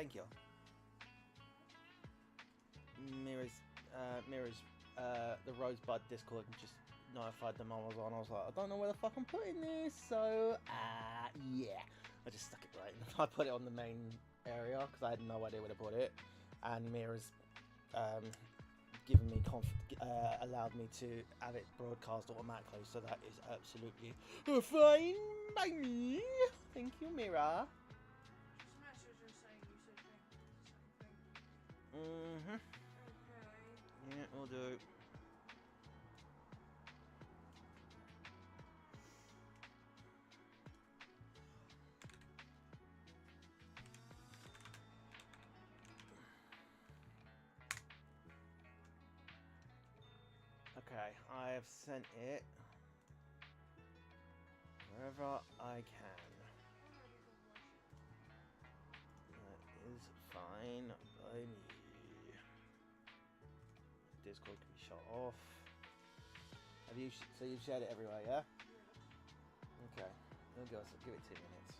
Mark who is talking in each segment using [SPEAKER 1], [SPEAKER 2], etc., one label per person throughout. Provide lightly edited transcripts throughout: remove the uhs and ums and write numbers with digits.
[SPEAKER 1] Thank you. Mirrors, the Rosebud Discord just notified them I was on. I was like, I don't know where the fuck I'm putting this, so yeah. I just stuck it right. I put it on the main area because I had no idea where to put it, and Mirrors given me allowed me to have it broadcast automatically, so that is absolutely fine by me. Thank you, Mira.
[SPEAKER 2] Just message her saying you said the same thing.
[SPEAKER 1] Okay. Yeah, we'll do. Okay, I have sent it wherever I can. That is fine by me. Discord can be shut off. Have you? So you've shared it everywhere, yeah? Okay. We'll go. So give it 2 minutes.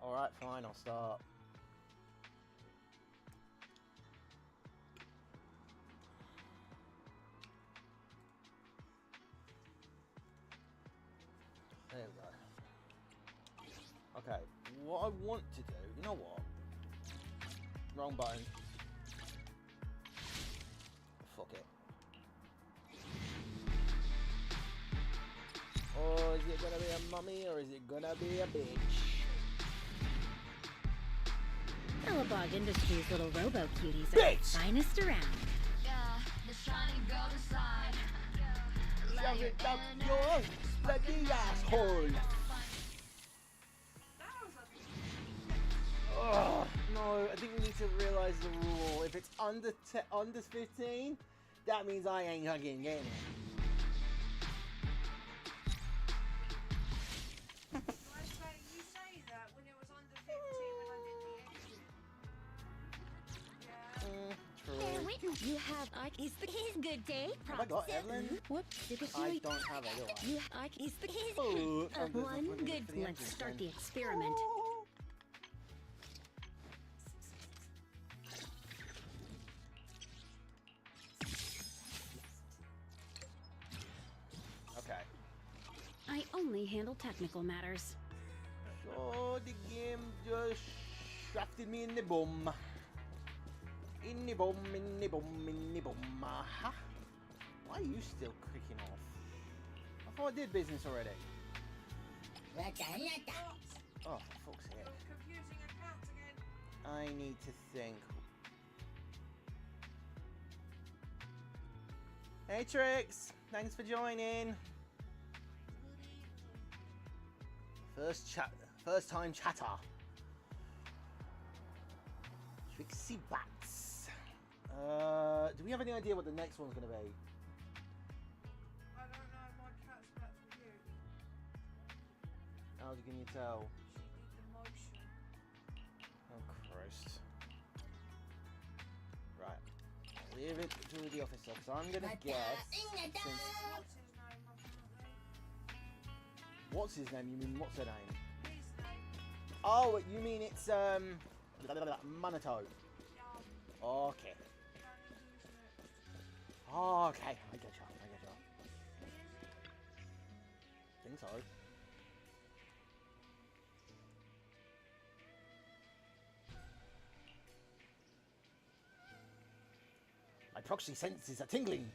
[SPEAKER 1] All right, fine. I'll start. There we go. Okay, what I want to do, you know what? Wrong button. Fuck it. Oh, is it gonna be a mummy or is it gonna be a bitch?
[SPEAKER 3] Bellabog Industries' little robo-cuties are
[SPEAKER 1] Bitch!
[SPEAKER 3] the finest around.
[SPEAKER 4] The shiny gold aside.
[SPEAKER 1] Shove it up your bloody asshole! Oh, no, I think we need to realise the rule. If it's under 15, that means I ain't fucking getting it.
[SPEAKER 2] You say that when it was under 15 when I did the exit. Yeah.
[SPEAKER 1] True.
[SPEAKER 3] You have is good day.
[SPEAKER 1] Have I got Evelyn?
[SPEAKER 3] Whoops.
[SPEAKER 1] I don't have it, do I?
[SPEAKER 3] You is
[SPEAKER 1] Oh,
[SPEAKER 3] one good. Let's start the experiment.
[SPEAKER 1] Okay.
[SPEAKER 3] I only handle technical matters.
[SPEAKER 1] So the game just shafted me in the bum. In the bum, in the bum, in the bum. Aha. Why are you still kicking off? I thought I did business already. Oh, for fuck's sake.
[SPEAKER 2] Confusing accounts again.
[SPEAKER 1] I need to think. Hey Trix, thanks for joining. First time chatter. Trixie Bats. Do we have any idea what the next one's gonna be?
[SPEAKER 2] I don't know, my cat's back with you.
[SPEAKER 1] How can you tell?
[SPEAKER 2] She did the motion.
[SPEAKER 1] Oh Christ. Right. Leave it to the officer, because I'm gonna guess.
[SPEAKER 2] What's his name?
[SPEAKER 1] What's his name? You mean what's her name?
[SPEAKER 2] His name.
[SPEAKER 1] Oh, you mean it's Manato.
[SPEAKER 2] Yeah.
[SPEAKER 1] Okay. Okay, I get you. Think so. My proxy senses are tingling.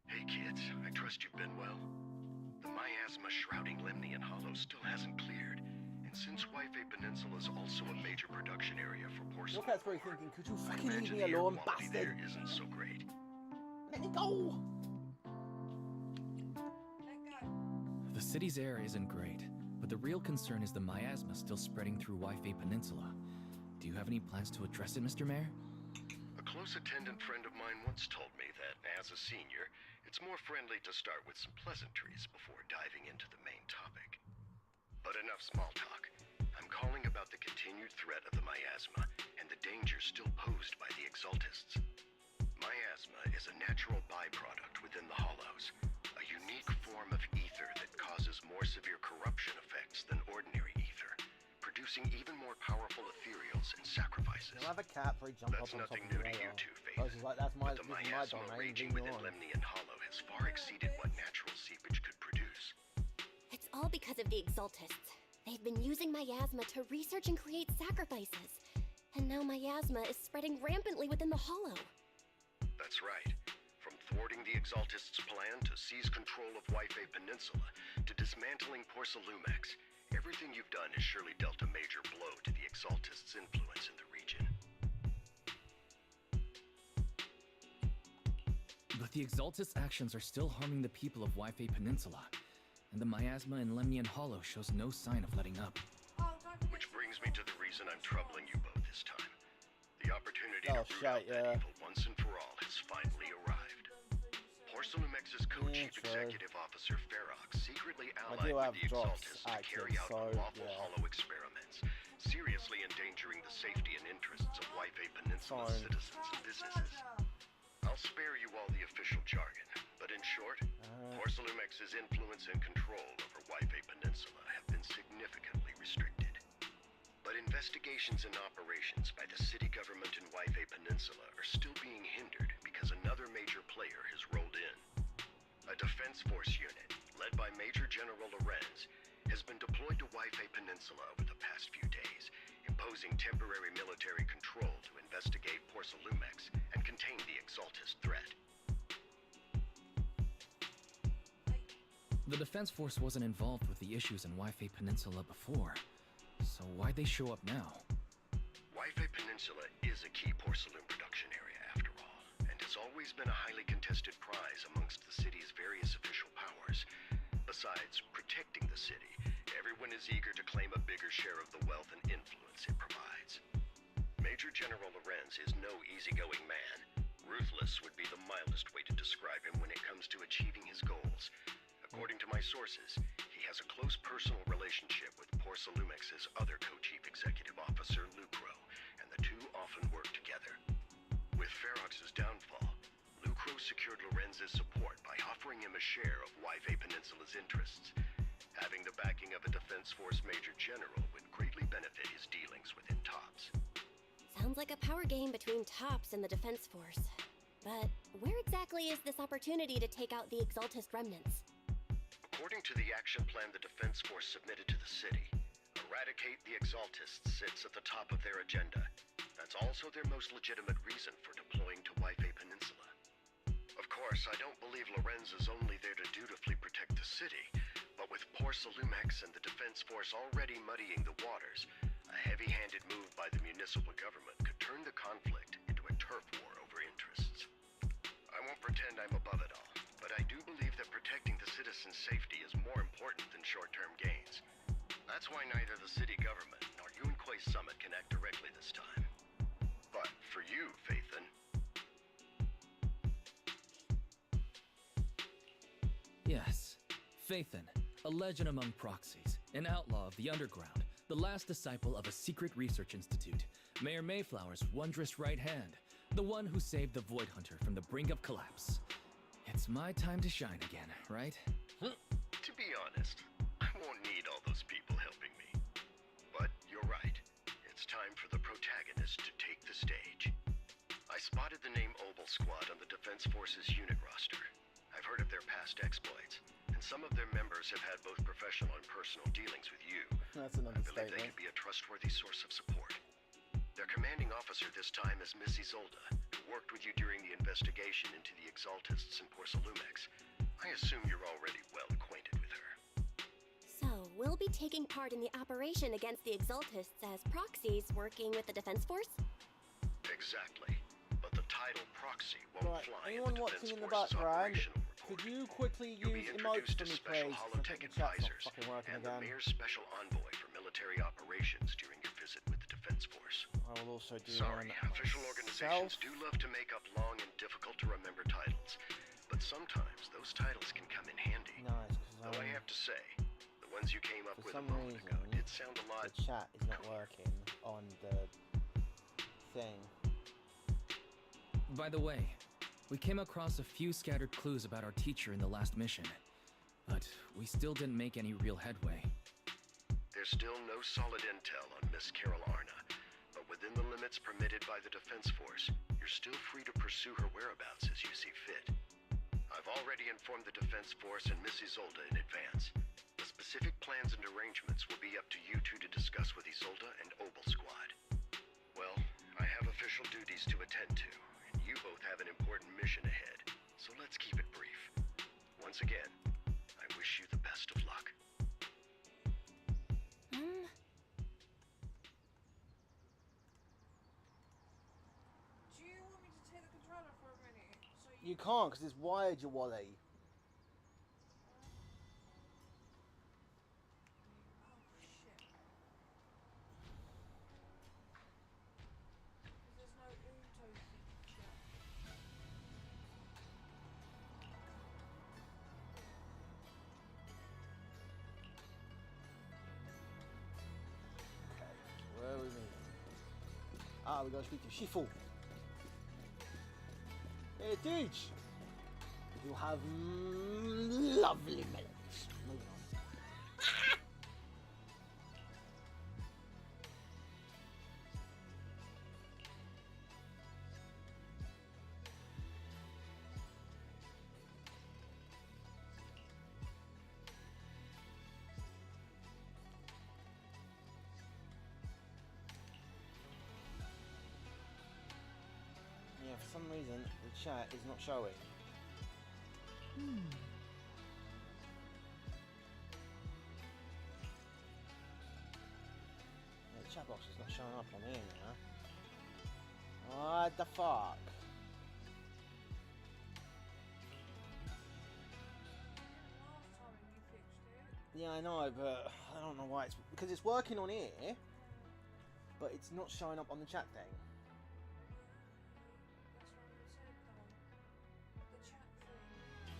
[SPEAKER 5] Hey kids, I trust you've been well. The miasma shrouding Lemnian Hollow still hasn't cleared, and since Wi-Fi Peninsula is also a major production area for porcelain,
[SPEAKER 1] Look, that's very thinking. Could you
[SPEAKER 5] I
[SPEAKER 1] fucking leave
[SPEAKER 5] imagine
[SPEAKER 1] me
[SPEAKER 5] the air
[SPEAKER 1] alone,
[SPEAKER 5] quality there
[SPEAKER 1] bastard?
[SPEAKER 5] isn't so great.
[SPEAKER 1] Let me go.
[SPEAKER 2] Let go.
[SPEAKER 6] The city's air isn't great, but the real concern is the miasma still spreading through Wi-Fi Peninsula. Do you have any plans to address it, Mr. Mayor?
[SPEAKER 5] A close attendant friend of mine once told me that, as a senior, it's more friendly to start with some pleasantries before diving into the main topic. But enough small talk. I'm calling about the continued threat of the miasma and the danger still posed by the Exaltists. Miasma is a natural byproduct within the Hollows, a unique form of ether that causes more severe corruption effects than ordinary ether, producing even more powerful ethereals and sacrifices.
[SPEAKER 1] You'll have a cat for a jump
[SPEAKER 5] That's
[SPEAKER 1] up on top
[SPEAKER 5] nothing
[SPEAKER 1] of
[SPEAKER 5] new
[SPEAKER 1] the
[SPEAKER 5] to you
[SPEAKER 1] radar.
[SPEAKER 5] two,
[SPEAKER 1] I was
[SPEAKER 5] Faith.
[SPEAKER 1] just like, that's my,
[SPEAKER 5] But the
[SPEAKER 1] this is my
[SPEAKER 5] miasma
[SPEAKER 1] domain,
[SPEAKER 5] raging
[SPEAKER 1] bring it
[SPEAKER 5] within
[SPEAKER 1] on.
[SPEAKER 5] Lemnian Hollow has far exceeded what natural seepage could produce.
[SPEAKER 7] It's all because of the Exaltists. They've been using miasma to research and create sacrifices. And now miasma is spreading rampantly within the Hollow.
[SPEAKER 5] That's right. From thwarting the Exaltists' plan to seize control of Wi-Fi Peninsula to dismantling Porcelumex, everything you've done has surely dealt a major blow to the Exaltists' influence in the region.
[SPEAKER 6] But the Exaltist actions are still harming the people of Wi-Fi Peninsula, and the miasma in Lemnian Hollow shows no sign of letting up.
[SPEAKER 2] Oh, don't forget
[SPEAKER 5] Which
[SPEAKER 2] to
[SPEAKER 5] brings me to the reason I'm troubling you both this time. The opportunity
[SPEAKER 1] Oh,
[SPEAKER 5] to root
[SPEAKER 1] shit,
[SPEAKER 5] out that
[SPEAKER 1] yeah.
[SPEAKER 5] evil once and for all has finally arrived. Porcelumex's co-chief
[SPEAKER 1] Yeah, true.
[SPEAKER 5] executive officer Ferox secretly
[SPEAKER 1] I
[SPEAKER 5] allied
[SPEAKER 1] do
[SPEAKER 5] with
[SPEAKER 1] have
[SPEAKER 5] the
[SPEAKER 1] drops
[SPEAKER 5] Exaltists to
[SPEAKER 1] active,
[SPEAKER 5] carry out
[SPEAKER 1] so,
[SPEAKER 5] unlawful
[SPEAKER 1] yeah.
[SPEAKER 5] hollow experiments, seriously endangering the safety and interests of Wi-Fi Peninsula's
[SPEAKER 1] Fine.
[SPEAKER 5] citizens and businesses. I'll spare you all the official jargon, but in short, Porcelumex's influence and control over Wi-Fi Peninsula have been significantly restricted. But investigations and operations by the city government in Wi-Fi Peninsula are still being hindered because another major player has rolled in. A defense force unit, led by Major General Lorenz, has been deployed to Wi-Fi Peninsula over the past few days, imposing temporary military control to investigate Porcelumex and contain the Exaltist threat.
[SPEAKER 6] The Defense Force wasn't involved with the issues in Wi-Fi Peninsula before, so why'd they show up now?
[SPEAKER 5] Wi-Fi Peninsula is a key porcelain production area, after all, and has always been a highly contested prize amongst the city's various official powers. Besides protecting the city, everyone is eager to claim a bigger share of the wealth and influence it provides. Major General Lorenz is no easygoing man. Ruthless would be the mildest way to describe him when it comes to achieving his goals. According to my sources, he has a close personal relationship with Porcelumex's other co-chief executive officer, Lucro, and the two often work together. With Ferox's downfall, Lucro secured Lorenz's support by offering him a share of Wi-Fi Peninsula's interests. Having the backing of a Defense Force Major General would greatly benefit his dealings within TOPS.
[SPEAKER 7] Sounds like a power game between Tops and the Defense Force. But where exactly is this opportunity to take out the Exaltist remnants?
[SPEAKER 5] According to the action plan the Defense Force submitted to the city, eradicate the Exaltists sits at the top of their agenda. That's also their most legitimate reason for deploying to Wi-Fi Peninsula. Of course, I don't believe Lorenz is only there to dutifully protect the city, but with Porcelumex and the Defense Force already muddying the waters, a heavy-handed move by the municipal government could turn the conflict into a turf war over interests. I won't pretend I'm above it all, but I do believe that protecting the citizens' safety is more important than short-term gains. That's why neither the city government nor Yunquay Summit can act directly this time. But for you, Phaethon,
[SPEAKER 6] Yes, Phaethon, a legend among proxies, an outlaw of the underground, the last disciple of a secret research institute, Mayor Mayflower's wondrous right hand, the one who saved the Void Hunter from the brink of collapse. It's my time to shine again, right?
[SPEAKER 5] to be honest, I won't need all those people helping me. But you're right. It's time for the protagonist to take the stage. I spotted the name Obel Squad on the Defense Force's unit roster. I've heard of their past exploits, and some of their members have had both professional and personal dealings with you.
[SPEAKER 1] That's an
[SPEAKER 5] I believe they
[SPEAKER 1] understatement.
[SPEAKER 5] could be a trustworthy source of support. Their commanding officer this time is Miss Isolda, who worked with you during the investigation into the Exaltists and Porcelumex. I assume you're already well acquainted with her.
[SPEAKER 7] So, we'll be taking part in the operation against the Exaltists as proxies working with the Defense Force?
[SPEAKER 5] Exactly. But the title proxy won't
[SPEAKER 1] Right,
[SPEAKER 5] fly
[SPEAKER 1] anyone
[SPEAKER 5] in the
[SPEAKER 1] watching
[SPEAKER 5] Defense
[SPEAKER 1] in the
[SPEAKER 5] Force's
[SPEAKER 1] background,
[SPEAKER 5] operational
[SPEAKER 1] could
[SPEAKER 5] report.
[SPEAKER 1] you quickly
[SPEAKER 5] You'll be
[SPEAKER 1] use emotes
[SPEAKER 5] introduced
[SPEAKER 1] for
[SPEAKER 5] to
[SPEAKER 1] me,
[SPEAKER 5] special
[SPEAKER 1] please?
[SPEAKER 5] holotech
[SPEAKER 1] The chat's not
[SPEAKER 5] advisors
[SPEAKER 1] fucking working
[SPEAKER 5] and the
[SPEAKER 1] again.
[SPEAKER 5] Mayor's special envoy for military operations during your visit with the Defense Force.
[SPEAKER 1] I will also do
[SPEAKER 5] Sorry,
[SPEAKER 1] one
[SPEAKER 5] official
[SPEAKER 1] myself.
[SPEAKER 5] organizations do love to make up long and difficult to remember titles, but sometimes those titles can come in handy.
[SPEAKER 1] Nice,
[SPEAKER 5] Though I
[SPEAKER 1] because
[SPEAKER 5] have to say, the ones you came up
[SPEAKER 1] for
[SPEAKER 5] with a
[SPEAKER 1] some
[SPEAKER 5] moment ago
[SPEAKER 1] reason,
[SPEAKER 5] did sound a lot.
[SPEAKER 1] the chat is not working on the thing.
[SPEAKER 6] By the way, we came across a few scattered clues about our teacher in the last mission, but we still didn't make any real headway.
[SPEAKER 5] There's still no solid intel on Miss Carol Arna, but within the limits permitted by the Defense Force, you're still free to pursue her whereabouts as you see fit. I've already informed the Defense Force and Miss Isolde in advance. The specific plans and arrangements will be up to you two to discuss with Isolde and Obel Squad. Well, I have official duties to attend to, and you both have an important mission ahead, so let's keep it brief. Once again, I wish you the best of luck.
[SPEAKER 2] Do you want me to take the controller for a minute? So
[SPEAKER 1] You can't, because it's wired, you wally.
[SPEAKER 2] Oh shit. There's no auto feature.
[SPEAKER 1] Okay, where are we meeting? Ah, we gotta speak to Shifu. Hey, Teach! You have lovely melons. Moving on. Yeah, for some reason the chat is not showing. Yeah, the chat box is not showing up on here now. What the fuck?
[SPEAKER 2] Last time you fixed it.
[SPEAKER 1] Yeah, I know, but I don't know why it's because it's working on here, but it's not showing up on the chat thing.
[SPEAKER 2] That's what I said though. The chat thing.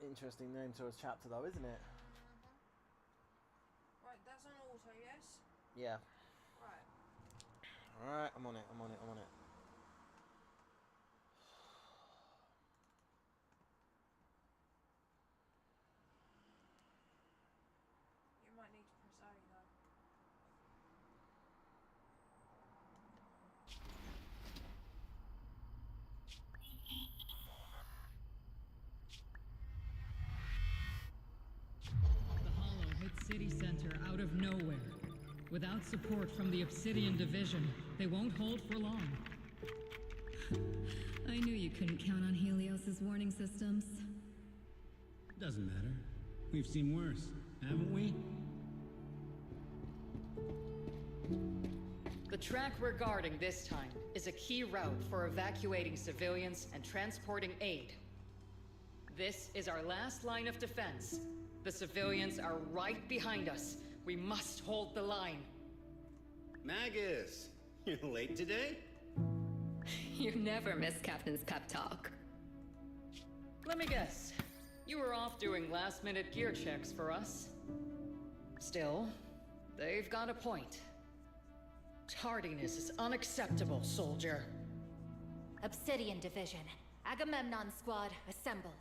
[SPEAKER 1] Interesting name to a chapter though, isn't it?
[SPEAKER 2] Right, that's on auto, yes?
[SPEAKER 1] Yeah.
[SPEAKER 2] Right.
[SPEAKER 1] Alright, I'm on it, I'm on it, I'm on it.
[SPEAKER 2] You might need to press A though.
[SPEAKER 8] The Hollow hit City Center out of nowhere. Without support from the Obsidian Division, they won't hold for long.
[SPEAKER 3] I knew you couldn't count on Helios's warning systems.
[SPEAKER 9] Doesn't matter. We've seen worse, haven't we?
[SPEAKER 10] The track we're guarding this time is a key route for evacuating civilians and transporting aid. This is our last line of defense. The civilians are right behind us. We must hold the line.
[SPEAKER 9] Magus, you're late today?
[SPEAKER 3] You never miss Captain's pep talk.
[SPEAKER 10] Let me guess. You were off doing last-minute gear checks for us. Still, they've got a point. Tardiness is unacceptable, soldier.
[SPEAKER 7] Obsidian Division. Agamemnon Squad assembled.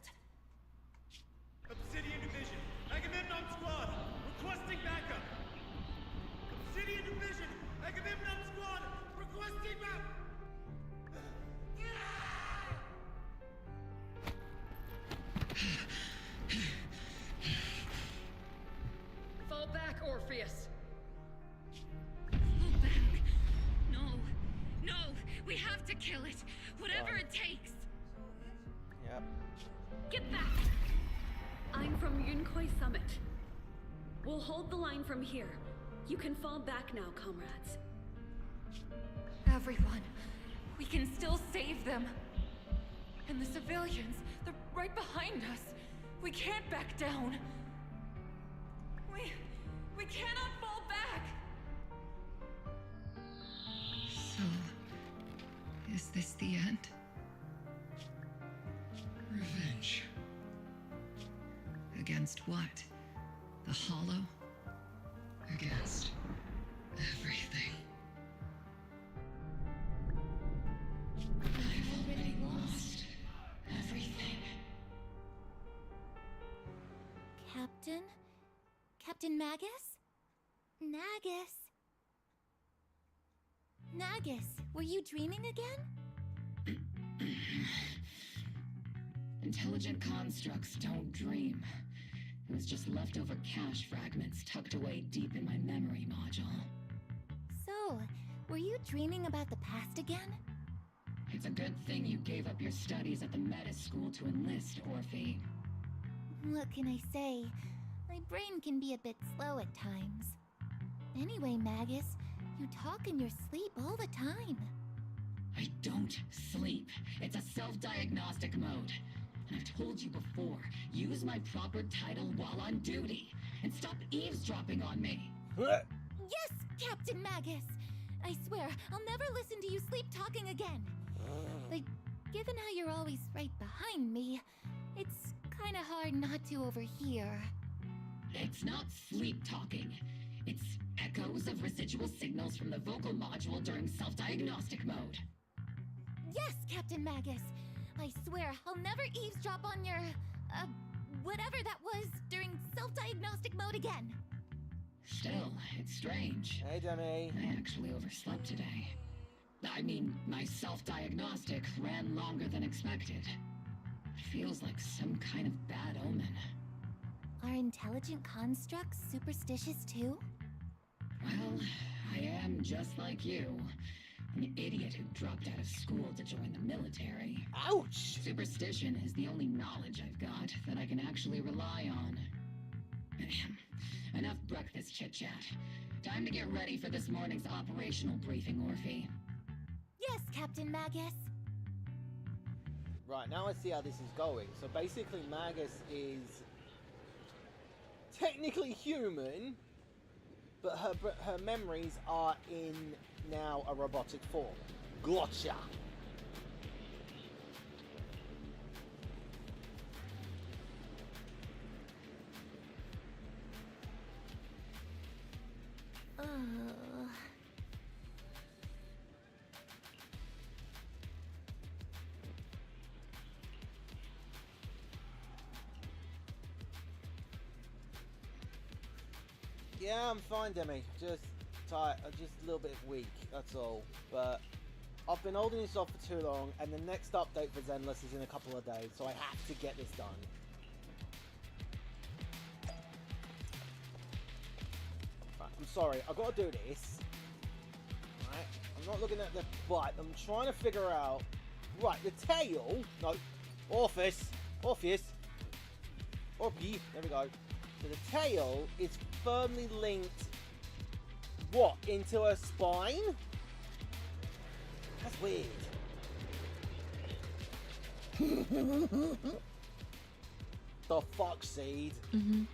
[SPEAKER 11] Obsidian Division, Agamemnon Squad, requesting backup. Obsidian Division, Agamemnon Squad, requesting backup.
[SPEAKER 12] from Yunkoi Summit. We'll hold the line from here. You can fall back now, comrades.
[SPEAKER 13] Everyone, we can still save them. And the civilians, they're right behind us. We can't back down. We cannot fall back!
[SPEAKER 10] So, is this the end?
[SPEAKER 9] Revenge.
[SPEAKER 10] Against what? The Hollow?
[SPEAKER 9] Against everything.
[SPEAKER 10] I've already lost everything.
[SPEAKER 7] Captain? Captain Magus? Nagus? Nagus, were you dreaming again?
[SPEAKER 10] Intelligent constructs don't dream. It was just leftover cache fragments tucked away deep in my memory module.
[SPEAKER 7] So, were you dreaming about the past again?
[SPEAKER 10] It's a good thing you gave up your studies at the Meta School to enlist, Orphe.
[SPEAKER 7] What can I say? My brain can be a bit slow at times. Anyway, Magus, you talk in your sleep all the time.
[SPEAKER 10] I don't sleep. It's a self-diagnostic mode. And I've told you before, use my proper title while on duty. And stop eavesdropping on me.
[SPEAKER 7] Yes, Captain Magus! I swear, I'll never listen to you sleep-talking again. But given how you're always right behind me, it's kinda hard not to overhear.
[SPEAKER 10] It's not sleep-talking. It's echoes of residual signals from the vocal module during self-diagnostic mode.
[SPEAKER 7] Yes, Captain Magus! I swear, I'll never eavesdrop on your, whatever that was during self-diagnostic mode again.
[SPEAKER 10] Still, it's strange.
[SPEAKER 1] Hey, Demi.
[SPEAKER 10] I actually overslept today. I mean, my self-diagnostic ran longer than expected. Feels like some kind of bad omen.
[SPEAKER 7] Are intelligent constructs superstitious too?
[SPEAKER 10] Well, I am just like you. An idiot who dropped out of school to join the military.
[SPEAKER 1] Ouch!
[SPEAKER 10] Superstition is the only knowledge I've got that I can actually rely on. Enough breakfast chit-chat. Time to get ready for this morning's operational briefing, Orphe.
[SPEAKER 7] Yes, Captain Magus.
[SPEAKER 1] Right, now I see how this is going. So basically Magus is technically human, but her memories are in now a robotic form. Gotcha! Yeah, I'm fine, Demi. Just tired. I'm just a little bit weak, that's all. But I've been holding this off for too long, and the next update for Zenless is in a couple of days, so I have to get this done. Right, I'm sorry, I've got to do this. Right, I'm not looking at the butt, I'm trying to figure out... Right, the tail... No, Orpheus, there we go. So the tail is firmly linked, what, into her spine? That's weird. The fuck, Seed?
[SPEAKER 7] Mm-hmm.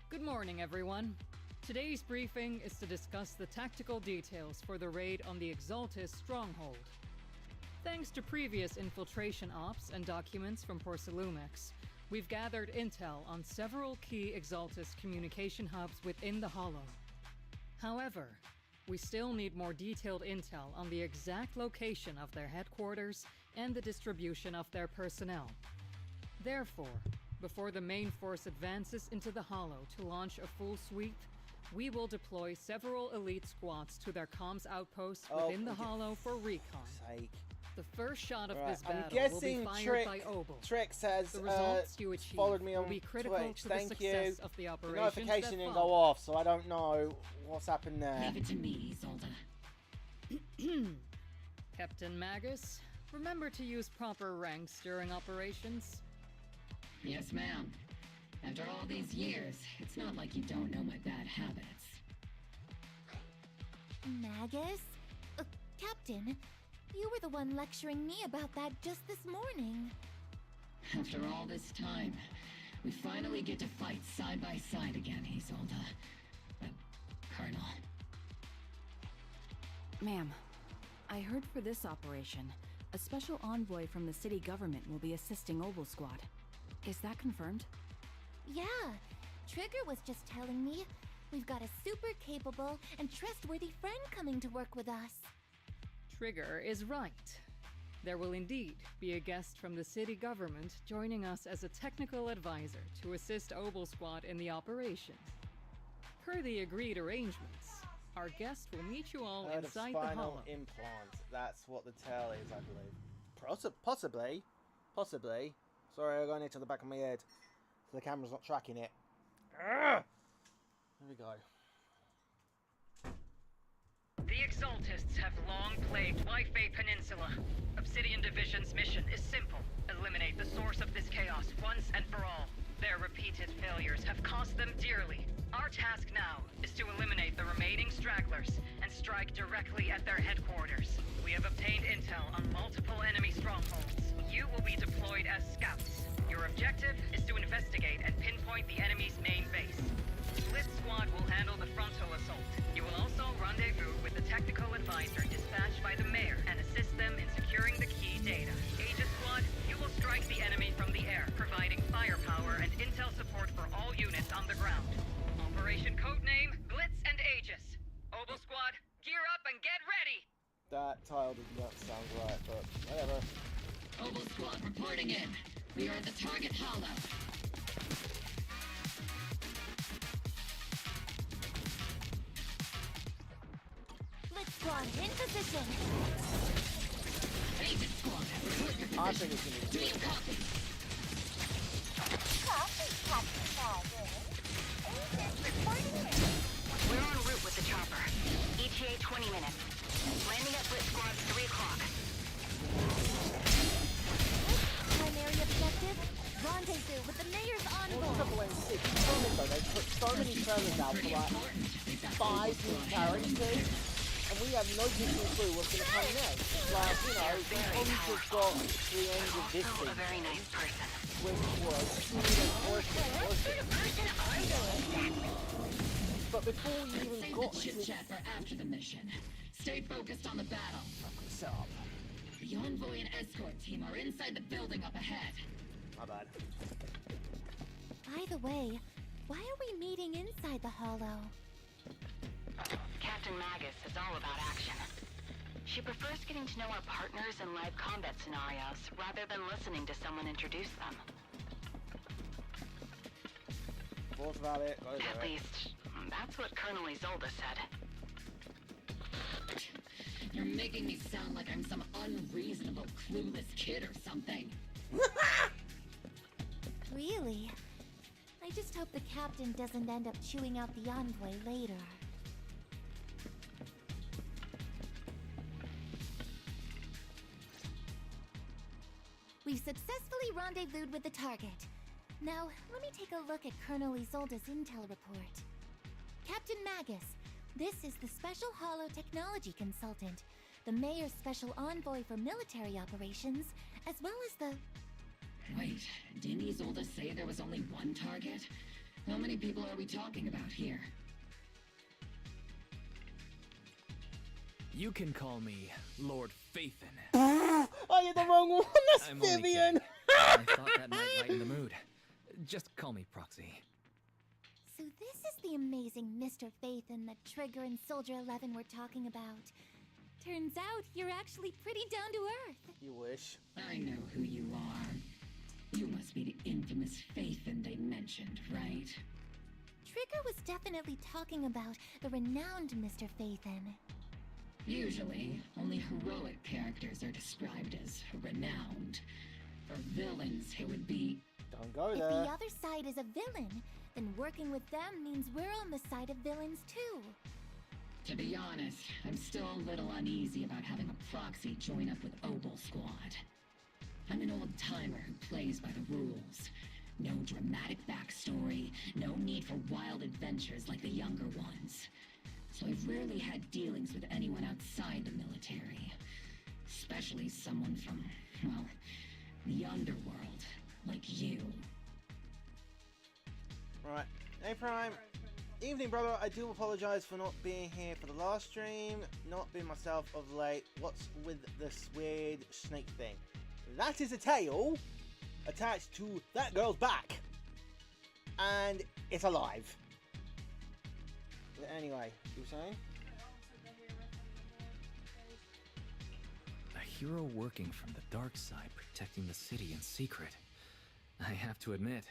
[SPEAKER 8] Good morning, everyone. Today's briefing is to discuss the tactical details for the raid on the Exaltus stronghold. Thanks to previous infiltration ops and documents from Porcelumex, we've gathered intel on several key Exaltus communication hubs within the Hollow. However, we still need more detailed intel on the exact location of their headquarters and the distribution of their personnel. Therefore, before the main force advances into the Hollow to launch a full sweep, we will deploy several elite squads to their comms outposts within the Hollow for recon. The first shot of this battle will be fired by Obel.
[SPEAKER 1] Trix has
[SPEAKER 8] the results you achieve
[SPEAKER 1] followed me on
[SPEAKER 8] will be critical
[SPEAKER 1] Twitch.
[SPEAKER 8] to the
[SPEAKER 1] Thank
[SPEAKER 8] success
[SPEAKER 1] you.
[SPEAKER 8] of the
[SPEAKER 1] The
[SPEAKER 8] operations
[SPEAKER 1] notification
[SPEAKER 8] that
[SPEAKER 1] didn't
[SPEAKER 8] follow.
[SPEAKER 1] go off, so I don't know what's happened there.
[SPEAKER 14] Leave it to me, Isolde.
[SPEAKER 8] Captain Magus, remember to use proper ranks during operations.
[SPEAKER 14] Yes, ma'am. After all these years, it's not like you don't know my bad habits.
[SPEAKER 7] Magus? Captain, you were the one lecturing me about that just this morning.
[SPEAKER 14] After all this time, we finally get to fight side by side again, Isolde. Colonel.
[SPEAKER 15] Ma'am, I heard for this operation, a special envoy from the city government will be assisting Obel Squad. Is that confirmed?
[SPEAKER 7] Yeah, Trigger was just telling me we've got a super capable and trustworthy friend coming to work with us.
[SPEAKER 8] Trigger is right. There will indeed be a guest from the city government joining us as a technical advisor to assist Obel Squad in the operation. Per the agreed arrangements, our guest will meet you all inside the Hollow.
[SPEAKER 1] Implant. That's what the tail is, I believe. Possibly. Sorry, I got it to the back of my head, so the camera's not tracking it. There we go.
[SPEAKER 10] The Exaltists have long plagued Wi-Fi Peninsula. Obsidian Division's mission is simple. Eliminate the source of this chaos once and for all. Their repeated failures have cost them dearly. Our task now is to eliminate the remaining stragglers and strike directly at their headquarters. We have obtained intel on multiple enemy strongholds. You will be deployed as scouts. Your objective is to investigate and pinpoint the enemy's main base. Blitz Squad will handle the frontal assault. You will also rendezvous with the technical advisor dispatched by the mayor and assist them in securing the key data. Aegis Squad, you will strike the enemy from the air, providing firepower and intel support for all units on the ground. Operation codename Blitz and Aegis. Obel Squad, gear up and get ready!
[SPEAKER 1] That tile does not sound right, but whatever.
[SPEAKER 14] Obel Squad reporting in. We are at the target hollow.
[SPEAKER 7] Blitz Squad in position.
[SPEAKER 14] Aegis Squad, report your position.
[SPEAKER 1] I think it's gonna be
[SPEAKER 14] Do you copy?
[SPEAKER 7] Copy, Captain Magus. Aegis reporting in.
[SPEAKER 16] We're en route with the chopper. ETA 20 minutes. Landing at Blitz Squad's 3 o'clock.
[SPEAKER 7] Primary objective, rendezvous with the mayor's envoy.
[SPEAKER 1] They put so many trailers out for like 5 new characters, and we have no clue what's going to come next. Like, you know, we only just got the end of this
[SPEAKER 16] Also
[SPEAKER 1] thing,
[SPEAKER 16] a very nice person.
[SPEAKER 1] which was But before we even
[SPEAKER 14] Save
[SPEAKER 1] got
[SPEAKER 14] the chit chat for after the mission. Stay focused on the battle.
[SPEAKER 1] Set up.
[SPEAKER 14] The envoy and escort team are inside the building up ahead.
[SPEAKER 1] My bad.
[SPEAKER 7] By the way, why are we meeting inside the Hollow?
[SPEAKER 16] Captain Magus is all about action. She prefers getting to know our partners in live combat scenarios rather than listening to someone introduce them.
[SPEAKER 1] Thoughts about it?
[SPEAKER 16] At least, that's what Colonel Isolde said.
[SPEAKER 14] You're making me sound like I'm some unreasonable, clueless kid or something.
[SPEAKER 7] Really? I just hope the captain doesn't end up chewing out the envoy later. We've successfully rendezvoused with the target. Now, let me take a look at Colonel Isolde's intel report. Captain Magus, this is the Special Hollow Technology Consultant, the Mayor's Special Envoy for Military Operations, as well as the...
[SPEAKER 14] Wait, didn't Isolde say there was only one target? How many people are we talking about here?
[SPEAKER 6] You can call me Lord Phaethon.
[SPEAKER 1] Oh, you're the wrong one. That's
[SPEAKER 6] I'm only
[SPEAKER 1] Vivian.
[SPEAKER 6] kidding. I thought that might lighten the mood. Just call me Proxy.
[SPEAKER 7] So this is the amazing Mr. Phaethon that Trigger and Soldier 11 were talking about. Turns out you're actually pretty down to earth.
[SPEAKER 1] You wish.
[SPEAKER 14] I know who you are. You must be the infamous Phaethon they mentioned, right?
[SPEAKER 7] Trigger was definitely talking about the renowned Mr. Phaethon.
[SPEAKER 14] Usually, only heroic characters are described as renowned. For villains, it would be...
[SPEAKER 1] Don't go
[SPEAKER 7] If
[SPEAKER 1] there.
[SPEAKER 7] the other side is a villain, then working with them means we're on the side of villains too.
[SPEAKER 14] To be honest, I'm still a little uneasy about having a proxy join up with Obel Squad. I'm an old-timer who plays by the rules. No dramatic backstory, no need for wild adventures like the younger ones. So I've rarely had dealings with anyone outside the military. Especially someone from, well, the underworld, like you.
[SPEAKER 1] Right. Hey, Prime. Evening, brother. I do apologise for not being here for the last stream. Not being myself of late. What's with this weird snake thing? That is a tail attached to that girl's back. And it's alive. But anyway, you were saying?
[SPEAKER 6] A hero working from the dark side, protecting the city in secret. I have to admit,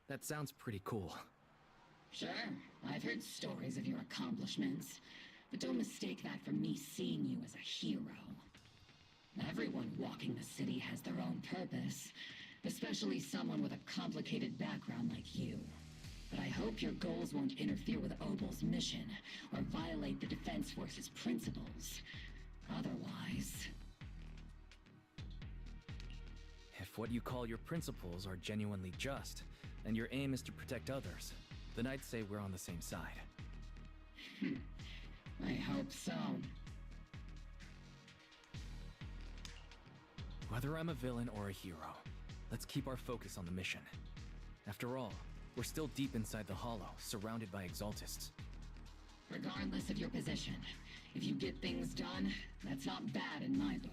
[SPEAKER 6] that sounds pretty cool.
[SPEAKER 14] Sure, I've heard stories of your accomplishments, but don't mistake that for me seeing you as a hero. Everyone walking the city has their own purpose, especially someone with a complicated background like you. But I hope your goals won't interfere with Obel's mission, or violate the Defense Force's principles. Otherwise...
[SPEAKER 6] If what you call your principles are genuinely just, and your aim is to protect others, then I'd say we're on the same side.
[SPEAKER 14] I hope so.
[SPEAKER 6] Whether I'm a villain or a hero, let's keep our focus on the mission. After all, we're still deep inside the Hollow, surrounded by Exaltists.
[SPEAKER 14] Regardless of your position, if you get things done, that's not bad in my book.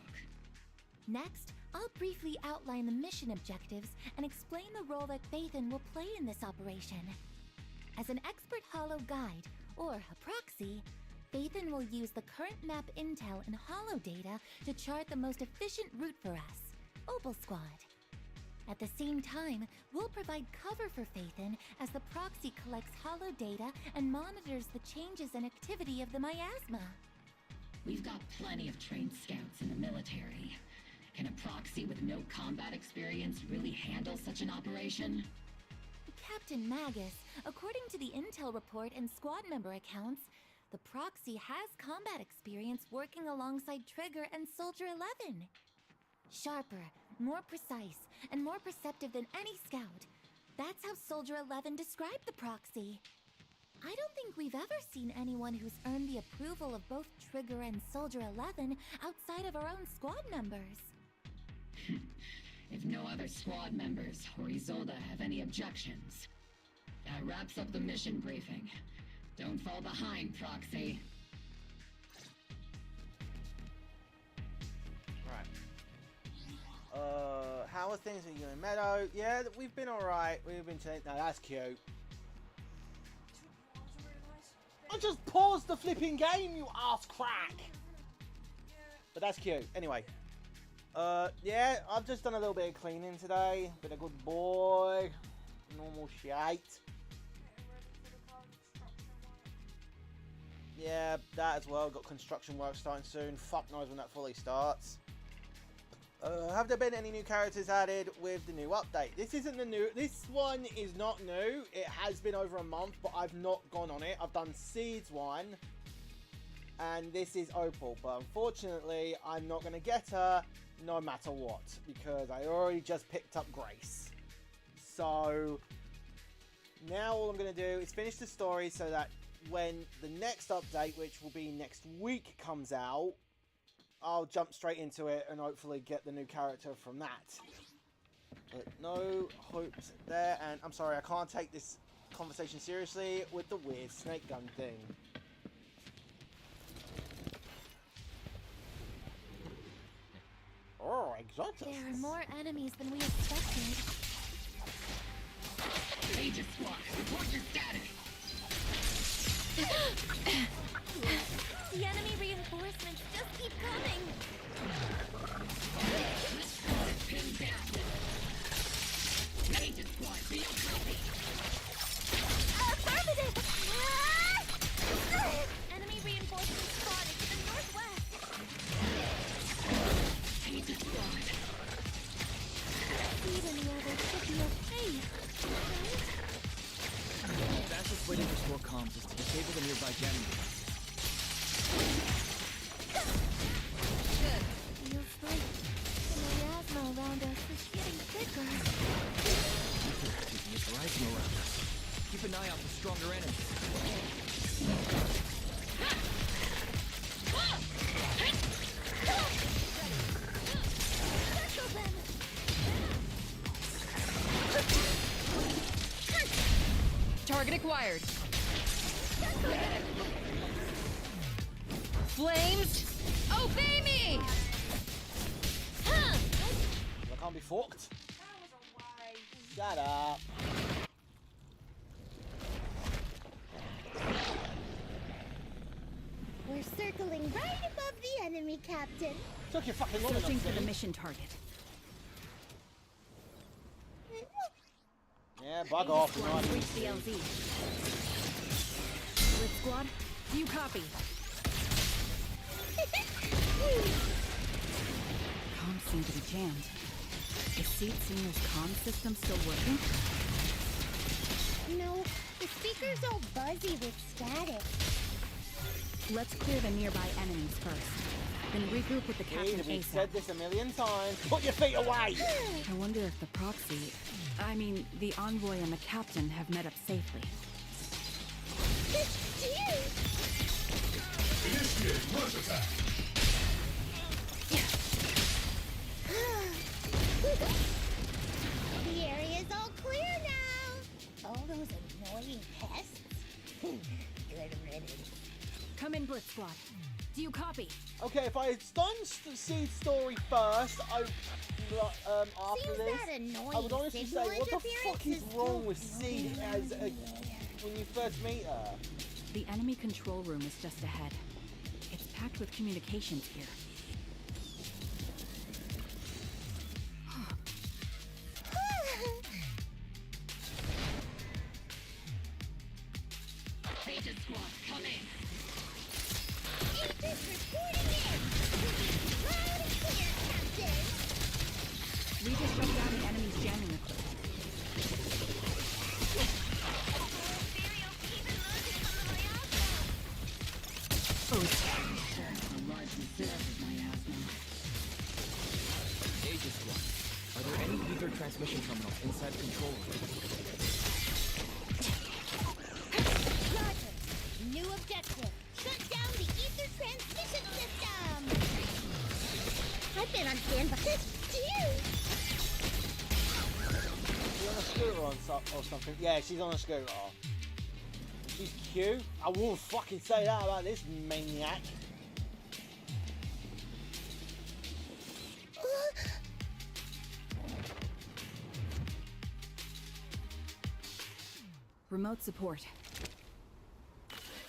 [SPEAKER 7] Next, I'll briefly outline the mission objectives and explain the role that Phaethon will play in this operation. As an expert Hollow guide, or a proxy, Phaethon will use the current map intel and Hollow data to chart the most efficient route for us, Obel Squad. At the same time, we'll provide cover for Phaethon as the proxy collects Hollow data and monitors the changes and activity of the miasma.
[SPEAKER 14] We've got plenty of trained scouts in the military. Can a proxy with no combat experience really handle such an operation?
[SPEAKER 7] Captain Magus, according to the intel report and squad member accounts, the proxy has combat experience working alongside Trigger and Soldier 11. Sharper, more precise, and more perceptive than any scout. That's how Soldier 11 described the proxy. I don't think we've ever seen anyone who's earned the approval of both Trigger and Soldier 11 outside of our own squad members.
[SPEAKER 14] If no other squad members or Isolde have any objections. That wraps up the mission briefing. Don't fall behind, Proxy.
[SPEAKER 1] Right. How are things with you and Meadow? Yeah, we've been alright. We've been saying... No, that's cute. I just paused the flipping game, you ass crack! But that's cute. Anyway. Yeah, I've just done a little bit of cleaning today. Been a good boy. Normal shite. Yeah, that as well. Got construction work starting soon. Fuck knows when that fully starts. Have there been any new characters added with the new update? This isn't the new... This one is not new. It has been over a month, but I've not gone on it. I've done Seeds 1. And this is Opal. But unfortunately, I'm not going to get her no matter what. Because I already just picked up Grace. So... now all I'm going to do is finish the story so that when the next update, which will be next week, comes out, I'll jump straight into it and hopefully get the new character from that. But no hopes there, and I'm sorry, I can't take this conversation seriously with the weird snake gun thing. Oh, exotic.
[SPEAKER 7] There are more enemies than we expected.
[SPEAKER 14] Agent Squad, report your status.
[SPEAKER 7] The enemy reinforcements just keep coming.
[SPEAKER 14] Pinned down. Agent Squad, be a copy.
[SPEAKER 7] Affirmative! Enemy reinforcements spotted to the northwest.
[SPEAKER 14] Agent Squad.
[SPEAKER 7] Speed and the others should be okay.
[SPEAKER 6] The fastest way to restore comms is to disable the nearby jamming device.
[SPEAKER 7] Good. Feels like the miasma around us is getting thicker.
[SPEAKER 6] Ether activity is rising around us. Keep an eye out for stronger enemies.
[SPEAKER 7] Circle them!
[SPEAKER 13] Target acquired. Flames, obey me!
[SPEAKER 1] I can't be forked. Shut up.
[SPEAKER 7] We're circling right above the enemy, Captain.
[SPEAKER 1] Took you fucking long enough.
[SPEAKER 15] Searching for the
[SPEAKER 1] Zane.
[SPEAKER 15] mission target.
[SPEAKER 1] Yeah, bug off.
[SPEAKER 15] Squad has reached the LZ. Blitz Squad, do you copy? Comms seem to be jammed. Is Seed Senior's comm system still working?
[SPEAKER 7] No, the speaker's all buzzy with static.
[SPEAKER 15] Let's clear the nearby enemies first. Then regroup with the captain
[SPEAKER 1] We've
[SPEAKER 15] ASAP.
[SPEAKER 1] said this a million times. Put your feet away!
[SPEAKER 15] I wonder if the proxy, the envoy and the captain have met up safely.
[SPEAKER 11] Initiate rush attack.
[SPEAKER 7] The area's all clear now. All those annoying pests. Good riddance.
[SPEAKER 15] Come in, Blitz Squad. Do you copy?
[SPEAKER 1] Okay, if I had done Seed's story first, after
[SPEAKER 7] Seems
[SPEAKER 1] this,
[SPEAKER 7] that annoying
[SPEAKER 1] I would honestly say,
[SPEAKER 7] signal
[SPEAKER 1] what the fuck
[SPEAKER 7] interference
[SPEAKER 1] is
[SPEAKER 7] is
[SPEAKER 1] wrong
[SPEAKER 7] too
[SPEAKER 1] with Seed when you first meet her?
[SPEAKER 15] The enemy control room is just ahead. It's packed with communications gear.
[SPEAKER 14] Agent Squad, come in.
[SPEAKER 7] Agents reporting in. Loud and clear, Captain.
[SPEAKER 15] We just shut down the enemy's jamming equipment.
[SPEAKER 14] Large reserve of miasma.
[SPEAKER 6] Agent Squad, are there any ether transmission terminals inside the control room?
[SPEAKER 7] Roger. New objective. Shut down the ether transmission system. I've been on standby. Dude.
[SPEAKER 1] Is she on a scooter or something? Yeah, she's on a scooter. She's cute. I won't fucking say that about this maniac.
[SPEAKER 15] Remote support.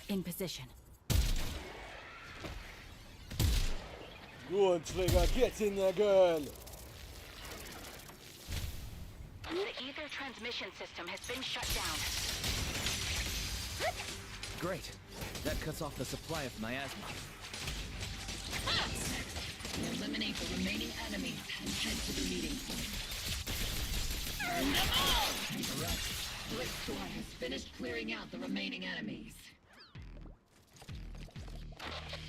[SPEAKER 15] In position.
[SPEAKER 1] Go on, Trigger, get in there, girl.
[SPEAKER 16] The ether transmission system has been shut down.
[SPEAKER 6] Great. That cuts off the supply of miasma.
[SPEAKER 14] Eliminate the remaining enemies and head to the meeting point. Burn them all! Correct. Blitz Squad has finished clearing out the remaining enemies.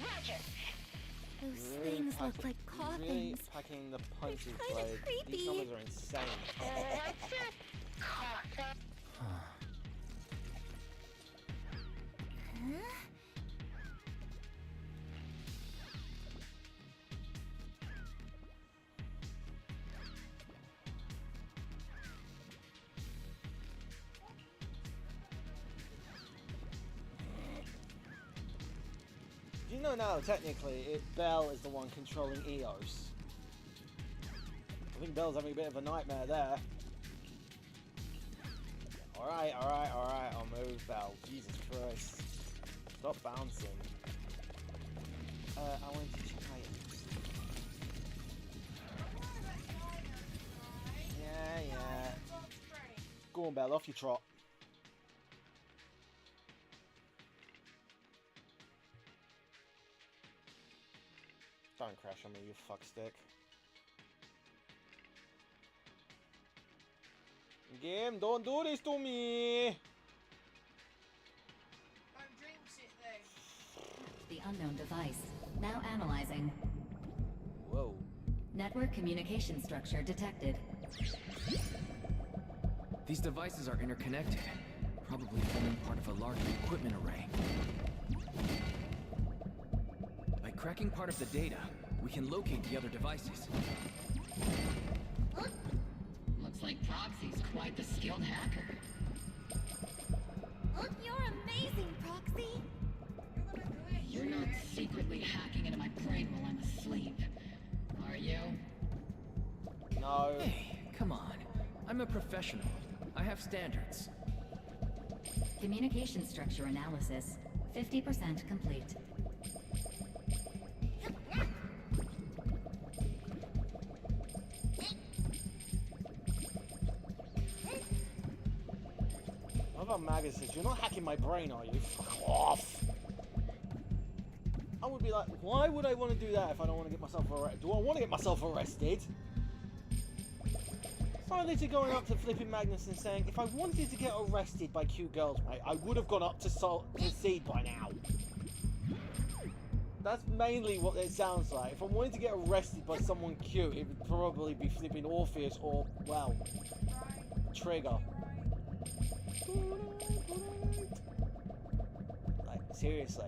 [SPEAKER 7] Roger. Those
[SPEAKER 1] Really
[SPEAKER 7] things look
[SPEAKER 1] packing-
[SPEAKER 7] like
[SPEAKER 1] Really
[SPEAKER 7] coffins.
[SPEAKER 1] packing the punches,
[SPEAKER 7] kinda
[SPEAKER 1] like these
[SPEAKER 7] creepy.
[SPEAKER 1] numbers are insane.
[SPEAKER 7] Huh?
[SPEAKER 1] No, technically, Belle is the one controlling Eos. I think Belle's having a bit of a nightmare there. Alright, I'll move, Belle. Jesus Christ. Stop bouncing. I want to try it. Yeah. Go on, Belle, off your trot. Don't crash on me, you fuckstick. Game, don't do this to me!
[SPEAKER 2] Don't drink it then.
[SPEAKER 16] The unknown device. Now analyzing.
[SPEAKER 1] Whoa.
[SPEAKER 16] Network communication structure detected.
[SPEAKER 6] These devices are interconnected, probably forming part of a larger equipment array. By cracking part of the data, we can locate the other devices.
[SPEAKER 14] Looks like Proxy's quite the skilled hacker.
[SPEAKER 7] You're amazing, Proxy!
[SPEAKER 14] You're not secretly hacking into my brain while I'm asleep, are you?
[SPEAKER 1] No.
[SPEAKER 6] Hey, come on. I'm a professional. I have standards.
[SPEAKER 16] Communication structure analysis. 50% complete.
[SPEAKER 1] What about Magus says, you're not hacking my brain, are you? Fuck off! I would be like, why would I want to do that if I don't want to get myself arrested? Do I want to get myself arrested? It's not literally going up to flipping Magnus and saying, if I wanted to get arrested by cute girls, mate, I would have gone up to Seed by now. That's mainly what it sounds like. If I wanted to get arrested by someone cute, it would probably be flipping Orpheus or, well, Trigger. Like, seriously.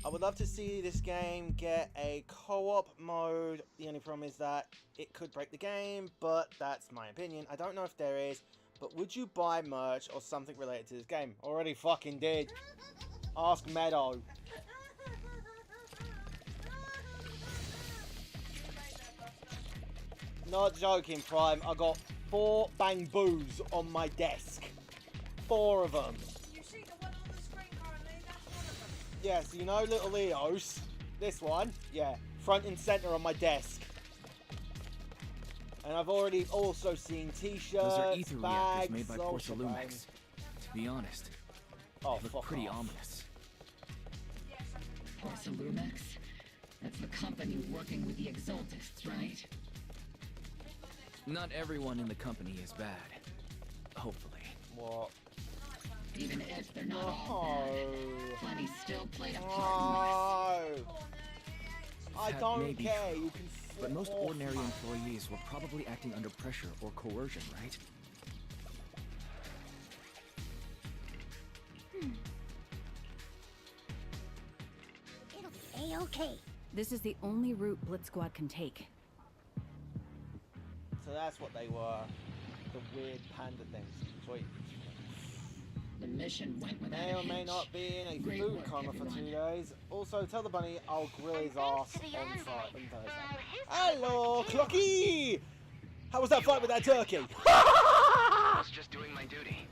[SPEAKER 1] I would love to see this game get a co-op mode. The only problem is that it could break the game, but that's my opinion. I don't know if there is, but would you buy merch or something related to this game? Already fucking did. Ask Meadow. Not joking, Prime. I got 4 bang boos on my desk. 4 of them.
[SPEAKER 2] You see the one on the screen currently? That's one of them.
[SPEAKER 1] Yes, you know little Eos. This one, yeah, front and center on my desk. And I've already also seen t-shirts,
[SPEAKER 6] Those are ether
[SPEAKER 1] bags,
[SPEAKER 6] reactors made by Porcelumex. To be honest,
[SPEAKER 1] they
[SPEAKER 6] look pretty ominous.
[SPEAKER 14] Porcelumex? That's the company working with the Exaltists, right?
[SPEAKER 6] Not everyone in the company is bad. Hopefully.
[SPEAKER 1] What?
[SPEAKER 14] Even if they're not all bad, plenty still played a part in this.
[SPEAKER 1] I
[SPEAKER 6] That
[SPEAKER 1] don't
[SPEAKER 6] may be
[SPEAKER 1] care.
[SPEAKER 6] true,
[SPEAKER 1] You can
[SPEAKER 6] but most
[SPEAKER 1] off,
[SPEAKER 6] ordinary
[SPEAKER 1] man.
[SPEAKER 6] employees were probably acting under pressure or coercion, right?
[SPEAKER 3] It'll be A-okay.
[SPEAKER 15] This is the only route Blitz Squad can take.
[SPEAKER 1] So that's what they were. The weird panda things. Sweet.
[SPEAKER 14] The mission went without
[SPEAKER 1] May
[SPEAKER 14] a
[SPEAKER 1] or may
[SPEAKER 14] hitch.
[SPEAKER 1] not be in a
[SPEAKER 14] Great
[SPEAKER 1] food
[SPEAKER 14] work,
[SPEAKER 1] coma for
[SPEAKER 14] everyone.
[SPEAKER 1] 2 days. Also, tell the bunny I'll grill his ass on Thursday. Hello, Clocky! How was that fight with that turkey?
[SPEAKER 17] I was just doing my duty.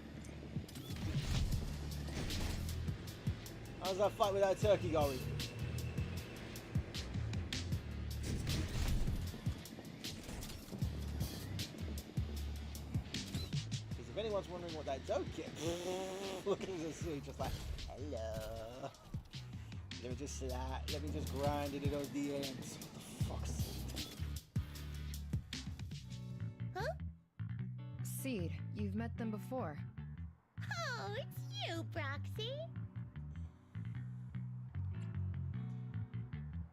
[SPEAKER 1] How's that fight with that turkey going? Because if anyone's wondering what that joke is, look at the suit, just like, hello. Let me just grind it at the ends. What the fuck's
[SPEAKER 18] Huh? Seed, you've met them before.
[SPEAKER 3] Oh, it's you, Proxy.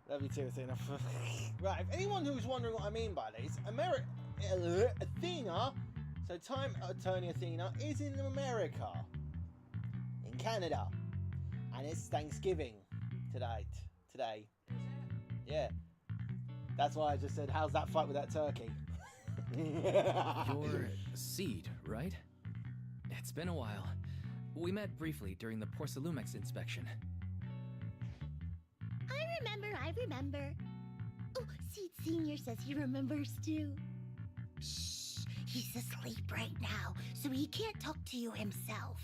[SPEAKER 1] Love you too, Athena. Right, if anyone who's wondering what I mean by this, Athena, so Time Attorney Athena is in America, in Canada, and it's Thanksgiving today. Yeah. That's why I just said, how's that fight with that turkey?
[SPEAKER 6] You're Seed, right? It's been a while. We met briefly during the Porcelumex inspection.
[SPEAKER 19] I remember. Oh, Seed Senior says he remembers too. Shh, he's asleep right now, so he can't talk to you himself.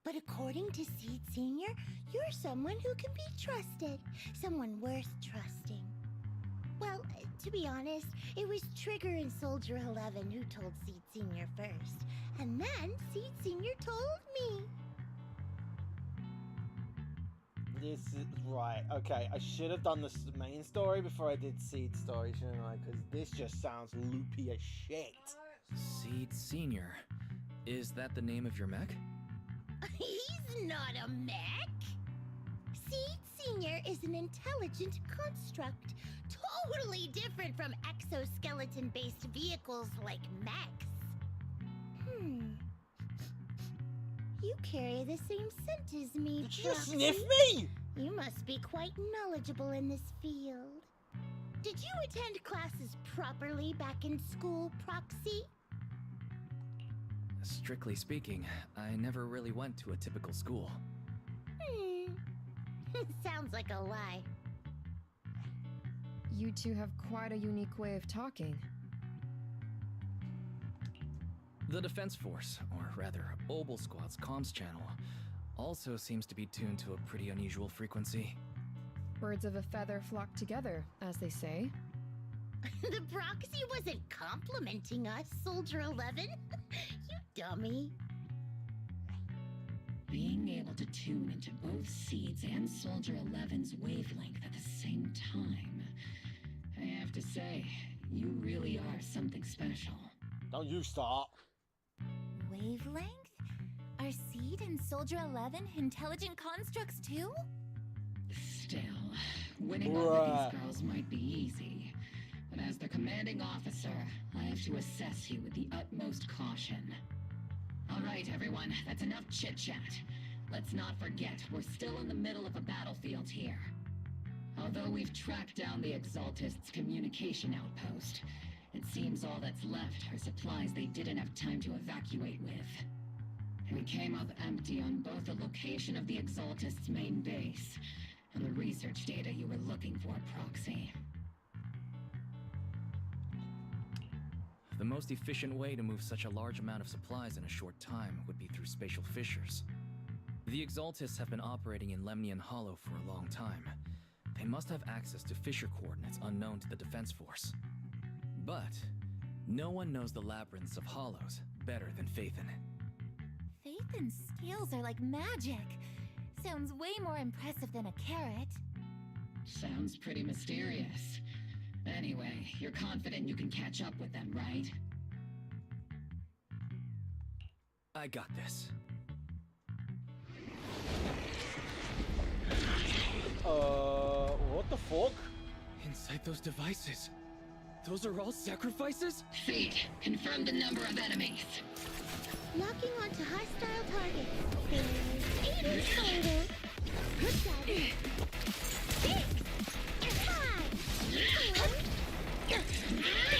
[SPEAKER 19] But according to Seed Senior, you're someone who can be trusted. Someone worth trusting. Well, to be honest, it was Trigger and Soldier 11 who told Seed Senior first. And then Seed Senior told me.
[SPEAKER 1] This is right. Okay, I should have done the main story before I did Seed story, shouldn't I? Because this just sounds loopy as shit.
[SPEAKER 6] Seed Senior. Is that the name of your mech?
[SPEAKER 19] He's not a mech. Seed Senior is an intelligent construct, totally different from exoskeleton-based vehicles like mechs. You carry the same scent as me,
[SPEAKER 1] Did you just
[SPEAKER 19] Proxy.
[SPEAKER 1] sniff me?
[SPEAKER 19] You must be quite knowledgeable in this field. Did you attend classes properly back in school, Proxy?
[SPEAKER 6] Strictly speaking, I never really went to a typical school.
[SPEAKER 19] Sounds like a lie.
[SPEAKER 18] You two have quite a unique way of talking.
[SPEAKER 6] The Defense Force, or rather, Obel Squad's comms channel, also seems to be tuned to a pretty unusual frequency.
[SPEAKER 18] Birds of a feather flock together, as they say.
[SPEAKER 19] The Proxy wasn't complimenting us, Soldier 11. You dummy.
[SPEAKER 14] Being able to tune into both Seeds and Soldier 11's wavelength at the same time. I have to say, you really are something special.
[SPEAKER 1] Don't you start.
[SPEAKER 7] Wavelength? Are Seed and Soldier 11 intelligent constructs too?
[SPEAKER 14] Still, winning over these girls might be easy. But as their commanding officer, I have to assess you with the utmost caution. All right, everyone, that's enough chit-chat. Let's not forget, we're still in the middle of a battlefield here. Although we've tracked down the Exaltists' communication outpost, it seems all that's left are supplies they didn't have time to evacuate with. We came up empty on both the location of the Exaltists' main base and the research data you were looking for, Proxy.
[SPEAKER 6] The most efficient way to move such a large amount of supplies in a short time would be through spatial fissures. The Exaltists have been operating in Lemnian Hollow for a long time. They must have access to fissure coordinates unknown to the Defense Force. But no one knows the labyrinths of hollows better than Phaethon.
[SPEAKER 7] Phaethon's skills are like magic. Sounds way more impressive than a carrot.
[SPEAKER 14] Sounds pretty mysterious. Anyway, you're confident you can catch up with them, right?
[SPEAKER 6] I got this.
[SPEAKER 1] What the fuck?
[SPEAKER 6] Inside those devices, those are all sacrifices?
[SPEAKER 14] Fate, confirm the number of enemies.
[SPEAKER 19] Locking onto hostile targets. There's 8 in total. 7, 6, 5, 4, 3,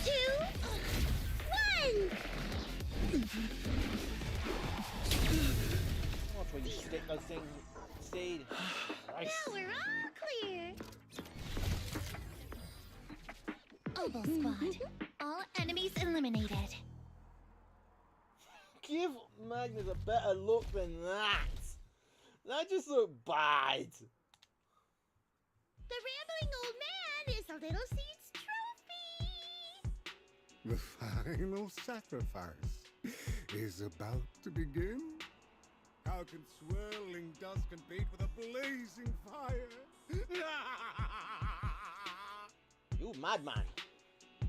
[SPEAKER 19] 2, 1.
[SPEAKER 1] Watch where you stick those things. Seed. Nice.
[SPEAKER 19] Now we're all clear.
[SPEAKER 7] Obel Squad. All enemies eliminated.
[SPEAKER 1] Give Magnus a better look than that. That just looked bad.
[SPEAKER 19] The rambling old man is a little Seed's trophy.
[SPEAKER 20] The final sacrifice is about to begin. How can swirling dust compete with a blazing fire?
[SPEAKER 1] You madman.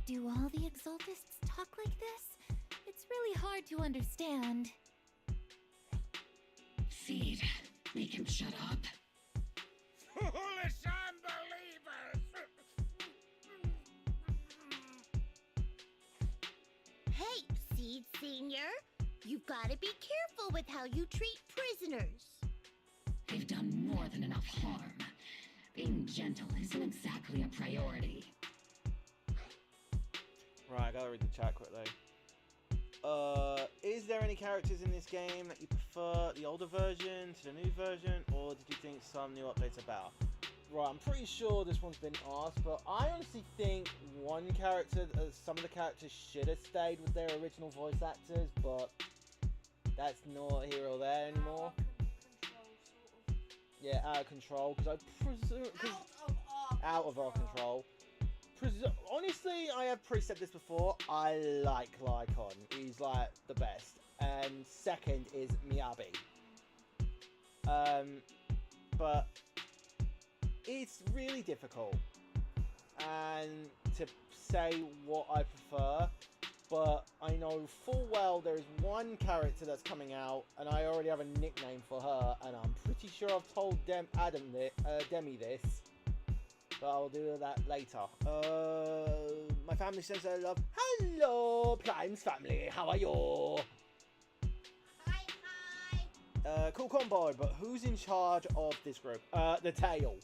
[SPEAKER 7] Do all the Exaltists talk like this? It's really hard to understand.
[SPEAKER 14] Seed, make him shut up.
[SPEAKER 11] Foolish unbelievers!
[SPEAKER 19] Hey, Seed Senior. You've got to be careful with how you treat prisoners.
[SPEAKER 14] They've done more than enough harm. Being gentle isn't exactly a priority.
[SPEAKER 1] Right, I gotta read the chat quickly. Is there any characters in this game that you prefer the older version to the new version, or did you think some new updates are better? Right, I'm pretty sure this one's been asked, but I honestly think some of the characters should have stayed with their original voice actors, but that's not here or there anymore. Yeah, out of control, because I presume... Out of our control. Honestly, I have said this before, I like Lycon. He's, like, the best. And second is Miyabi. But it's really difficult and to say what I prefer, but I know full well there is one character that's coming out, and I already have a nickname for her, and I'm pretty sure I've told Demi this, but I'll do that later. My family sends her love. Hello, Prime's family, how are you? Cool combo, but who's in charge of this group? The Tail.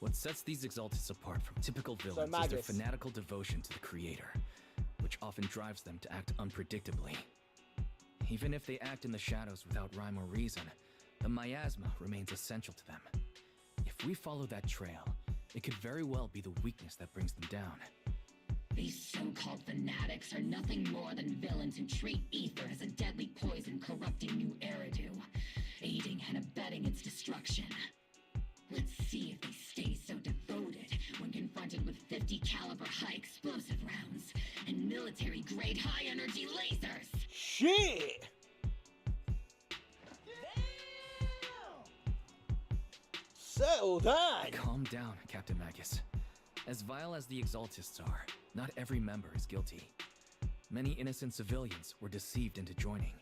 [SPEAKER 6] What sets these Exaltists apart from typical villains is their fanatical devotion to the Creator, which often drives them to act unpredictably. Even if they act in the shadows without rhyme or reason, the miasma remains essential to them. If we follow that trail, it could very well be the weakness that brings them down.
[SPEAKER 14] These so-called fanatics are nothing more than villains who treat ether as a deadly poison corrupting New Eridu, aiding and abetting its destruction. Let's see if they stay so devoted when confronted with 50 caliber high explosive rounds and military-grade high-energy lasers!
[SPEAKER 1] Shit! Settle down!
[SPEAKER 6] Calm down, Captain Magus. As vile as the Exaltists are, not every member is guilty. Many innocent civilians were deceived into joining.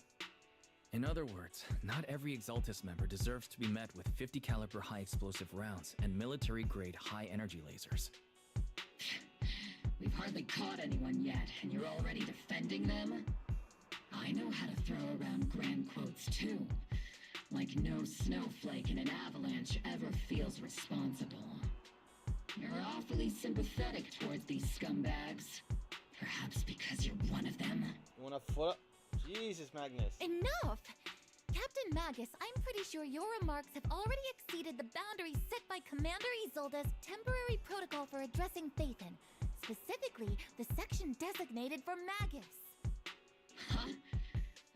[SPEAKER 6] In other words, not every Exaltist member deserves to be met with 50 caliber high explosive rounds and military-grade high energy lasers.
[SPEAKER 14] We've hardly caught anyone yet, and you're already defending them? I know how to throw around grand quotes too. Like no snowflake in an avalanche ever feels responsible. You're awfully sympathetic towards these scumbags. Perhaps because you're one of them?
[SPEAKER 1] You wanna foot up? Jesus, Magnus.
[SPEAKER 7] Enough! Captain Magus, I'm pretty sure your remarks have already exceeded the boundaries set by Commander Isolde's temporary protocol for addressing Phaethon, specifically the section designated for Magus.
[SPEAKER 14] Huh?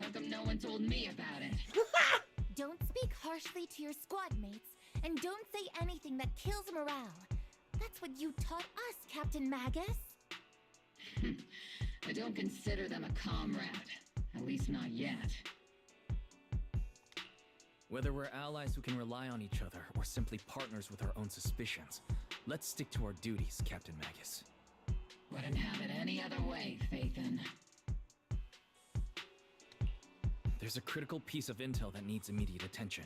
[SPEAKER 14] How come no one told me about it?
[SPEAKER 7] Don't speak harshly to your squad mates, and don't say anything that kills morale. That's what you taught us, Captain Magus.
[SPEAKER 14] I don't consider them a comrade. At least not yet.
[SPEAKER 6] Whether we're allies who can rely on each other or simply partners with our own suspicions, let's stick to our duties, Captain Magus.
[SPEAKER 14] Wouldn't have it any other way, Phaethon.
[SPEAKER 6] There's a critical piece of intel that needs immediate attention.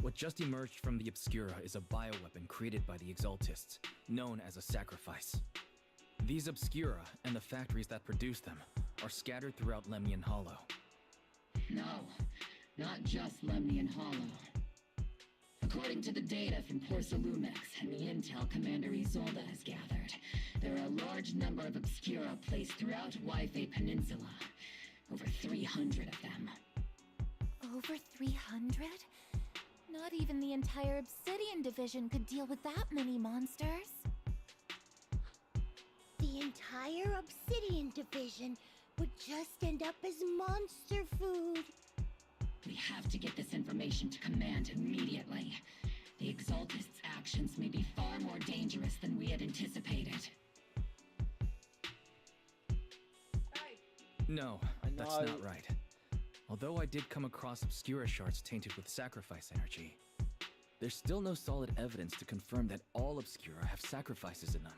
[SPEAKER 6] What just emerged from the Obscura is a bioweapon created by the Exaltists, known as a sacrifice. These Obscura, and the factories that produce them, are scattered throughout Lemnian Hollow.
[SPEAKER 14] No, not just Lemnian Hollow. According to the data from Porcelumex and the intel Commander Isolde has gathered, there are a large number of Obscura placed throughout Yphae Peninsula. Over 300 of them.
[SPEAKER 7] Over 300? Not even the entire Obsidian Division could deal with that many monsters.
[SPEAKER 19] The entire Obsidian Division would just end up as monster food.
[SPEAKER 14] We have to get this information to Command immediately. The Exaltists' actions may be far more dangerous than we had anticipated.
[SPEAKER 6] No, that's not right. Although I did come across Obscura shards tainted with sacrifice energy, there's still no solid evidence to confirm that all Obscura have sacrifices in them.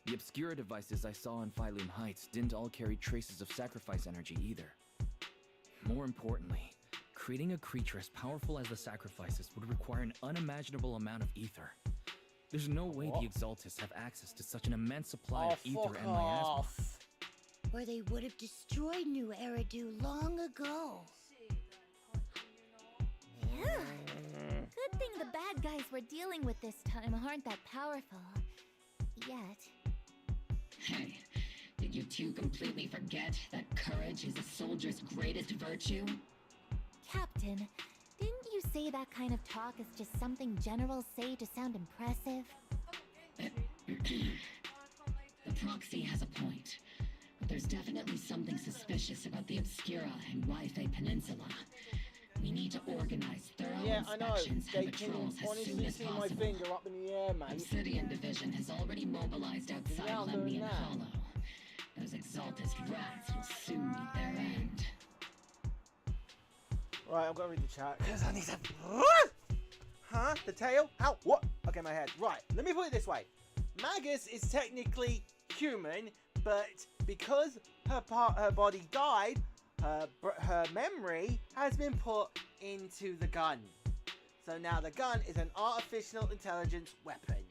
[SPEAKER 6] The Obscura devices I saw in Phylum Heights didn't all carry traces of sacrifice energy either. More importantly, creating a creature as powerful as the sacrifices would require an unimaginable amount of ether. There's no way the Exaltists have access to such an immense supply of ether and miasma.
[SPEAKER 19] Or they would have destroyed New Eridu long ago.
[SPEAKER 7] Yeah. Good thing the bad guys we're dealing with this time aren't that powerful. Yet.
[SPEAKER 14] Hey, You two completely forget that courage is a soldier's greatest virtue?
[SPEAKER 7] Captain, didn't you say that kind of talk is just something generals say to sound impressive?
[SPEAKER 14] The proxy has a point. But there's definitely something suspicious about the Obscura and Wi-Fi Peninsula. We need to organize thorough inspections and patrols as soon as possible.
[SPEAKER 1] My finger up in the air, mate.
[SPEAKER 14] Obsidian Division has already mobilized outside Lemnian Hollow. Those Exaltist rats will soon meet their end.
[SPEAKER 1] Right, I've got to read the chat because I need to. Huh? The tail? How? What? Okay, my head. Right, let me put it this way. Magus is technically human, but because her body died, her memory has been put into the gun. So now the gun is an artificial intelligence weapon,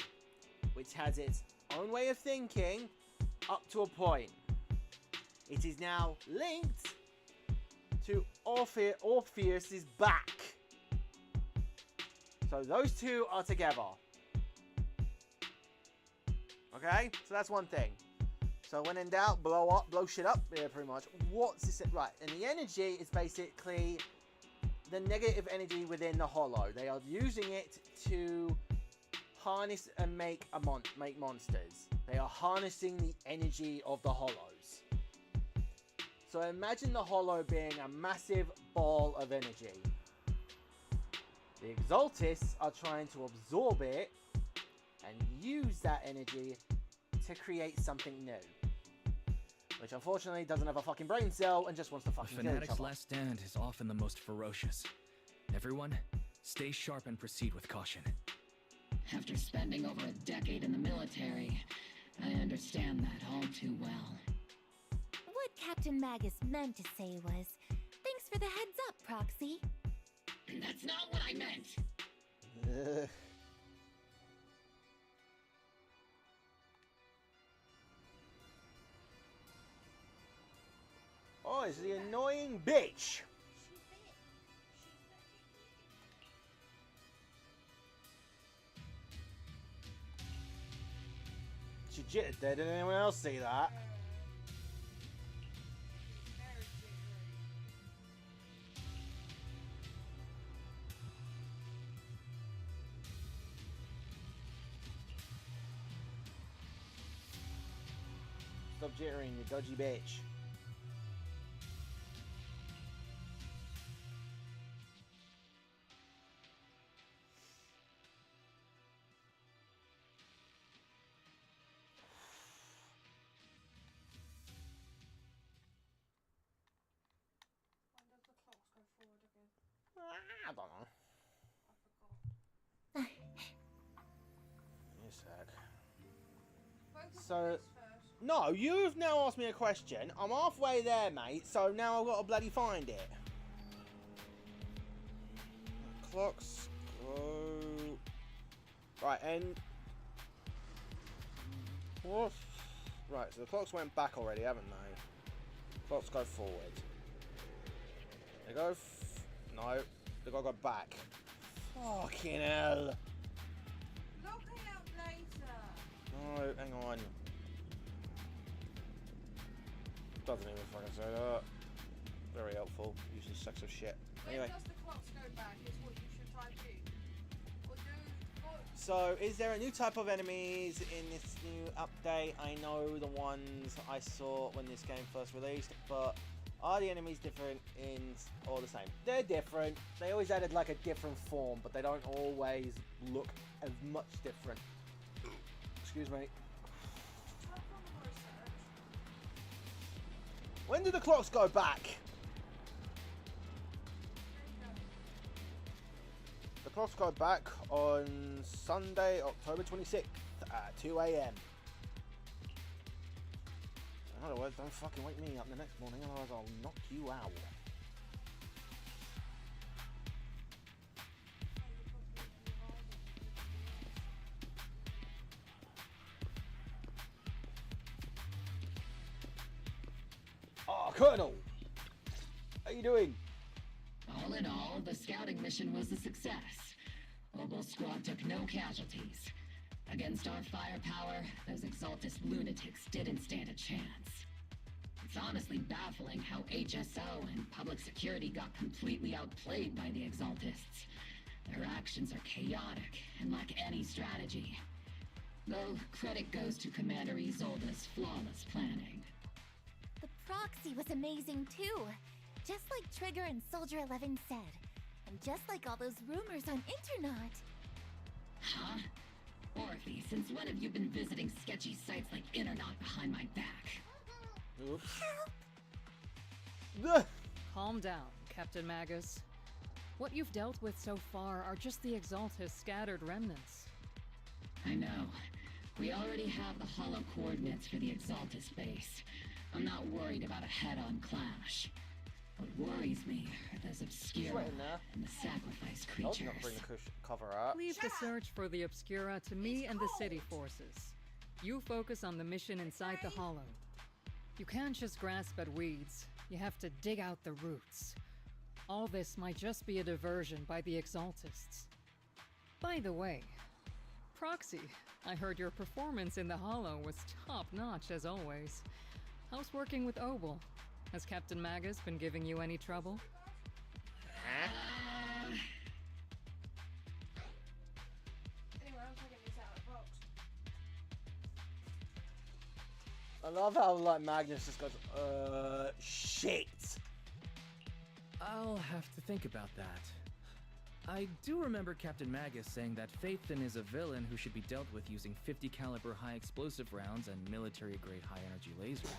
[SPEAKER 1] which has its own way of thinking up to a point. It is now linked to Orpheus's back. So those two are together. Okay, so that's one thing. So when in doubt, blow shit up. Yeah, pretty much. What's this? Right, and the energy is basically the negative energy within the hollow. They are using it to harness and make monsters. They are harnessing the energy of the hollows. So imagine the hollow being a massive ball of energy. The Exaltists are trying to absorb it and use that energy to create something new. Which unfortunately doesn't have a fucking brain cell and just wants to fucking kill each
[SPEAKER 6] Fanatic's
[SPEAKER 1] other.
[SPEAKER 6] last stand is often the most ferocious. Everyone, stay sharp and proceed with caution.
[SPEAKER 14] After spending over a decade in the military, I understand that all too well.
[SPEAKER 7] What Captain Magus meant to say was, thanks for the heads up, Proxy.
[SPEAKER 14] That's not what I meant!
[SPEAKER 1] Oh, it's the annoying bitch! She jittered there, did anyone else see that? Stop jittering, you dodgy bitch. I don't know. You're sad. So, no, you've now asked me a question. I'm halfway there, mate, so now I've got to bloody find it. Clocks go... Right, and... What? Right, so the clocks went back already, haven't they? Clocks go forward. They go... No, they gotta go back. Fucking hell.
[SPEAKER 2] Look it up later.
[SPEAKER 1] No, hang on. Doesn't even fucking say that. Very helpful. Useless sacks of shit. Anyway.
[SPEAKER 2] When does the clocks go back is what you should type in. Or do...
[SPEAKER 1] So, is there a new type of enemies in this new update? I know the ones I saw when this game first released, but are the enemies different in or the same? They're different. They always added like a different form, but they don't always look as much different. Excuse me. When do the clocks go back? The clocks go back on Sunday, October 26th at 2 AM. In other words, don't fucking wake me up the next morning, otherwise I'll knock you out. Oh, Colonel! How you doing?
[SPEAKER 14] All in all, the scouting mission was a success. Obel Squad took no casualties. Against our firepower, those Exaltist lunatics didn't stand a chance. It's honestly baffling how HSO and public security got completely outplayed by the Exaltists. Their actions are chaotic and lack any strategy. Though credit goes to Commander Isolde's flawless planning.
[SPEAKER 7] The proxy was amazing too. Just like Trigger and Soldier 11 said. And just like all those rumors on Internet.
[SPEAKER 14] Huh? Orphe, since when have you been visiting sketchy sites like Internet behind my back?
[SPEAKER 1] Oops.
[SPEAKER 8] Calm down, Captain Magus. What you've dealt with so far are just the Exaltist scattered remnants.
[SPEAKER 14] I know. We already have the hollow coordinates for the Exaltist base. I'm not worried about a head-on clash. What worries me are those Obscura and the Sacrifice creatures.
[SPEAKER 1] Not bring the cover up.
[SPEAKER 8] Leave the search for the Obscura to me and the city forces. You focus on the mission inside the hollow. You can't just grasp at weeds. You have to dig out the roots. All this might just be a diversion by the Exaltists. By the way, Proxy, I heard your performance in the hollow was top-notch as always. How's working with Obel? Has Captain Magus been giving you any trouble?
[SPEAKER 2] Anyway, I'm taking this out of the box.
[SPEAKER 1] I love how, like, Magnus just goes, shit!
[SPEAKER 6] I'll have to think about that. I do remember Captain Magus saying that Phaethon is a villain who should be dealt with using 50 caliber high explosive rounds and military-grade high-energy lasers.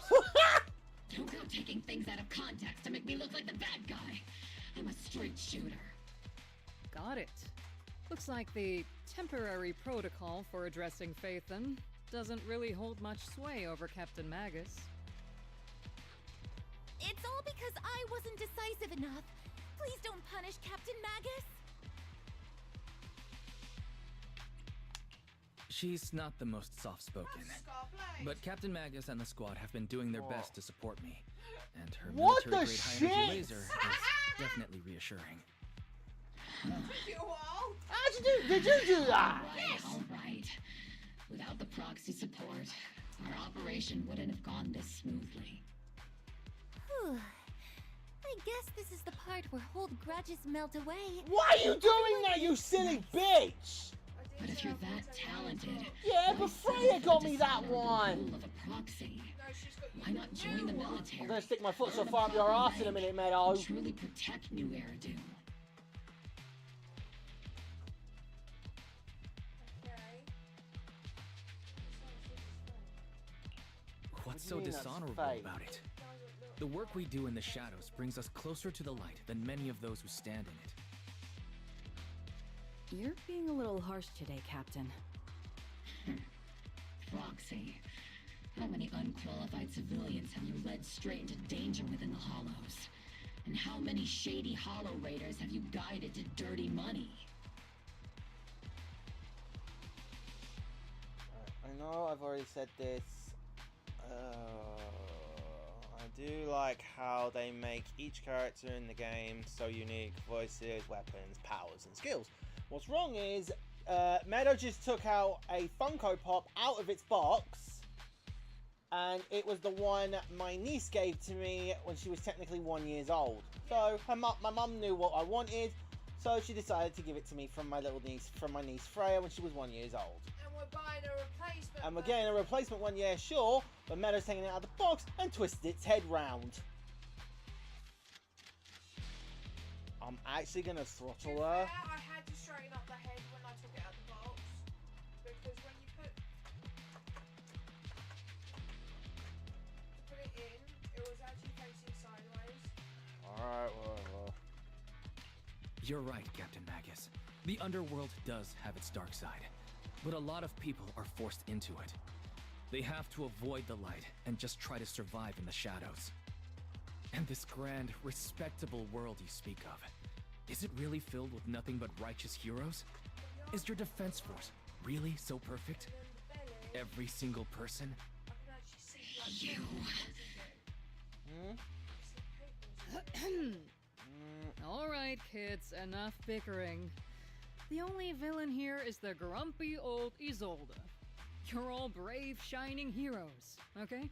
[SPEAKER 14] Don't go taking things out of context to make me look like the bad guy. I'm a straight shooter.
[SPEAKER 8] Got it. Looks like the temporary protocol for addressing Phaethon doesn't really hold much sway over Captain Magus.
[SPEAKER 7] It's all because I wasn't decisive enough. Please don't punish Captain Magus.
[SPEAKER 6] She's not the most soft-spoken, but Captain Magus and the squad have been doing their best to support me, and her military-grade high-energy laser is definitely reassuring.
[SPEAKER 1] How'd you do? Did you do that?
[SPEAKER 14] All right. Without the proxy support, our operation wouldn't have gone this smoothly.
[SPEAKER 7] Whew. I guess this is the part where old grudges melt away.
[SPEAKER 1] Why are you doing that, you silly bitch?
[SPEAKER 14] But if you're that talented,
[SPEAKER 1] yeah, but Freya got me that one.
[SPEAKER 14] Of a proxy, why not join the military?
[SPEAKER 1] I'm gonna stick my foot so far up your ass in a minute, Meadow.
[SPEAKER 14] Truly protect New Eridu.
[SPEAKER 6] What's so dishonorable about it? The work we do in the shadows brings us closer to the light than many of those who stand in it.
[SPEAKER 15] You're being a little harsh today, Captain.
[SPEAKER 14] Proxy, how many unqualified civilians have you led straight into danger within the Hollows? And how many shady Hollow Raiders have you guided to dirty money?
[SPEAKER 1] I know I've already said this. I do like how they make each character in the game so unique. Voices, weapons, powers, and skills. What's wrong is, Meadow just took out a Funko Pop out of its box, and it was the one my niece gave to me when she was technically 1 year old. So my mum knew what I wanted, so she decided to give it to me from my niece Freya when she was 1 year old.
[SPEAKER 2] And we're buying a replacement.
[SPEAKER 1] And we're getting a replacement one, yeah, sure, but Meadow's taking it out of the box and twisted its head round. I'm actually gonna throttle her.
[SPEAKER 2] I had to straighten up the head when I took it out of the box. Because when you put it in, it was actually facing sideways.
[SPEAKER 1] Alright, well.
[SPEAKER 6] You're right, Captain Magus. The underworld does have its dark side, but a lot of people are forced into it. They have to avoid the light and just try to survive in the shadows. And this grand, respectable world you speak of, is it really filled with nothing but righteous heroes? Is your defense force really so perfect? Every single person?
[SPEAKER 14] You.
[SPEAKER 8] All right, kids, enough bickering. The only villain here is the grumpy old Isolde. You're all brave, shining heroes, okay?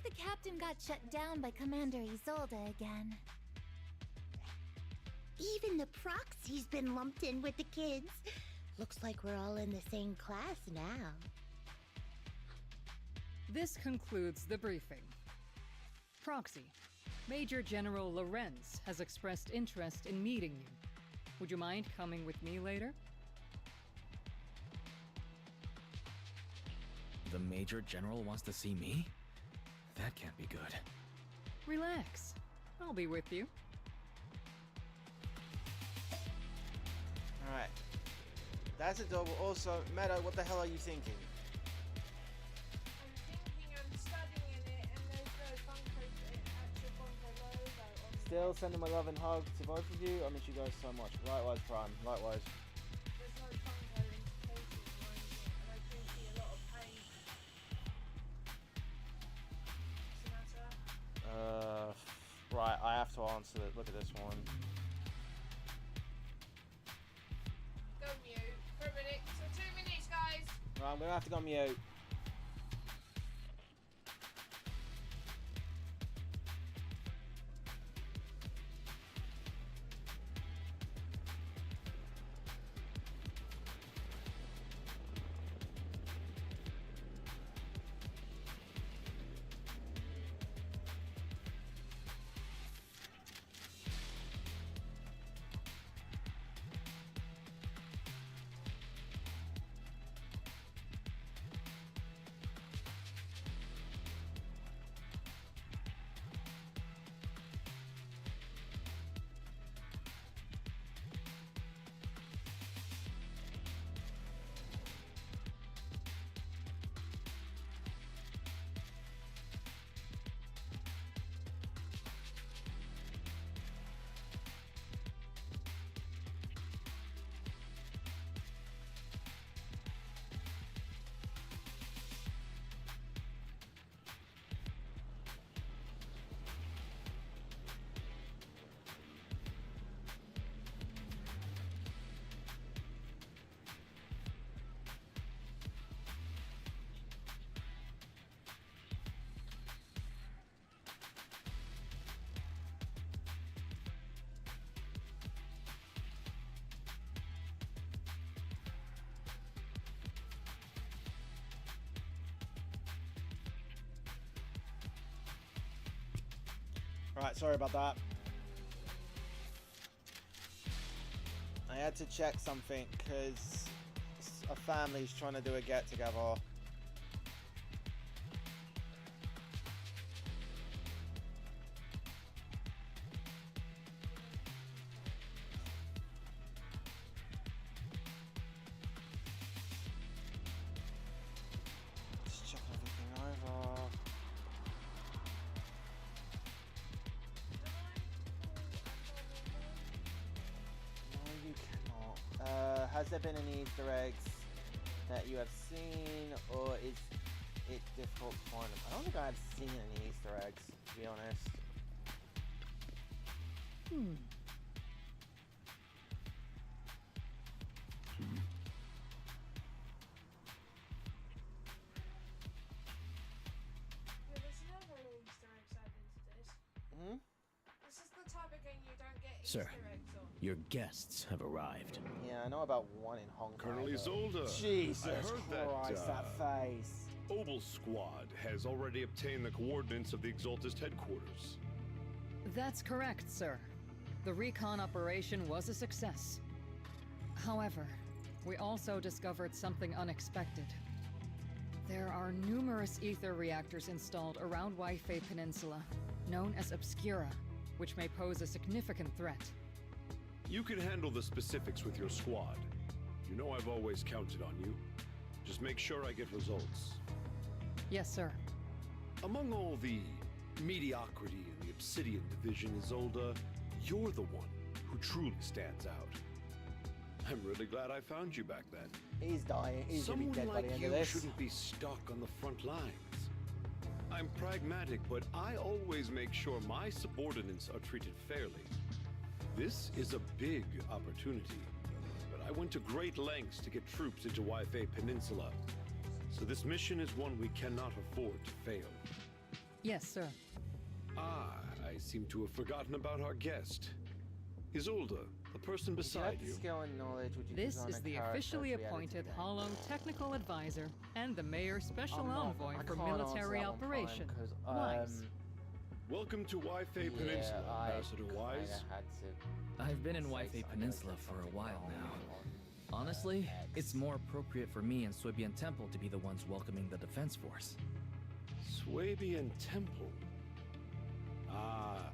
[SPEAKER 7] the captain got shut down by Commander Isolde again.
[SPEAKER 19] Even the proxy's been lumped in with the kids. Looks like we're all in the same class now.
[SPEAKER 8] This concludes the briefing. Proxy, Major General Lorenz has expressed interest in meeting you. Would you mind coming with me later?
[SPEAKER 6] The Major General wants to see me? That can't be good.
[SPEAKER 8] Relax. I'll be with you.
[SPEAKER 1] Alright. That's adorable. Also, Meadow, what the hell are you thinking?
[SPEAKER 2] I'm studying it, and there's no actual Funko logo on it.
[SPEAKER 1] Still sending my love and hug to both of you. I miss you guys so much. Likewise, Prime. Likewise.
[SPEAKER 2] There's no Funko indications or anything, and I do see a lot of pain. What's the matter?
[SPEAKER 1] Right, I have to answer it. Look at this one.
[SPEAKER 2] Go mute for a minute. So 2 minutes, guys.
[SPEAKER 1] Right, I'm gonna have to go mute. Right, sorry about that. I had to check something because a family's trying to do a get together. Just check everything over. Has there been any Easter eggs that you have seen, or is it difficult to find them? I don't think I've seen any Easter eggs, to be honest.
[SPEAKER 2] Yeah, there's never Easter eggs added to this. This is the type of game you don't get Easter
[SPEAKER 6] Sir,
[SPEAKER 2] eggs on.
[SPEAKER 6] your guests have arrived.
[SPEAKER 1] Yeah, I know about one in Hong Kong.
[SPEAKER 20] Colonel Isolde.
[SPEAKER 1] Jesus
[SPEAKER 20] I heard
[SPEAKER 1] Christ, that face.
[SPEAKER 20] Obel Squad has already obtained the coordinates of the Exaltist headquarters.
[SPEAKER 8] That's correct, sir. The recon operation was a success. However, we also discovered something unexpected. There are numerous ether reactors installed around Waifei Peninsula, known as Obscura, which may pose a significant threat.
[SPEAKER 20] You can handle the specifics with your squad. You know I've always counted on you. Just make sure I get results.
[SPEAKER 8] Yes, sir.
[SPEAKER 20] Among all the mediocrity in the Obsidian division, Isolde, you're the one who truly stands out. I'm really glad I found you back then.
[SPEAKER 1] He's dying. He's gonna be dead by the end of
[SPEAKER 20] you
[SPEAKER 1] this.
[SPEAKER 20] shouldn't be stuck on the front lines. I'm pragmatic, but I always make sure my subordinates are treated fairly. This is a big opportunity, but I went to great lengths to get troops into Waifei Peninsula. So this mission is one we cannot afford to fail.
[SPEAKER 8] Yes, sir.
[SPEAKER 20] Ah, I seem to have forgotten about our guest. Isolde, the person beside you.
[SPEAKER 1] Skill and knowledge, would you
[SPEAKER 8] This
[SPEAKER 1] design
[SPEAKER 8] is
[SPEAKER 1] a
[SPEAKER 8] the
[SPEAKER 1] character
[SPEAKER 8] officially
[SPEAKER 1] to be added to
[SPEAKER 8] appointed
[SPEAKER 1] the game?
[SPEAKER 8] Hollow Technical Advisor and the Mayor's Special
[SPEAKER 1] I'm not-
[SPEAKER 8] Envoy
[SPEAKER 1] I
[SPEAKER 8] for
[SPEAKER 1] can't answer
[SPEAKER 8] Military
[SPEAKER 1] that one fine,
[SPEAKER 8] Operation.
[SPEAKER 1] 'cause,
[SPEAKER 8] Wise.
[SPEAKER 20] Welcome to Wi-Fi Peninsula, Ambassador Wise.
[SPEAKER 6] I've been in Wi-Fi Peninsula for a while now. Honestly, it's more appropriate for me and Swabian Temple to be the ones welcoming the Defense Force.
[SPEAKER 20] Swabian Temple. Ah,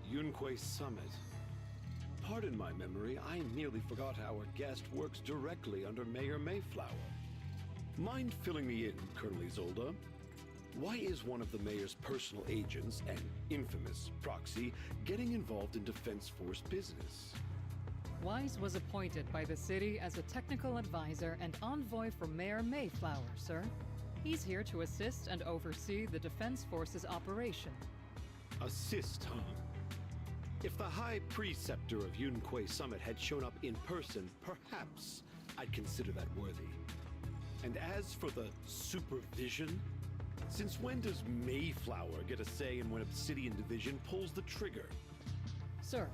[SPEAKER 20] Yunque Summit. Pardon my memory, I nearly forgot our guest works directly under Mayor Mayflower. Mind filling me in, Colonel Isolde? Why is one of the mayor's personal agents, an infamous proxy, getting involved in Defense Force business?
[SPEAKER 8] Wise was appointed by the city as a technical advisor and envoy for Mayor Mayflower, sir. He's here to assist and oversee the Defense Force's operation.
[SPEAKER 20] Assist, huh? If the High Preceptor of Yunque Summit had shown up in person, perhaps I'd consider that worthy. And as for the supervision, since when does Mayflower get a say in when Obsidian Division pulls the trigger?
[SPEAKER 8] Sir,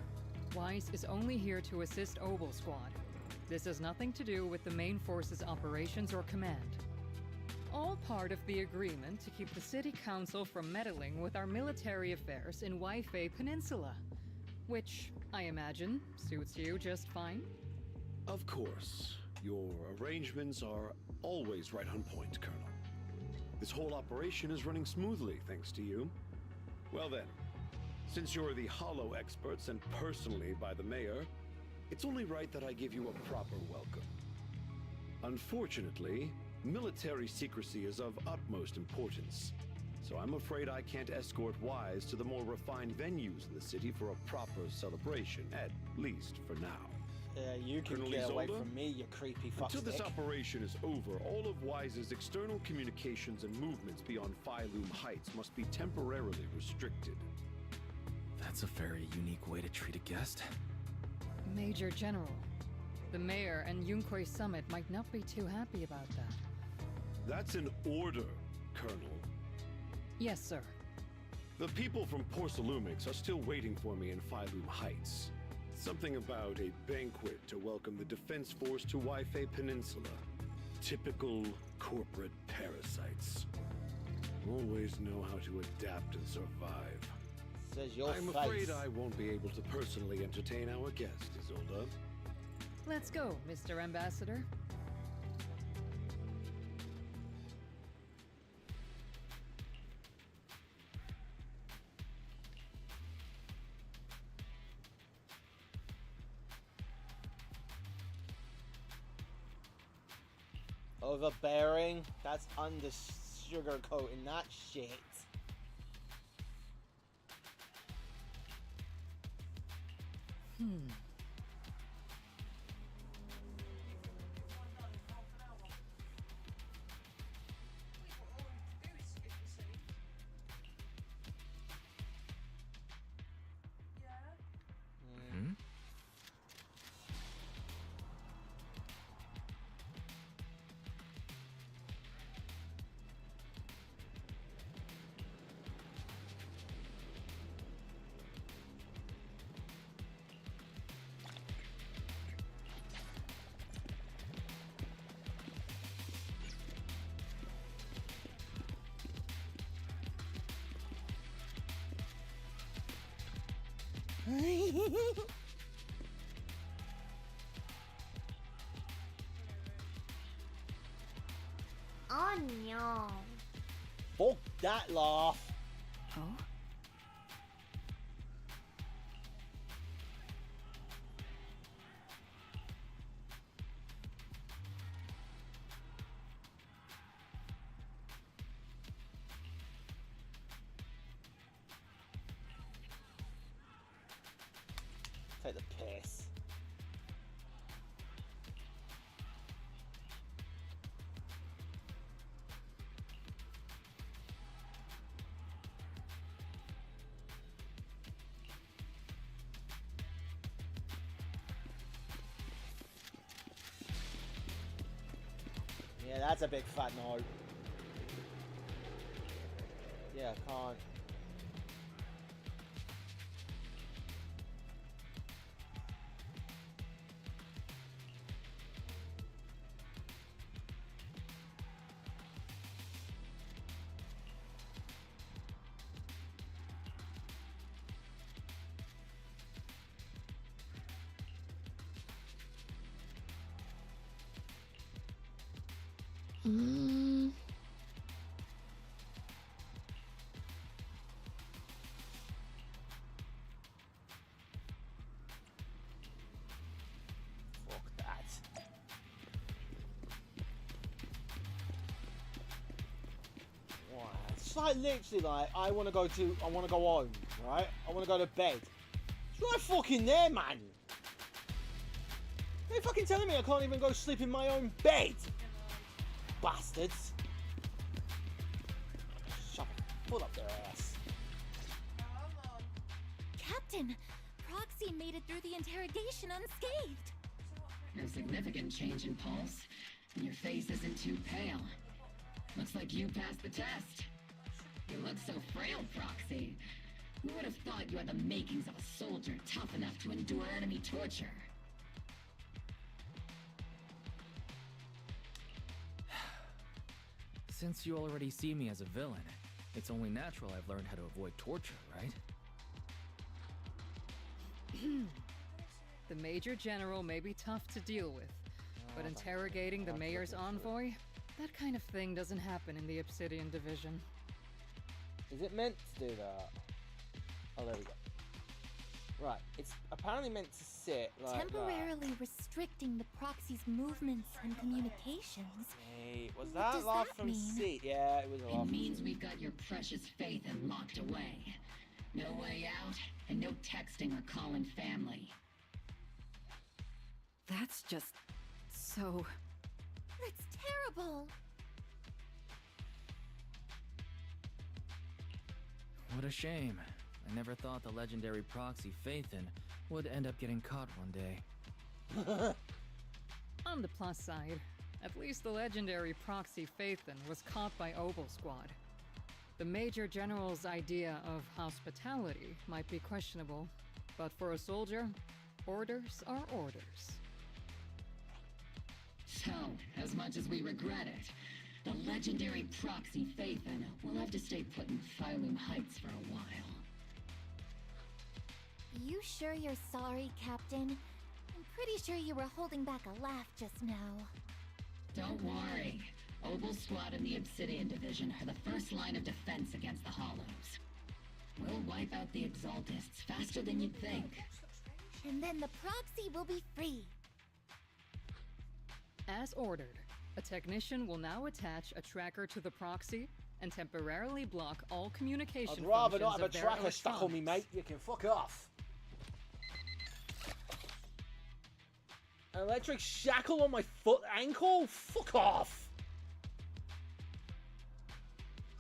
[SPEAKER 8] Wise is only here to assist Obel Squad. This has nothing to do with the main force's operations or command. All part of the agreement to keep the City Council from meddling with our military affairs in Wi-Fi Peninsula, which, I imagine, suits you just fine?
[SPEAKER 20] Of course. Your arrangements are always right on point, Colonel. This whole operation is running smoothly, thanks to you. Well then, since you're the Hollow experts and personally by the Mayor, it's only right that I give you a proper welcome. Unfortunately, military secrecy is of utmost importance, so I'm afraid I can't escort Wise to the more refined venues in the city for a proper celebration, at least for now.
[SPEAKER 1] Yeah, you can
[SPEAKER 20] Colonel
[SPEAKER 1] get away
[SPEAKER 20] Isolde?
[SPEAKER 1] from me, you creepy fuckstick.
[SPEAKER 20] Until this operation is over, all of Wise's external communications and movements beyond Phylum Heights must be temporarily restricted.
[SPEAKER 6] That's a very unique way to treat a guest.
[SPEAKER 8] Major General, the Mayor and Yunque Summit might not be too happy about that.
[SPEAKER 20] That's an order, Colonel.
[SPEAKER 8] Yes, sir.
[SPEAKER 20] The people from Porcelumix are still waiting for me in Phylum Heights. Something about a banquet to welcome the Defense Force to Wi-Fi Peninsula. Typical corporate parasites. Always know how to adapt and survive.
[SPEAKER 1] Says your
[SPEAKER 20] I'm
[SPEAKER 1] face.
[SPEAKER 20] afraid I won't be able to personally entertain our guest, Isolde.
[SPEAKER 8] Let's go, Mr. Ambassador.
[SPEAKER 1] Overbearing? That's under sugarcoating that shit.
[SPEAKER 19] Oh no.
[SPEAKER 1] Fuck that laugh.
[SPEAKER 15] Oh?
[SPEAKER 1] Take the piss. Yeah, that's a big fat no. Yeah, I can't. Fuck that. Wow. It's like literally like I want to go home, right? I want to go to bed. It's right fucking there, man. They're fucking telling me I can't even go sleep in my own bed. Bastards. Shove it full up their ass.
[SPEAKER 7] Captain, Proxy made it through the interrogation unscathed.
[SPEAKER 14] No significant change in pulse, and your face isn't too pale. Looks like you passed the test. You look so frail, Proxy. Who would have thought you had the makings of a soldier tough enough to endure enemy torture?
[SPEAKER 6] Since you already see me as a villain, it's only natural I've learned how to avoid torture, right?
[SPEAKER 8] The Major General may be tough to deal with, but interrogating the Mayor's envoy, that kind of thing doesn't happen in the Obsidian Division.
[SPEAKER 1] Is it meant to do that? Oh, there we go. Right, it's apparently meant to sit like
[SPEAKER 7] Temporarily restricting the Proxy's movements and communications.
[SPEAKER 1] Hey, was
[SPEAKER 7] What does
[SPEAKER 1] that laugh
[SPEAKER 7] that
[SPEAKER 1] from
[SPEAKER 7] mean?
[SPEAKER 1] seat? Yeah, it was a laugh.
[SPEAKER 14] It means we've got your precious faith and locked away. No way out, and no texting or calling family.
[SPEAKER 15] That's just so...
[SPEAKER 7] That's terrible.
[SPEAKER 6] What a shame. I never thought the legendary proxy Phaethon would end up getting caught one day.
[SPEAKER 8] On the plus side, at least the legendary proxy Phaethon was caught by Obel Squad. The Major General's idea of hospitality might be questionable, but for a soldier, orders are orders.
[SPEAKER 14] So, as much as we regret it, the legendary proxy Phaethon will have to stay put in Phylum Heights for a while.
[SPEAKER 7] You sure you're sorry, Captain? I'm pretty sure you were holding back a laugh just now.
[SPEAKER 14] Don't worry. Obel Squad and the Obsidian Division are the first line of defense against the Hollows. We'll wipe out the Exaltists faster than you'd think.
[SPEAKER 7] And then the Proxy will be free.
[SPEAKER 8] As ordered, a technician will now attach a tracker to the proxy and temporarily block all communication
[SPEAKER 1] I'd rather
[SPEAKER 8] functions
[SPEAKER 1] not have a
[SPEAKER 8] of their
[SPEAKER 1] tracker stuck on me,
[SPEAKER 8] electronics.
[SPEAKER 1] mate. You can fuck off. An electric shackle on my foot ankle? Fuck off.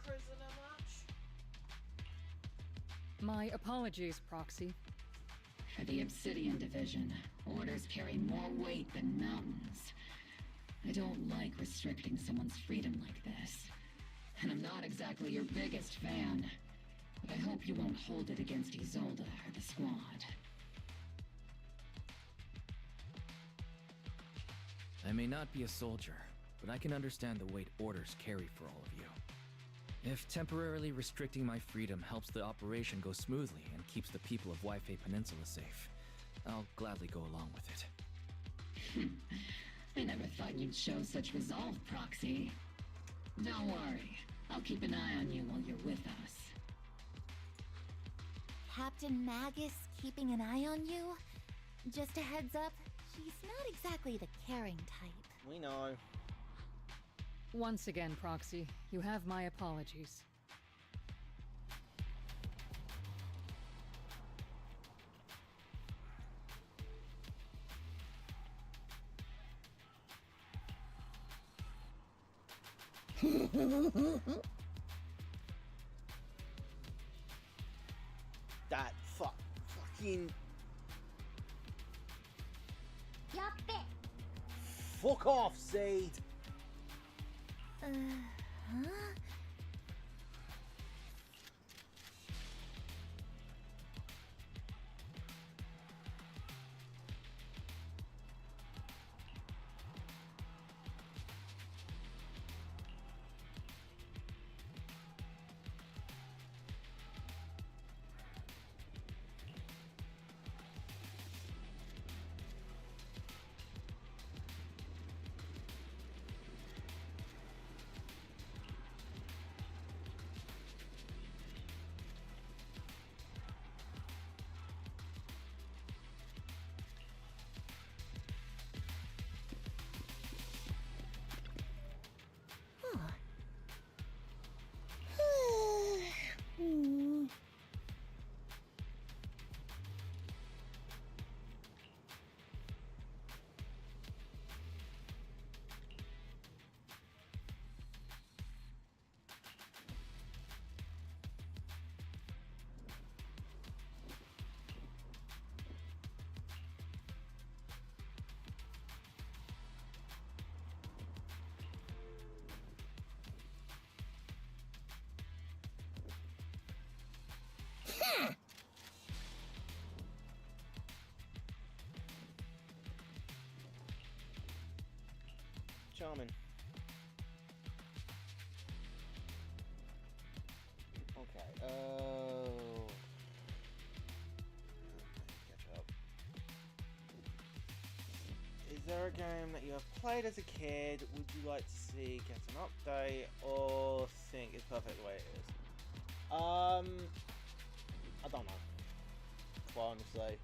[SPEAKER 2] Prisoner match.
[SPEAKER 8] My apologies, Proxy.
[SPEAKER 14] For the Obsidian Division, orders carry more weight than mountains. I don't like restricting someone's freedom like this. And I'm not exactly your biggest fan. But I hope you won't hold it against Isolde or the squad.
[SPEAKER 6] I may not be a soldier, but I can understand the weight orders carry for all of you. If temporarily restricting my freedom helps the operation go smoothly and keeps the people of Waifei Peninsula safe, I'll gladly go along with it.
[SPEAKER 14] I never thought you'd show such resolve, Proxy. Don't worry. I'll keep an eye on you while you're with us.
[SPEAKER 7] Captain Magus keeping an eye on you? Just a heads up, she's not exactly the caring type.
[SPEAKER 1] We know.
[SPEAKER 8] Once again, Proxy, you have my apologies.
[SPEAKER 1] That fucking... Fuck off, Seed!
[SPEAKER 7] Huh?
[SPEAKER 1] charming. Okay, catch up. Is there a game that you have played as a kid, would you like to see get an update, or think it's perfect the way it is? I don't know. Quite honestly.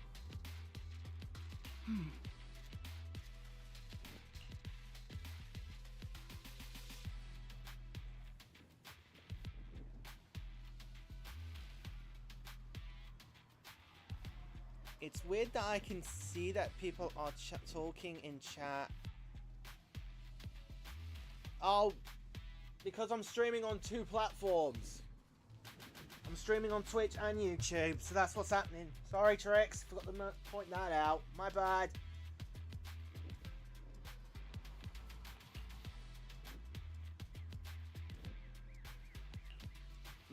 [SPEAKER 1] It's weird that I can see that people are talking in chat. Oh, because I'm streaming on 2 platforms. I'm streaming on Twitch and YouTube, so that's what's happening. Sorry, Trix, forgot to point that out. My bad.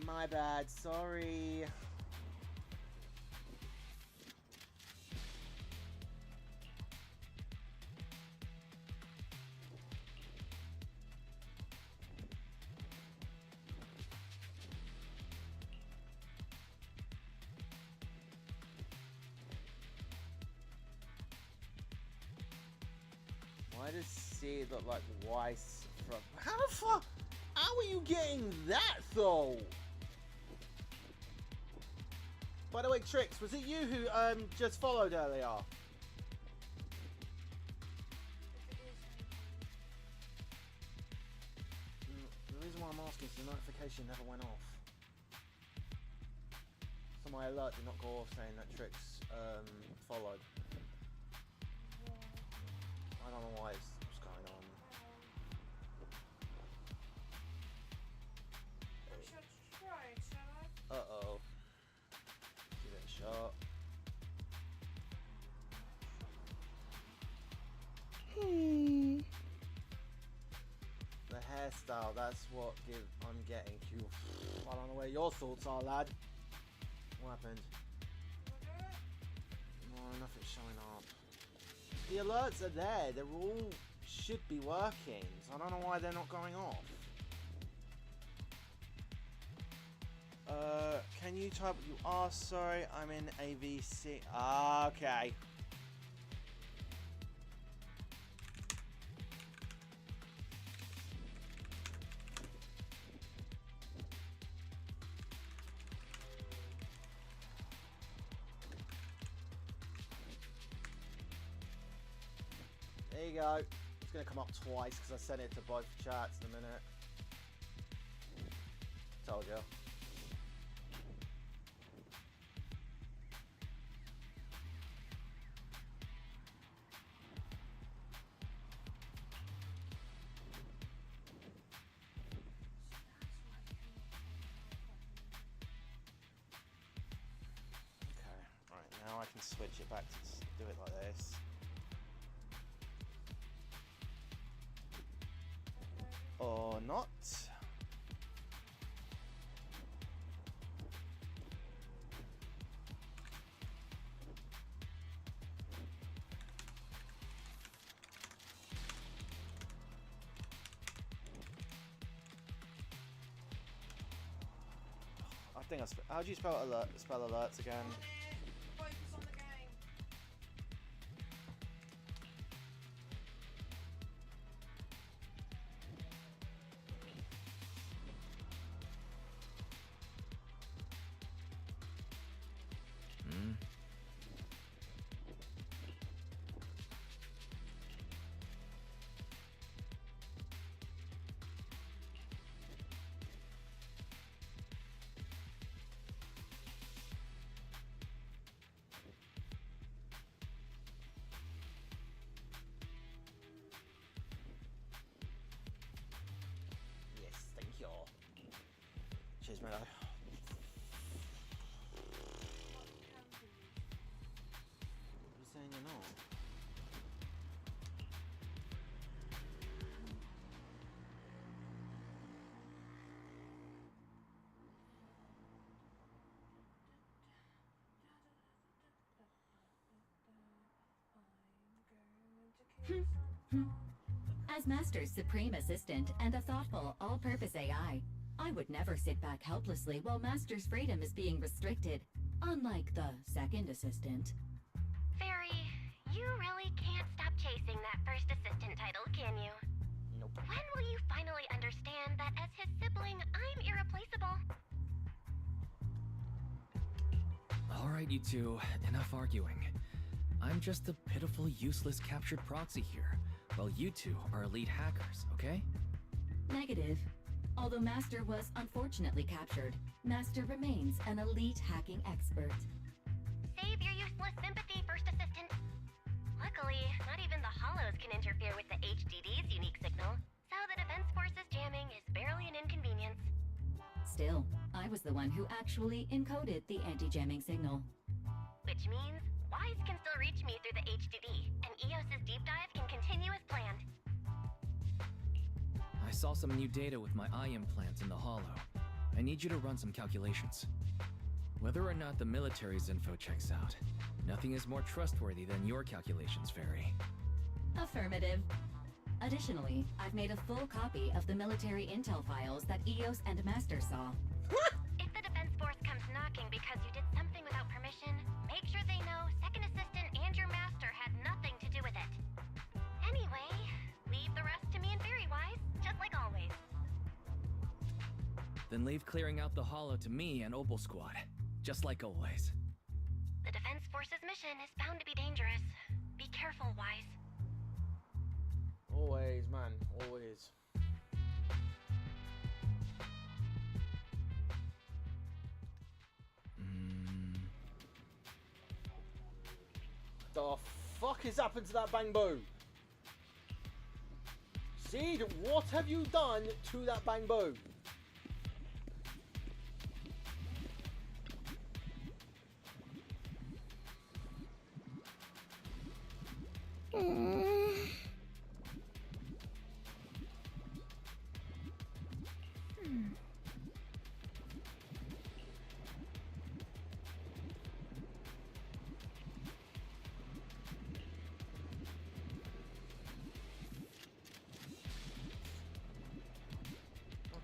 [SPEAKER 1] My bad, sorry. Why does C look like Weiss from... How the fuck? How are you getting that, though? By the way, Trix, was it you who just followed earlier? The reason why I'm asking is the notification never went off. So my alert did not go off saying that Trix followed. I don't know what's going on.
[SPEAKER 2] I should try it, shall I?
[SPEAKER 1] Uh-oh. Give it a shot. The hairstyle, that's what I'm getting. I don't know where your thoughts are, lad. What happened? No, nothing's showing up. The alerts are there. They're all should be working. So I don't know why they're not going off. Can you type what you are? Sorry, I'm in AVC. Okay. There you go. It's going to come up twice because I sent it to both chats in a minute. Told you. Okay, right, now I can switch it back to do it like this. Or not. I think how do you spell alerts again?
[SPEAKER 2] Focus on the game. Cheers, Mello. What are you saying you're not?
[SPEAKER 21] As Master's supreme assistant and a thoughtful, all-purpose AI, I would never sit back helplessly while Master's freedom is being restricted, unlike the second assistant.
[SPEAKER 22] Fairy, you really can't stop chasing that first assistant title, can you?
[SPEAKER 1] Nope.
[SPEAKER 22] When will you finally understand that as his sibling, I'm irreplaceable?
[SPEAKER 6] Alright, you two, enough arguing. I'm just a pitiful, useless captured proxy here, while you two are elite hackers, okay?
[SPEAKER 21] Negative. Although Master was unfortunately captured, Master remains an elite hacking expert.
[SPEAKER 22] Save your useless sympathy, first assistant. Luckily, not even the Hollows can interfere with the HDD's unique signal, so the Defense Force's jamming is barely an inconvenience.
[SPEAKER 21] Still, I was the one who actually encoded the anti-jamming signal.
[SPEAKER 22] Which means Wise can still reach me through the HDD, and EOS's deep dive can continue as planned.
[SPEAKER 6] I saw some new data with my eye implant in the hollow. I need you to run some calculations. Whether or not the military's info checks out, nothing is more trustworthy than your calculations, Fairy.
[SPEAKER 21] Affirmative. Additionally, I've made a full copy of the military intel files that EOS and Master saw.
[SPEAKER 22] If the Defense Force comes knocking because you did something without permission, make sure they know Second Assistant and your Master had nothing to do with it. Anyway, leave the rest to me and Fairy Wise, just like always.
[SPEAKER 6] Then leave clearing out the hollow to me and Opal Squad, just like always.
[SPEAKER 22] The Defense Force's mission is bound to be dangerous. Be careful, Wise.
[SPEAKER 1] Always, man, always. The fuck has happened to that bangbo? Seed, what have you done to that bangbo?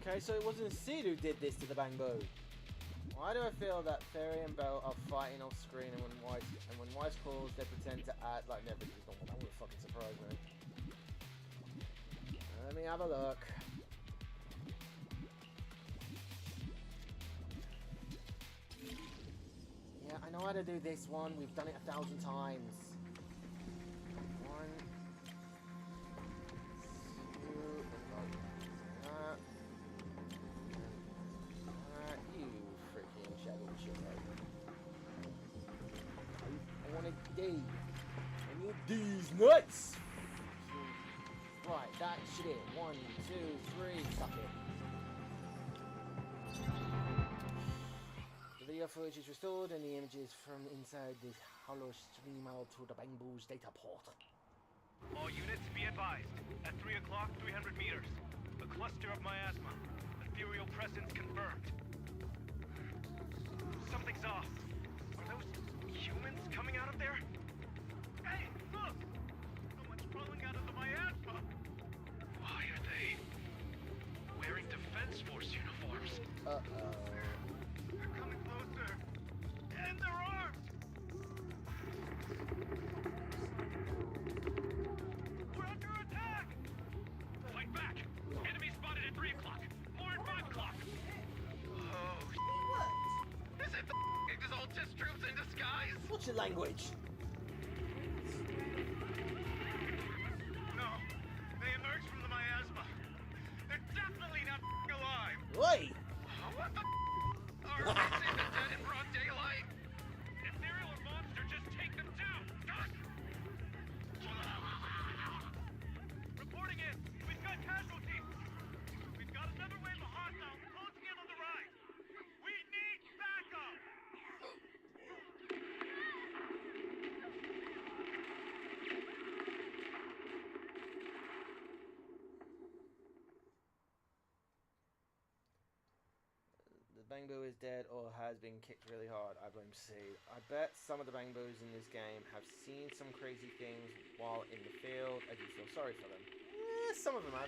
[SPEAKER 1] Okay, so it wasn't Sid who did this to the bangbo. Why do I feel that Fairy and Belle are fighting off screen, and when Wise calls, they pretend to act like everything's normal? That would fucking surprise me. Let me have a look. Yeah, I know how to do this one. We've done it 1,000 times. 1, 2, you freaking shadow shit. I wanted D. I need these nuts. Right, that should it. 1, 2, 3. Suck it. The video footage is restored and the images from inside the hollow stream out to the Bangbo's data port.
[SPEAKER 11] All units be advised. At 3 o'clock, 300 meters. A cluster of miasma. Ethereal presence confirmed. Something's off. Are those humans coming out of there? Hey, look! Someone's crawling out of the miasma! Why are they wearing Defense Force uniforms?
[SPEAKER 1] Uh-oh.
[SPEAKER 11] They're coming closer. And they're armed! We're under attack! Fight back! Enemy spotted at 3 o'clock. More at 5 o'clock. Oh, is it the Exaltus troops in disguise?
[SPEAKER 1] What's your language?
[SPEAKER 11] No, they emerged from the miasma. They're definitely not alive.
[SPEAKER 1] Wait!
[SPEAKER 11] What the are they dead in broad daylight? Ethereal or monster, just take them down. Reporting in. We've got casualties. We've got another wave of hostiles closing in on the right. We need backup.
[SPEAKER 1] Bangbu is dead or has been kicked really hard. I blame Seed. I bet some of the Bangbus in this game have seen some crazy things while in the field. I do feel sorry for them. Some of them have.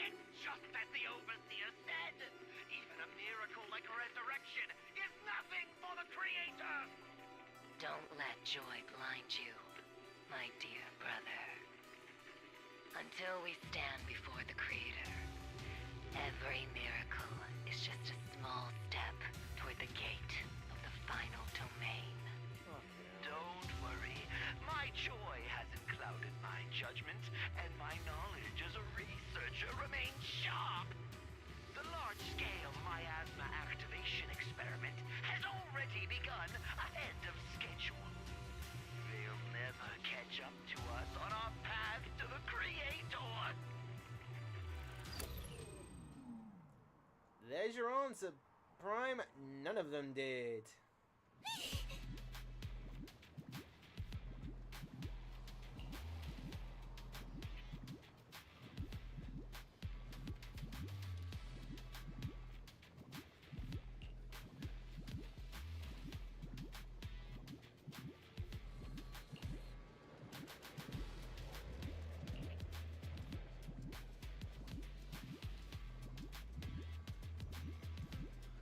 [SPEAKER 11] It's just as the Overseer said. Even a miracle like resurrection is nothing for the Creator.
[SPEAKER 16] Don't let joy blind you, my dear brother. Until we stand before the Creator, every miracle is just a small step toward the gate of the final domain.
[SPEAKER 11] Don't worry. My joy hasn't clouded my judgment, and my knowledge as a researcher remains sharp. The large-scale miasma activation experiment has already begun ahead of schedule. They'll never catch up to us on our path to the Creator.
[SPEAKER 1] There's your answer, Prime. None of them did.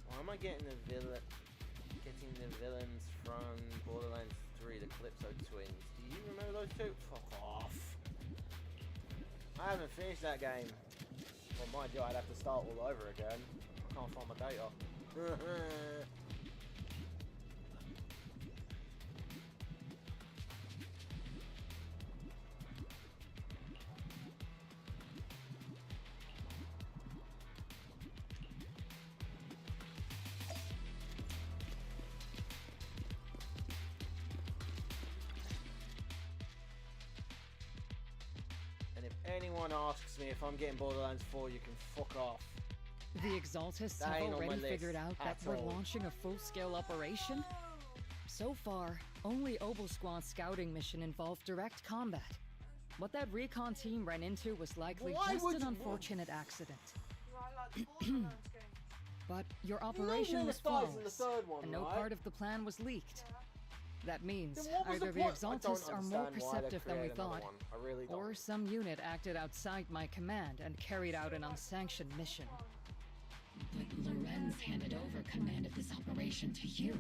[SPEAKER 1] Why am I getting the villains from Borderlands 3, the Calypso twins? Do you remember those two? Fuck off. I haven't finished that game. Well, mind you, I'd have to start all over again. I can't find my data. Anyone asks me if I'm getting Borderlands 4, you can fuck off.
[SPEAKER 8] The Exaltists
[SPEAKER 1] That
[SPEAKER 8] have
[SPEAKER 1] ain't on my
[SPEAKER 8] already
[SPEAKER 1] list
[SPEAKER 8] figured out that
[SPEAKER 1] at
[SPEAKER 8] we're
[SPEAKER 1] all.
[SPEAKER 8] launching a full-scale operation? So far, only Obel Squad's scouting mission involved direct combat. What that recon team ran into was likely
[SPEAKER 1] Why
[SPEAKER 8] just
[SPEAKER 1] would
[SPEAKER 8] an
[SPEAKER 1] you-
[SPEAKER 8] unfortunate accident.
[SPEAKER 2] Like Borderlands game.
[SPEAKER 8] But your
[SPEAKER 1] You know
[SPEAKER 8] operation
[SPEAKER 1] Linus
[SPEAKER 8] was
[SPEAKER 1] dies in
[SPEAKER 8] flawless,
[SPEAKER 1] the third one,
[SPEAKER 8] and no
[SPEAKER 1] right?
[SPEAKER 8] part of the plan was leaked. That means
[SPEAKER 1] Then what was
[SPEAKER 8] either
[SPEAKER 1] the
[SPEAKER 8] the
[SPEAKER 1] point? I don't
[SPEAKER 8] Exaltists are more
[SPEAKER 1] understand why they
[SPEAKER 8] perceptive than we
[SPEAKER 1] created another
[SPEAKER 8] thought,
[SPEAKER 1] one. I really don't.
[SPEAKER 8] or some unit acted outside my command and carried out an unsanctioned mission.
[SPEAKER 14] But Lorenz handed over command of this operation to you.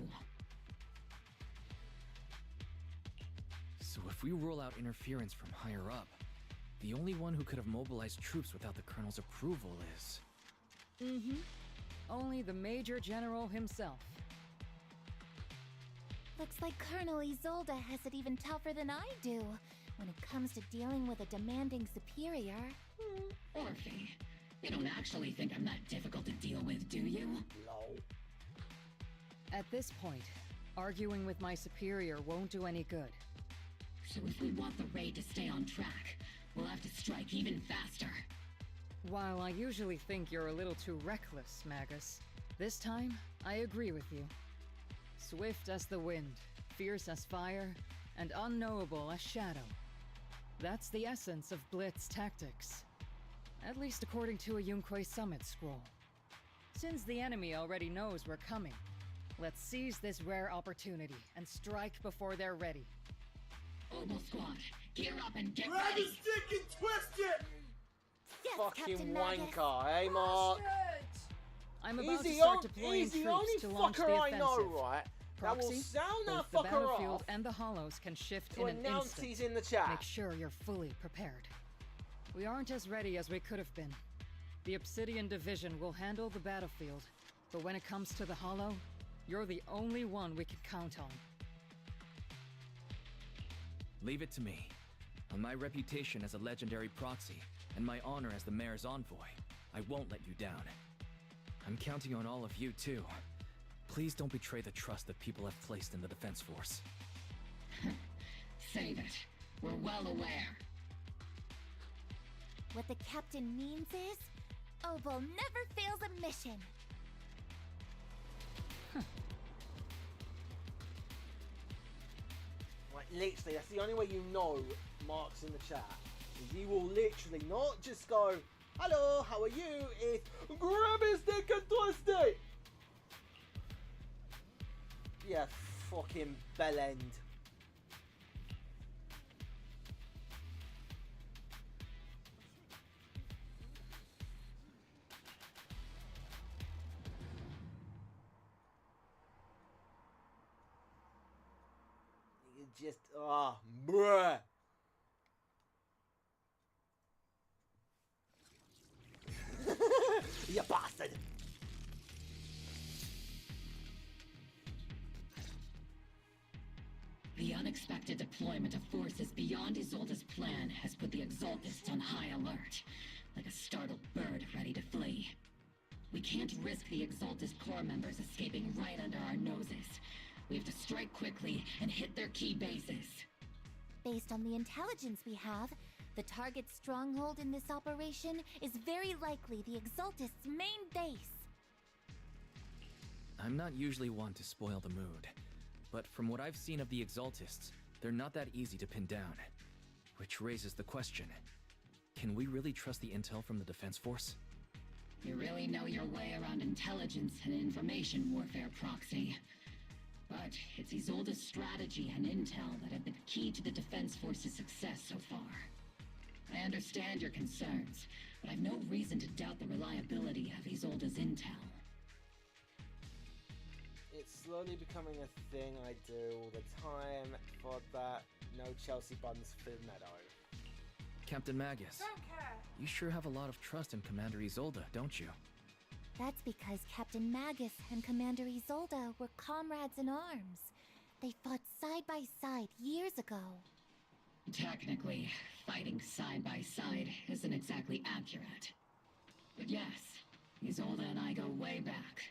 [SPEAKER 6] So if we rule out interference from higher up, the only one who could have mobilized troops without the Colonel's approval is...
[SPEAKER 8] Mm-hmm. Only the Major General himself.
[SPEAKER 7] Looks like Colonel Isolde has it even tougher than I do when it comes to dealing with a demanding superior.
[SPEAKER 14] Orphe, you don't actually think I'm that difficult to deal with, do you?
[SPEAKER 1] Lol.
[SPEAKER 8] At this point, arguing with my superior won't do any good.
[SPEAKER 14] So if we want the raid to stay on track, we'll have to strike even faster.
[SPEAKER 8] While I usually think you're a little too reckless, Magus, this time I agree with you. Swift as the wind, fierce as fire, and unknowable as shadow. That's the essence of Blitz tactics. At least according to a Yunque Summit scroll. Since the enemy already knows we're coming, let's seize this rare opportunity and strike before they're ready.
[SPEAKER 14] Obel Squad, gear up and get
[SPEAKER 4] Grab
[SPEAKER 14] ready!
[SPEAKER 4] his stick and twist it!
[SPEAKER 7] Yes,
[SPEAKER 1] Fucking
[SPEAKER 7] Captain Magus.
[SPEAKER 1] wanker, hey Mark?
[SPEAKER 8] I'm about
[SPEAKER 1] He's
[SPEAKER 8] to
[SPEAKER 1] the
[SPEAKER 8] start
[SPEAKER 1] on-
[SPEAKER 8] deploying
[SPEAKER 1] he's the
[SPEAKER 8] troops
[SPEAKER 1] only
[SPEAKER 8] to launch the
[SPEAKER 1] fucker
[SPEAKER 8] offensive.
[SPEAKER 1] I know, right? That will
[SPEAKER 8] Proxy,
[SPEAKER 1] sound that
[SPEAKER 8] both the
[SPEAKER 1] fucker
[SPEAKER 8] battlefield
[SPEAKER 1] off
[SPEAKER 8] and the hollows can shift
[SPEAKER 1] to
[SPEAKER 8] in an
[SPEAKER 1] announce
[SPEAKER 8] instant.
[SPEAKER 1] he's in the chat.
[SPEAKER 8] Make sure you're fully prepared. We aren't as ready as we could have been. The Obsidian Division will handle the battlefield, but when it comes to the hollow, you're the only one we can count on.
[SPEAKER 6] Leave it to me. On my reputation as a legendary proxy, and my honor as the mayor's envoy, I won't let you down. I'm counting on all of you, too. Please don't betray the trust that people have placed in the Defense Force.
[SPEAKER 14] Save it. We're well aware.
[SPEAKER 7] What the captain means is, Obel never fails a mission.
[SPEAKER 1] Like, literally, that's the only way you know Mark's in the chat. Is he will literally not just go, Hello, how are you? It's grab his dick and twist it! Yeah, fucking bellend. You just, bruh. You bastard!
[SPEAKER 14] The unexpected deployment of forces beyond Isolde's plan has put the Exaltists on high alert, like a startled bird ready to flee. We can't risk the Exaltist core members escaping right under our noses. We have to strike quickly and hit their key bases.
[SPEAKER 7] Based on the intelligence we have, the target stronghold in this operation is very likely the Exaltists' main base.
[SPEAKER 6] I'm not usually one to spoil the mood, but from what I've seen of the Exaltists, they're not that easy to pin down. Which raises the question, can we really trust the intel from the Defense Force?
[SPEAKER 14] You really know your way around intelligence and information warfare, Proxy. But it's Isolde's strategy and intel that have been key to the Defense Force's success so far. I understand your concerns, but I've no reason to doubt the reliability of Isolde's intel.
[SPEAKER 1] It's slowly becoming a thing I do all the time. For that, no Chelsea buns for Meadow.
[SPEAKER 6] Captain Magus,
[SPEAKER 2] Don't care.
[SPEAKER 6] you sure have a lot of trust in Commander Isolde, don't you?
[SPEAKER 7] That's because Captain Magus and Commander Isolde were comrades in arms. They fought side by side years ago.
[SPEAKER 14] Technically, fighting side by side isn't exactly accurate. But yes, Isolde and I go way back.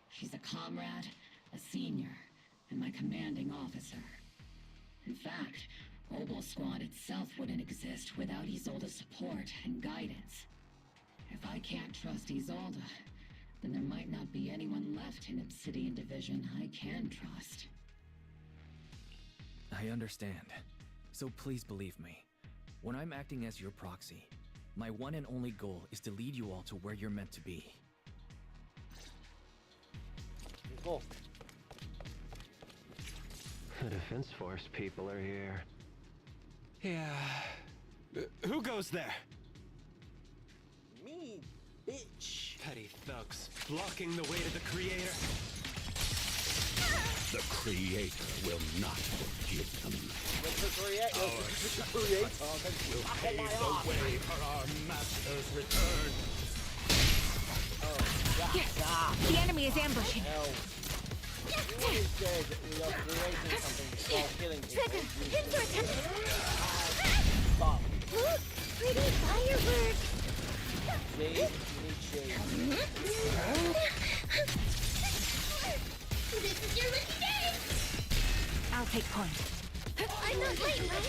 [SPEAKER 14] She's a comrade, a senior, and my commanding officer. In fact, Obel Squad itself wouldn't exist without Isolde's support and guidance. If I can't trust Isolde, then there might not be anyone left in Obsidian Division I can trust.
[SPEAKER 6] I understand. So please believe me. When I'm acting as your proxy, my one and only goal is to lead you all to where you're meant to be.
[SPEAKER 1] Cool.
[SPEAKER 5] The Defense Force people are here.
[SPEAKER 12] Yeah. Who goes there?
[SPEAKER 1] Me, bitch.
[SPEAKER 12] Petty thugs, blocking the way to the Creator.
[SPEAKER 20] The Creator will not forgive them.
[SPEAKER 1] The Creator
[SPEAKER 20] will pave the way for our Master's return.
[SPEAKER 19] The enemy is ambushing.
[SPEAKER 1] You always said we are creating something while killing people.
[SPEAKER 19] Trigger, pin for attention.
[SPEAKER 1] Stop.
[SPEAKER 19] Look, pretty fireworks.
[SPEAKER 1] See? You need shade.
[SPEAKER 19] This is your lucky day. I'll take point. I'm not late, right?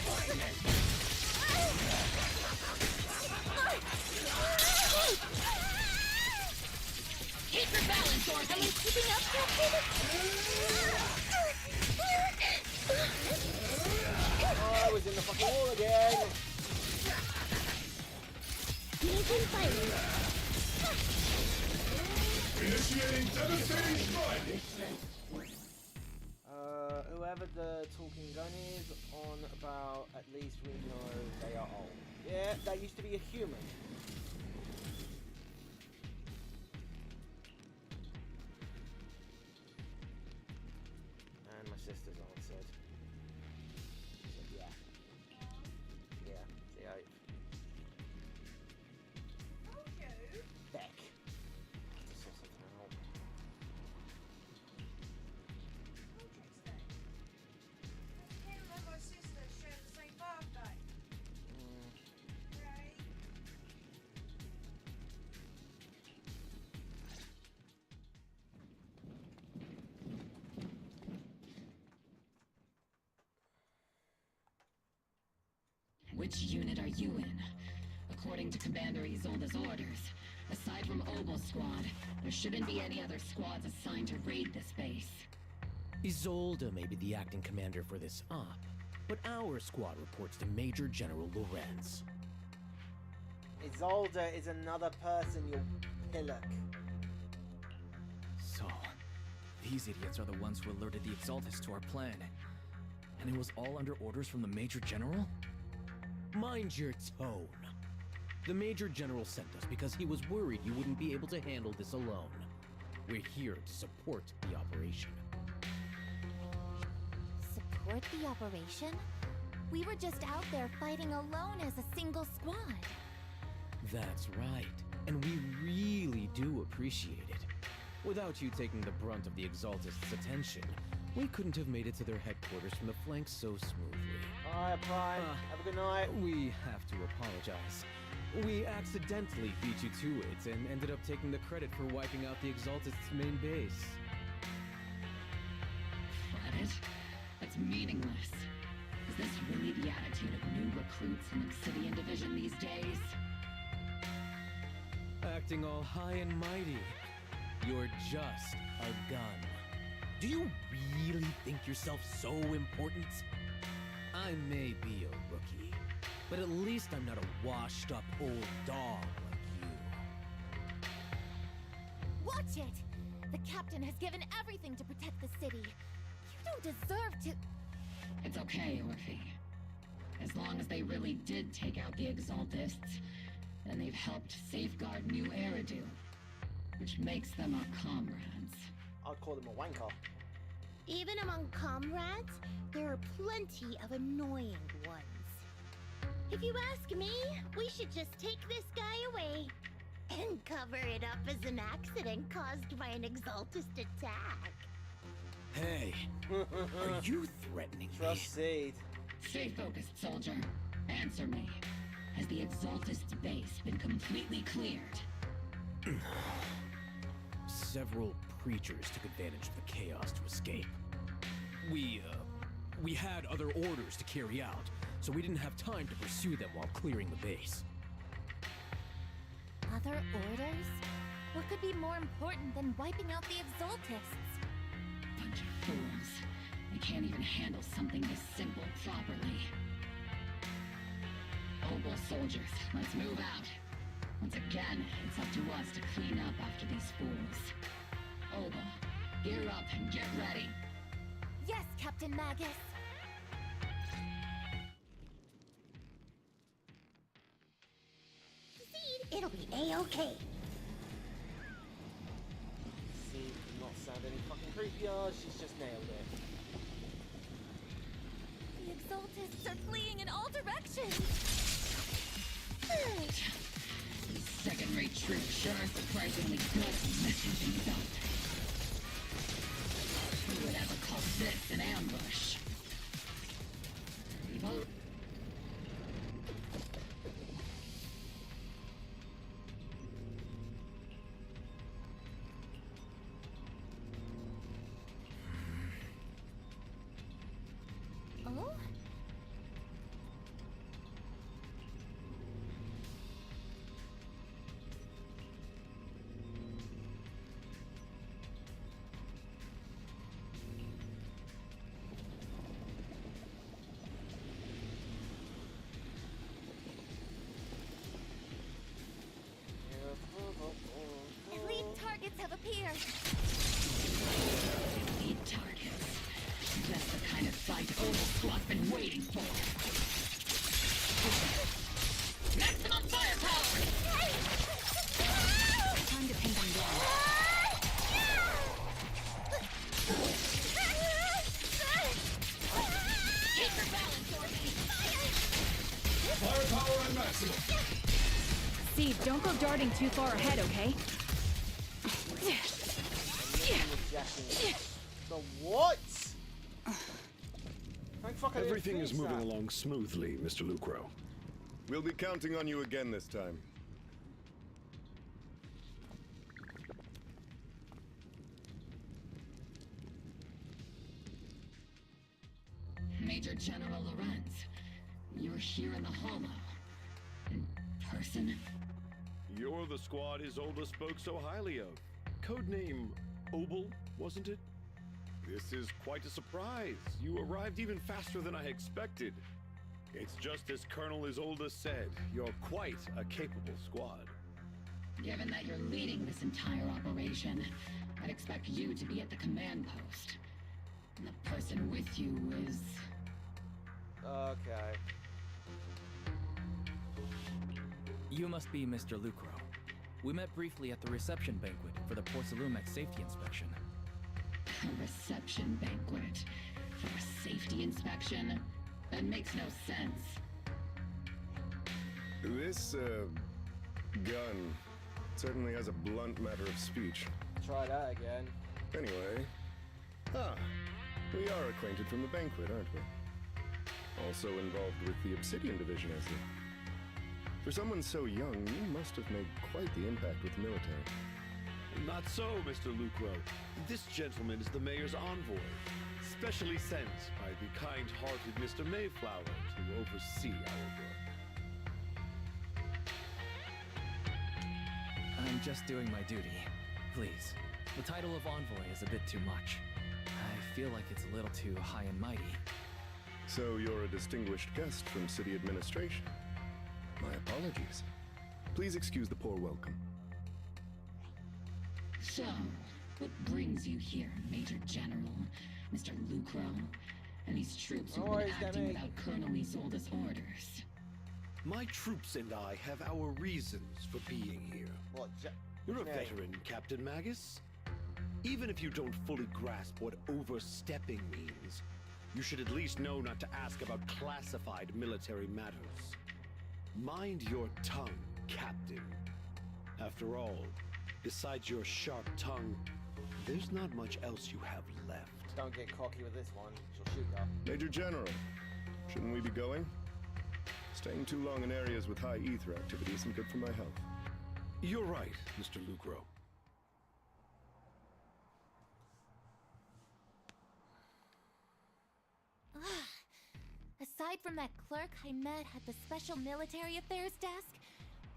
[SPEAKER 14] Keep your balance, Dorothy!
[SPEAKER 19] Am I keeping up, Captain?
[SPEAKER 1] Oh, I was in the fucking wall again.
[SPEAKER 19] Using fire.
[SPEAKER 4] Initiating devastating strike.
[SPEAKER 1] Whoever the talking gun is on about, at least we know they are old. Yeah, that used to be a human. And my sister's answered. She said, yeah. Yeah, the 8th. Beck. To sort something out.
[SPEAKER 2] Him and my sister share the same birthday. Right?
[SPEAKER 14] Which unit are you in? According to Commander Isolde's orders, aside from Obel Squad, there shouldn't be any other squads assigned to raid this base.
[SPEAKER 23] Isolde may be the acting commander for this op, but our squad reports to Major General Lorenz.
[SPEAKER 1] Isolde is another person, you pillock.
[SPEAKER 6] So, these idiots are the ones who alerted the Exaltus to our plan. And it was all under orders from the Major General?
[SPEAKER 23] Mind your tone. The Major General sent us because he was worried you wouldn't be able to handle this alone. We're here to support the operation.
[SPEAKER 7] Support the operation? We were just out there fighting alone as a single squad.
[SPEAKER 23] That's right, and we really do appreciate it. Without you taking the brunt of the Exaltist's attention, we couldn't have made it to their headquarters from the flank so smoothly.
[SPEAKER 1] Alright, Prime. Have a good night.
[SPEAKER 23] We have to apologize. We accidentally beat you to it and ended up taking the credit for wiping out the Exaltist's main base.
[SPEAKER 14] Credit? That's meaningless. Is this really the attitude of new recruits in Obsidian Division these days?
[SPEAKER 23] Acting all high and mighty. You're just a gun. Do you really think yourself so important? I may be a rookie, but at least I'm not a washed-up old dog like you.
[SPEAKER 7] Watch it! The captain has given everything to protect the city. You don't deserve to...
[SPEAKER 14] It's okay, Orphe. As long as they really did take out the Exaltists, then they've helped safeguard New Eridu, which makes them our comrades.
[SPEAKER 1] I'd call them a wanker.
[SPEAKER 19] Even among comrades, there are plenty of annoying ones. If you ask me, we should just take this guy away and cover it up as an accident caused by an Exaltist attack.
[SPEAKER 23] Hey, are you threatening me?
[SPEAKER 1] Proceed.
[SPEAKER 14] Stay focused, soldier. Answer me. Has the Exaltist's base been completely cleared?
[SPEAKER 23] Several creatures took advantage of the chaos to escape. We had other orders to carry out, so we didn't have time to pursue them while clearing the base.
[SPEAKER 7] Other orders? What could be more important than wiping out the Exaltists?
[SPEAKER 14] Bunch of fools. They can't even handle something this simple properly. Obel soldiers, let's move out. Once again, it's up to us to clean up after these fools. Obel, gear up and get ready.
[SPEAKER 7] Yes, Captain Magus.
[SPEAKER 19] Proceed, it'll be A-okay.
[SPEAKER 1] See, did not sound any fucking creepier. She's just nailed it.
[SPEAKER 7] The Exaltists are fleeing in all directions.
[SPEAKER 14] These second-rate troops sure are surprisingly good at messing things up. Who would ever call this an ambush? Evil?
[SPEAKER 7] Oh? Elite targets have appeared.
[SPEAKER 14] Elite targets. That's the kind of fight Obel Squad's been waiting for. Maximum firepower!
[SPEAKER 15] Time to pin them down.
[SPEAKER 14] Keep your balance, Orphe!
[SPEAKER 4] Firepower and maximum.
[SPEAKER 15] Steve, don't go darting too far ahead, okay?
[SPEAKER 1] The what? Thank fuck I didn't
[SPEAKER 20] Everything is
[SPEAKER 1] finish
[SPEAKER 20] moving
[SPEAKER 1] that.
[SPEAKER 20] along smoothly, Mr. Lucro.
[SPEAKER 9] We'll be counting on you again this time.
[SPEAKER 14] Major General Lorenz, you're here in the Hollow. In person?
[SPEAKER 20] You're the squad Isolde spoke so highly of. Codename Obel, wasn't it? This is quite a surprise. You arrived even faster than I expected. It's just as Colonel Isolde said, you're quite a capable squad.
[SPEAKER 14] Given that you're leading this entire operation, I'd expect you to be at the command post. And the person with you is...
[SPEAKER 1] Okay.
[SPEAKER 6] You must be Mr. Lucro. We met briefly at the reception banquet for the Porcelumex safety inspection.
[SPEAKER 14] A reception banquet for a safety inspection? That makes no sense.
[SPEAKER 9] This, gun certainly has a blunt matter of speech.
[SPEAKER 1] Try that again.
[SPEAKER 9] Anyway, we are acquainted from the banquet, aren't we? Also involved with the Obsidian Division, I see. For someone so young, you must have made quite the impact with the military.
[SPEAKER 20] Not so, Mr. Lucro. This gentleman is the mayor's envoy, specially sent by the kind-hearted Mr. Mayflower to oversee our work.
[SPEAKER 6] I'm just doing my duty. Please. The title of envoy is a bit too much. I feel like it's a little too high and mighty.
[SPEAKER 9] So you're a distinguished guest from city administration. My apologies. Please excuse the poor welcome.
[SPEAKER 14] So, what brings you here, Major General, Mr. Lucro? And these troops who've been acting without Colonel Isolde's orders?
[SPEAKER 20] My troops and I have our reasons for being here.
[SPEAKER 1] What,
[SPEAKER 20] You're a veteran, Captain Magus. Even if you don't fully grasp what overstepping means, you should at least know not to ask about classified military matters. Mind your tongue, Captain. After all, besides your sharp tongue, there's not much else you have left.
[SPEAKER 1] Don't get cocky with this one. She'll shoot you.
[SPEAKER 9] Major General, shouldn't we be going? Staying too long in areas with high ether activity isn't good for my health.
[SPEAKER 20] You're right, Mr. Lucro.
[SPEAKER 7] Aside from that clerk I met at the Special Military Affairs desk,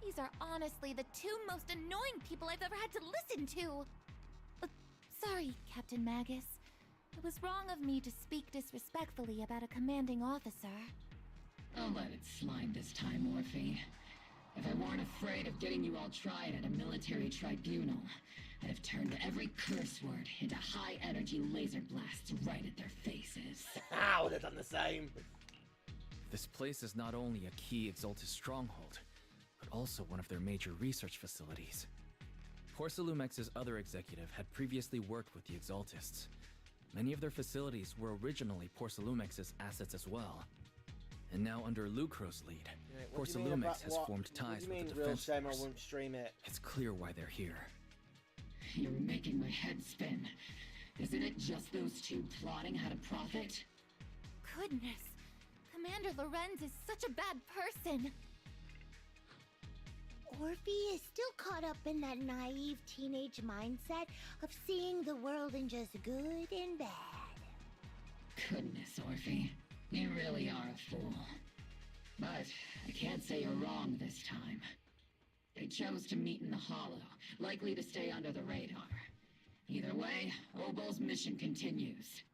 [SPEAKER 7] these are honestly the two most annoying people I've ever had to listen to. Sorry, Captain Magus. It was wrong of me to speak disrespectfully about a commanding officer.
[SPEAKER 14] I'll let it slide this time, Morphe. If I weren't afraid of getting you all tried at a military tribunal, I'd have turned every curse word into high-energy laser blasts right at their faces.
[SPEAKER 1] I would have done the same.
[SPEAKER 6] This place is not only a key Exaltus stronghold, but also one of their major research facilities. Porcelumex's other executive had previously worked with the Exaltists. Many of their facilities were originally Porcelumex's assets as well. And now under Lucro's lead, Porcelumex has formed ties with the defense force.
[SPEAKER 1] I won't stream it.
[SPEAKER 6] It's clear why they're here.
[SPEAKER 14] You're making my head spin. Isn't it just those two plotting how to profit?
[SPEAKER 7] Goodness, Commander Lorenz is such a bad person.
[SPEAKER 19] Orphe is still caught up in that naive teenage mindset of seeing the world in just good and bad.
[SPEAKER 14] Goodness, Orphe. You really are a fool. But I can't say you're wrong this time. They chose to meet in the Hollow, likely to stay under the radar. Either way, Obol's mission continues.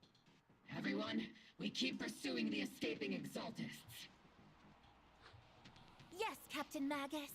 [SPEAKER 14] Everyone, we keep pursuing the escaping Exaltists.
[SPEAKER 7] Yes, Captain Magus.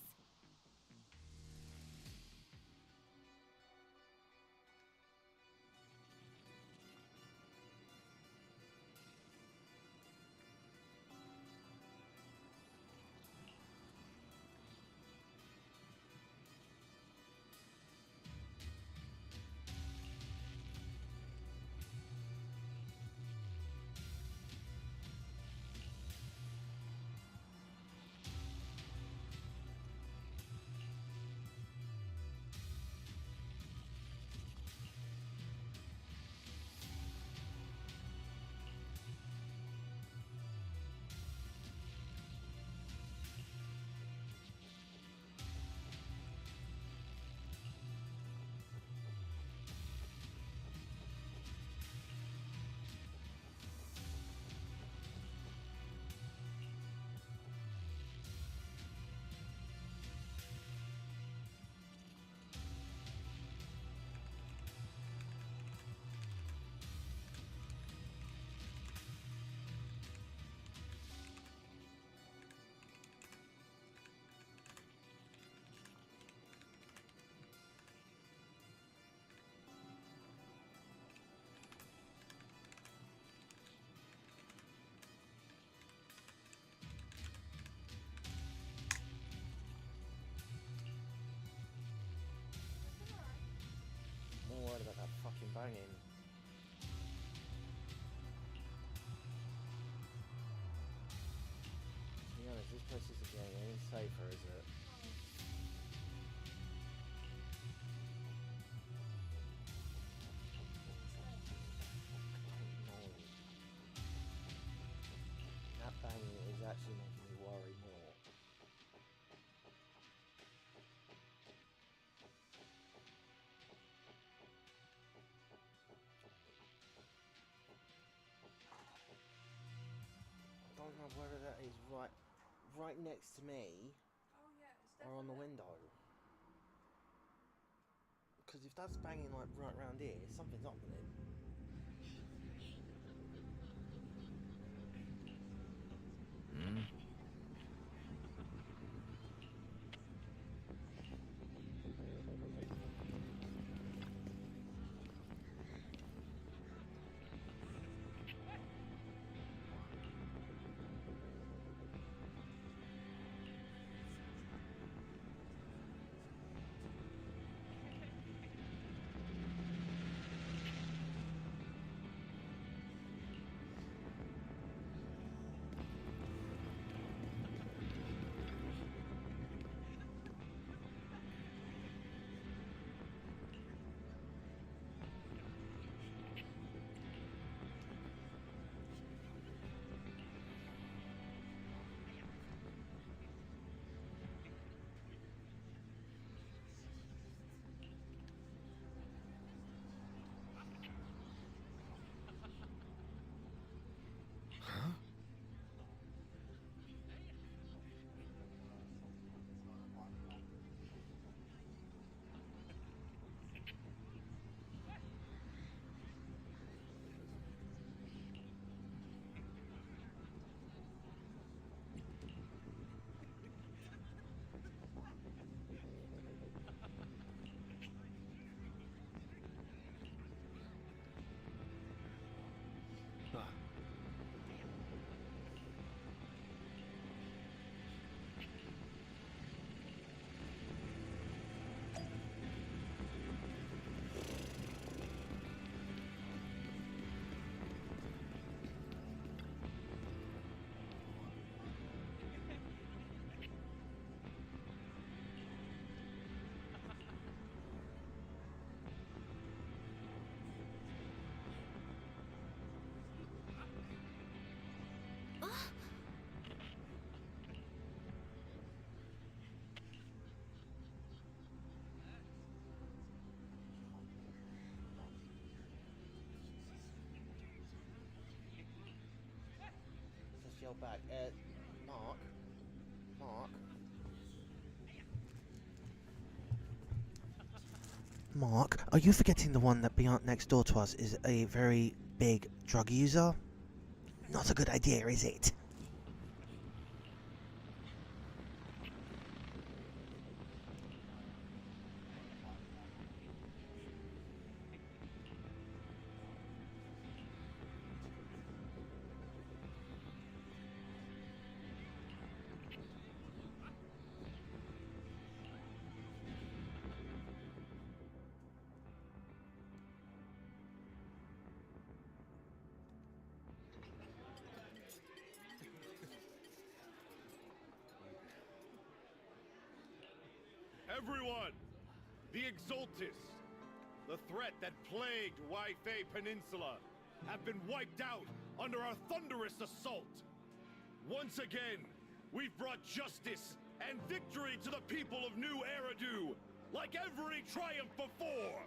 [SPEAKER 1] banging. To be honest, this place isn't getting any safer, is it? That banging is actually making me worry more. I don't know whether that is right next to me or on the window. Because if that's banging like right around here, something's up with it. Let's yell back. Mark. Mark, are you forgetting the one that beyond next door to us is a very big drug user? Not a good idea, is it?
[SPEAKER 20] Everyone! The Exultists, the threat that plagued Waifei Peninsula, have been wiped out under our thunderous assault. Once again, we've brought justice and victory to the people of New Eridu, like every triumph before.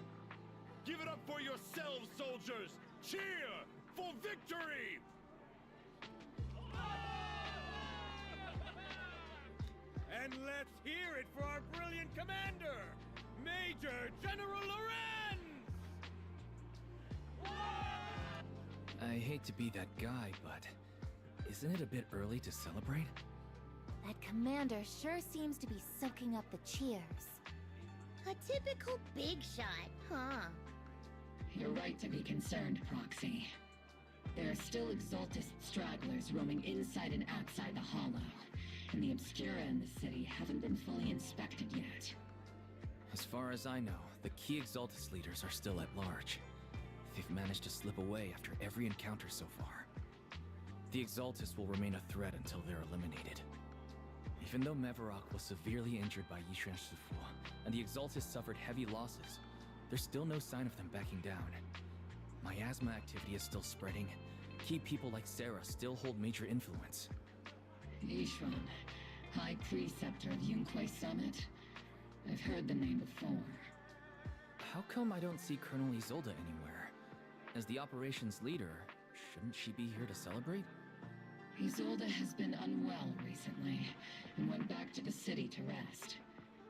[SPEAKER 20] Give it up for yourselves, soldiers! Cheer for victory!
[SPEAKER 11] And let's hear it for our brilliant commander, Major General Lorenz!
[SPEAKER 6] I hate to be that guy, but isn't it a bit early to celebrate?
[SPEAKER 7] That commander sure seems to be soaking up the cheers.
[SPEAKER 19] A typical big shot, huh?
[SPEAKER 14] You're right to be concerned, Proxy. There are still Exultist stragglers roaming inside and outside the Hollow, and the Obscura in the city haven't been fully inspected yet.
[SPEAKER 6] As far as I know, the key Exultist leaders are still at large. They've managed to slip away after every encounter so far. The Exaltus will remain a threat until they're eliminated. Even though Mevarok was severely injured by Yishuan Shifu, and the Exaltus suffered heavy losses, there's still no sign of them backing down. Miasma activity is still spreading. Key people like Sarah still hold major influence.
[SPEAKER 14] Yishuan, High Preceptor of Yunquay Summit? I've heard the name before.
[SPEAKER 6] How come I don't see Colonel Isolde anywhere? As the operations leader, shouldn't she be here to celebrate?
[SPEAKER 14] Isolde has been unwell recently and went back to the city to rest.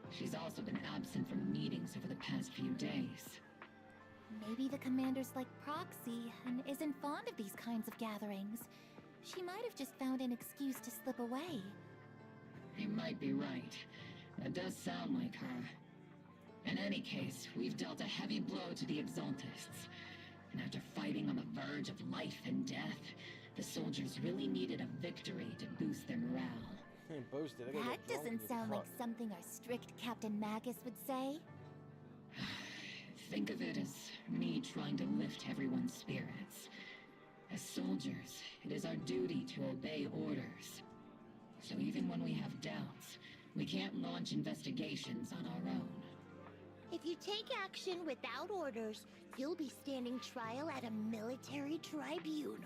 [SPEAKER 14] She's also been absent from meetings over the past few days.
[SPEAKER 7] Maybe the commander's like Proxy and isn't fond of these kinds of gatherings. She might have just found an excuse to slip away.
[SPEAKER 14] You might be right. That does sound like her. In any case, we've dealt a heavy blow to the Exaltists. And after fighting on the verge of life and death, the soldiers really needed a victory to boost their morale.
[SPEAKER 7] That doesn't sound like something our strict Captain Magus would say.
[SPEAKER 14] Think of it as me trying to lift everyone's spirits. As soldiers, it is our duty to obey orders. So even when we have doubts, we can't launch investigations on our own.
[SPEAKER 19] If you take action without orders, you'll be standing trial at a military tribunal.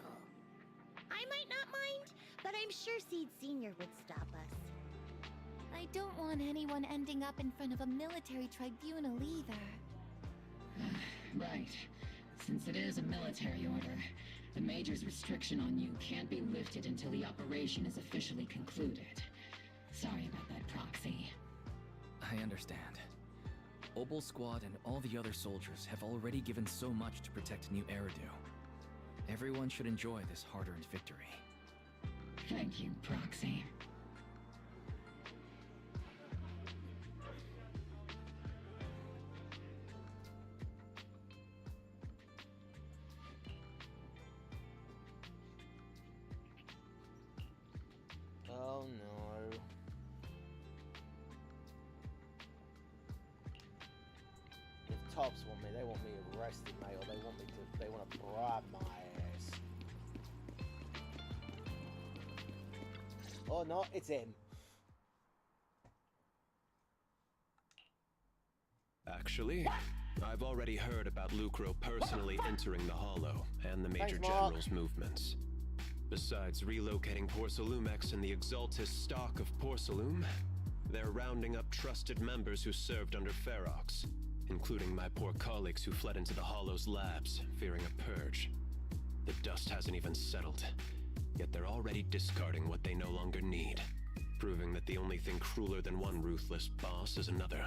[SPEAKER 19] I might not mind, but I'm sure Seed Sr. would stop us.
[SPEAKER 7] I don't want anyone ending up in front of a military tribunal either.
[SPEAKER 14] Right. Since it is a military order, the Major's restriction on you can't be lifted until the operation is officially concluded. Sorry about that, Proxy.
[SPEAKER 6] I understand. Obol Squad and all the other soldiers have already given so much to protect New Eridu. Everyone should enjoy this hard-earned victory.
[SPEAKER 14] Thank you, Proxy.
[SPEAKER 1] Oh no. If Tops want me, they want me arrested, mate, or they want to bribe my ass. Or not, it's him.
[SPEAKER 12] Actually, I've already heard about Lucro personally entering the Hollow and the Major
[SPEAKER 1] Thanks, Mark.
[SPEAKER 12] General's movements. Besides relocating Porcelumex and the Exaltus stock of Porcelume, they're rounding up trusted members who served under Ferox, including my poor colleagues who fled into the Hollow's labs, fearing a purge. The dust hasn't even settled, yet they're already discarding what they no longer need, proving that the only thing crueler than one ruthless boss is another.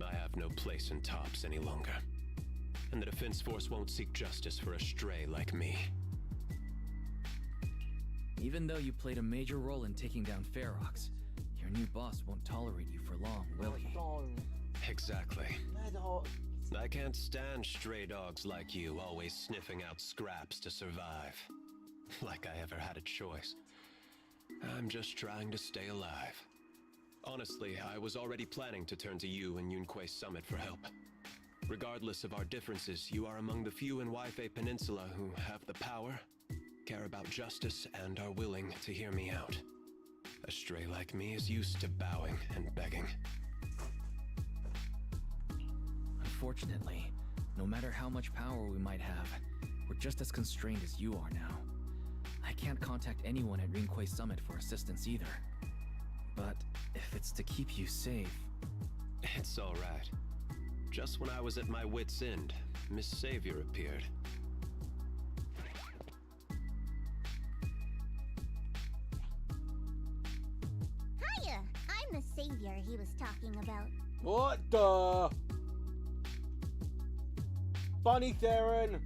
[SPEAKER 12] I have no place in Tops any longer, and the Defense Force won't seek justice for a stray like me.
[SPEAKER 6] Even though you played a major role in taking down Ferox, your new boss won't tolerate you for long, will he?
[SPEAKER 12] Exactly. I can't stand stray dogs like you always sniffing out scraps to survive. Like I ever had a choice. I'm just trying to stay alive. Honestly, I was already planning to turn to you and Yunquay Summit for help. Regardless of our differences, you are among the few in Waifei Peninsula who have the power, care about justice, and are willing to hear me out. A stray like me is used to bowing and begging.
[SPEAKER 6] Unfortunately, no matter how much power we might have, we're just as constrained as you are now. I can't contact anyone at Yunquay Summit for assistance either. But if it's to keep you safe...
[SPEAKER 12] It's alright. Just when I was at my wit's end, Miss Savior appeared.
[SPEAKER 19] Hiya! I'm the savior he was talking about.
[SPEAKER 1] What the? Bunny Theron!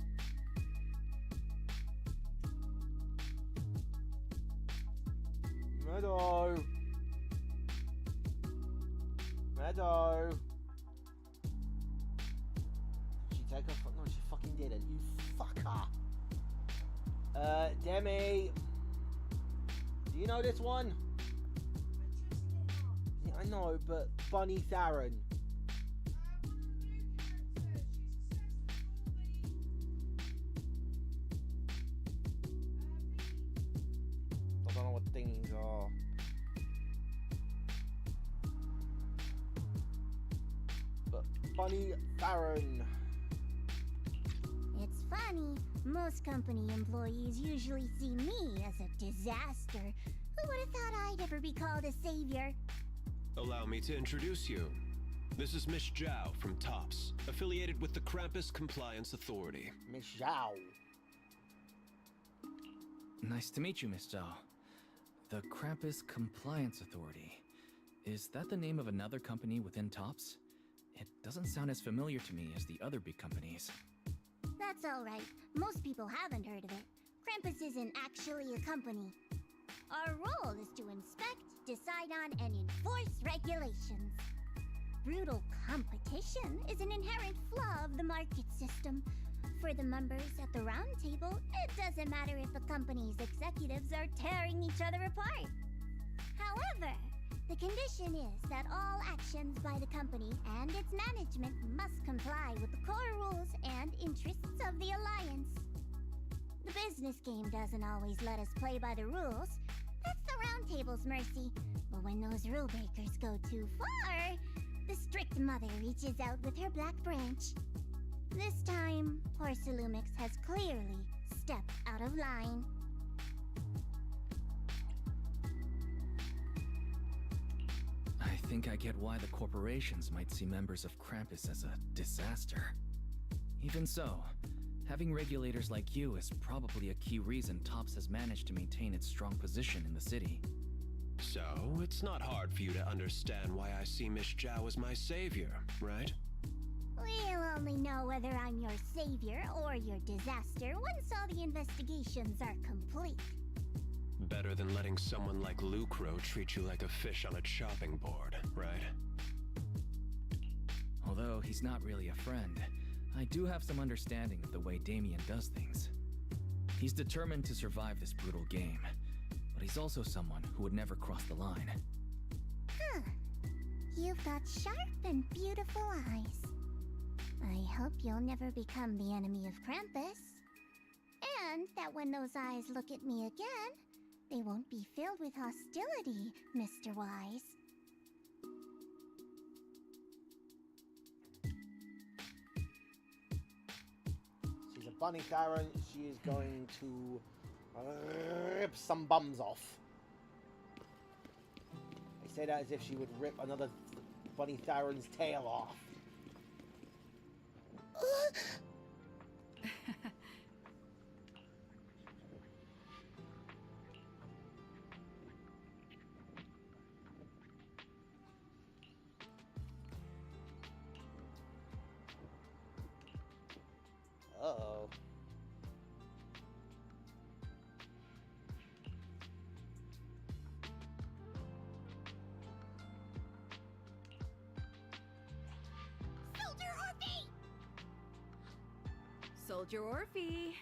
[SPEAKER 1] Meadow! Meadow! Did she take her? No, she fucking didn't. You fucker! Demi! Do you know this one? Yeah, I know, but Bunny Theron. Oh. But Bunny Farron.
[SPEAKER 19] It's funny. Most company employees usually see me as a disaster. Who would have thought I'd ever be called a savior?
[SPEAKER 12] Allow me to introduce you. This is Miss Zhao from TOPS, affiliated with the Krampus Compliance Authority.
[SPEAKER 1] Miss Zhao.
[SPEAKER 6] Nice to meet you, Miss Zhao. The Krampus Compliance Authority. Is that the name of another company within TOPS? It doesn't sound as familiar to me as the other big companies.
[SPEAKER 19] That's alright. Most people haven't heard of it. Krampus isn't actually a company. Our role is to inspect, decide on, and enforce regulations. Brutal competition is an inherent flaw of the market system. For the members at the round table, it doesn't matter if a company's executives are tearing each other apart. However, the condition is that all actions by the company and its management must comply with the core rules and interests of the Alliance. The business game doesn't always let us play by the rules. That's the round table's mercy. But when those rule breakers go too far, the strict mother reaches out with her black branch. This time, Porcelumix has clearly stepped out of line.
[SPEAKER 6] I think I get why the corporations might see members of Krampus as a disaster. Even so, having regulators like you is probably a key reason TOPS has managed to maintain its strong position in the city.
[SPEAKER 12] So, it's not hard for you to understand why I see Miss Zhao as my savior, right?
[SPEAKER 19] We'll only know whether I'm your savior or your disaster once all the investigations are complete.
[SPEAKER 12] Better than letting someone like Lucro treat you like a fish on a chopping board, right?
[SPEAKER 6] Although he's not really a friend, I do have some understanding of the way Damien does things. He's determined to survive this brutal game, but he's also someone who would never cross the line.
[SPEAKER 19] Huh. You've got sharp and beautiful eyes. I hope you'll never become the enemy of Krampus. And that when those eyes look at me again, they won't be filled with hostility, Mr. Wise.
[SPEAKER 1] She's a Bunny Farron. She is going to rip some bums off. I say that as if she would rip another Bunny Farron's tail off. Uh-oh.
[SPEAKER 15] Soldier Orphe!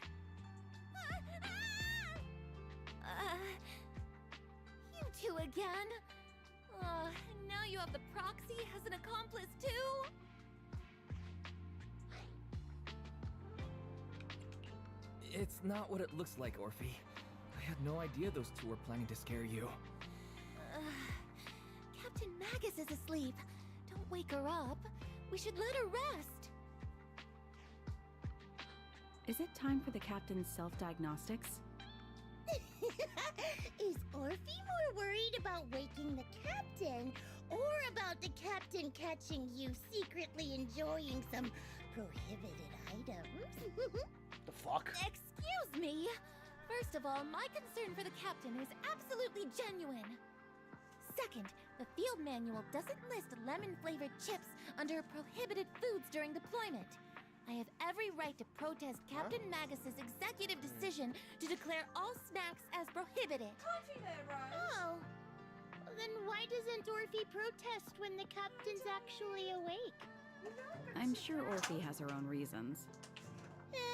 [SPEAKER 7] You two again? Now you have the proxy as an accomplice too?
[SPEAKER 6] It's not what it looks like, Orphe. I had no idea those two were planning to scare you.
[SPEAKER 7] Captain Magus is asleep. Don't wake her up. We should let her rest.
[SPEAKER 15] Is it time for the captain's self-diagnostics?
[SPEAKER 19] Is Orphe more worried about waking the captain or about the captain catching you secretly enjoying some prohibited items?
[SPEAKER 1] The fuck?
[SPEAKER 7] Excuse me! First of all, my concern for the captain is absolutely genuine. Second, the field manual doesn't list lemon-flavored chips under prohibited foods during deployment. I have every right to protest Captain Magus's executive decision to declare all snacks as prohibited.
[SPEAKER 2] Coffee there, Rose.
[SPEAKER 19] Oh. Then why doesn't Orphe protest when the captain's actually awake?
[SPEAKER 15] I'm sure Orphe has her own reasons.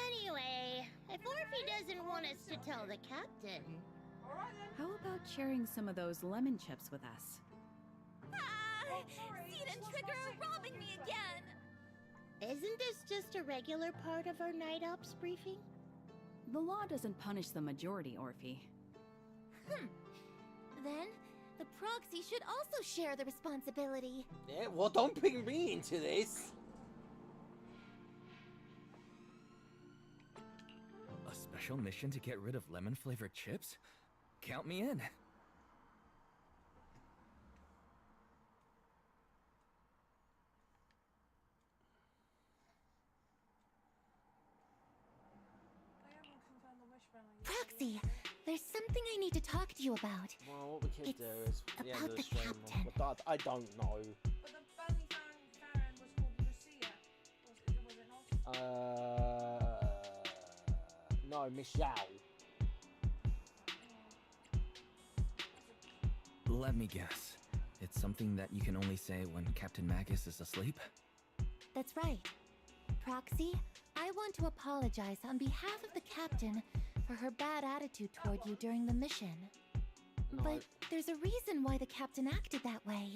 [SPEAKER 19] Anyway, if Orphe doesn't want us to tell the captain...
[SPEAKER 15] How about sharing some of those lemon chips with us?
[SPEAKER 7] Seed and Trigger are robbing me again!
[SPEAKER 19] Isn't this just a regular part of our night ops briefing?
[SPEAKER 15] The law doesn't punish the majority, Orphe.
[SPEAKER 7] then, the proxy should also share the responsibility.
[SPEAKER 1] Yeah, well, don't bring me into this.
[SPEAKER 6] A special mission to get rid of lemon-flavored chips? Count me in.
[SPEAKER 7] Proxy, there's something I need to talk to you about.
[SPEAKER 1] Well, what we could
[SPEAKER 7] It's
[SPEAKER 1] do is at the end of
[SPEAKER 7] about
[SPEAKER 1] the
[SPEAKER 7] the
[SPEAKER 1] stream.
[SPEAKER 7] captain.
[SPEAKER 1] But I don't know.
[SPEAKER 2] But the bunny Farron was called Lucia. Was it not?
[SPEAKER 1] No, Miss Yao.
[SPEAKER 6] Let me guess. It's something that you can only say when Captain Magus is asleep?
[SPEAKER 7] That's right. Proxy, I want to apologize on behalf of the captain for her bad attitude toward you during the mission.
[SPEAKER 1] No.
[SPEAKER 7] But there's a reason why the captain acted that way.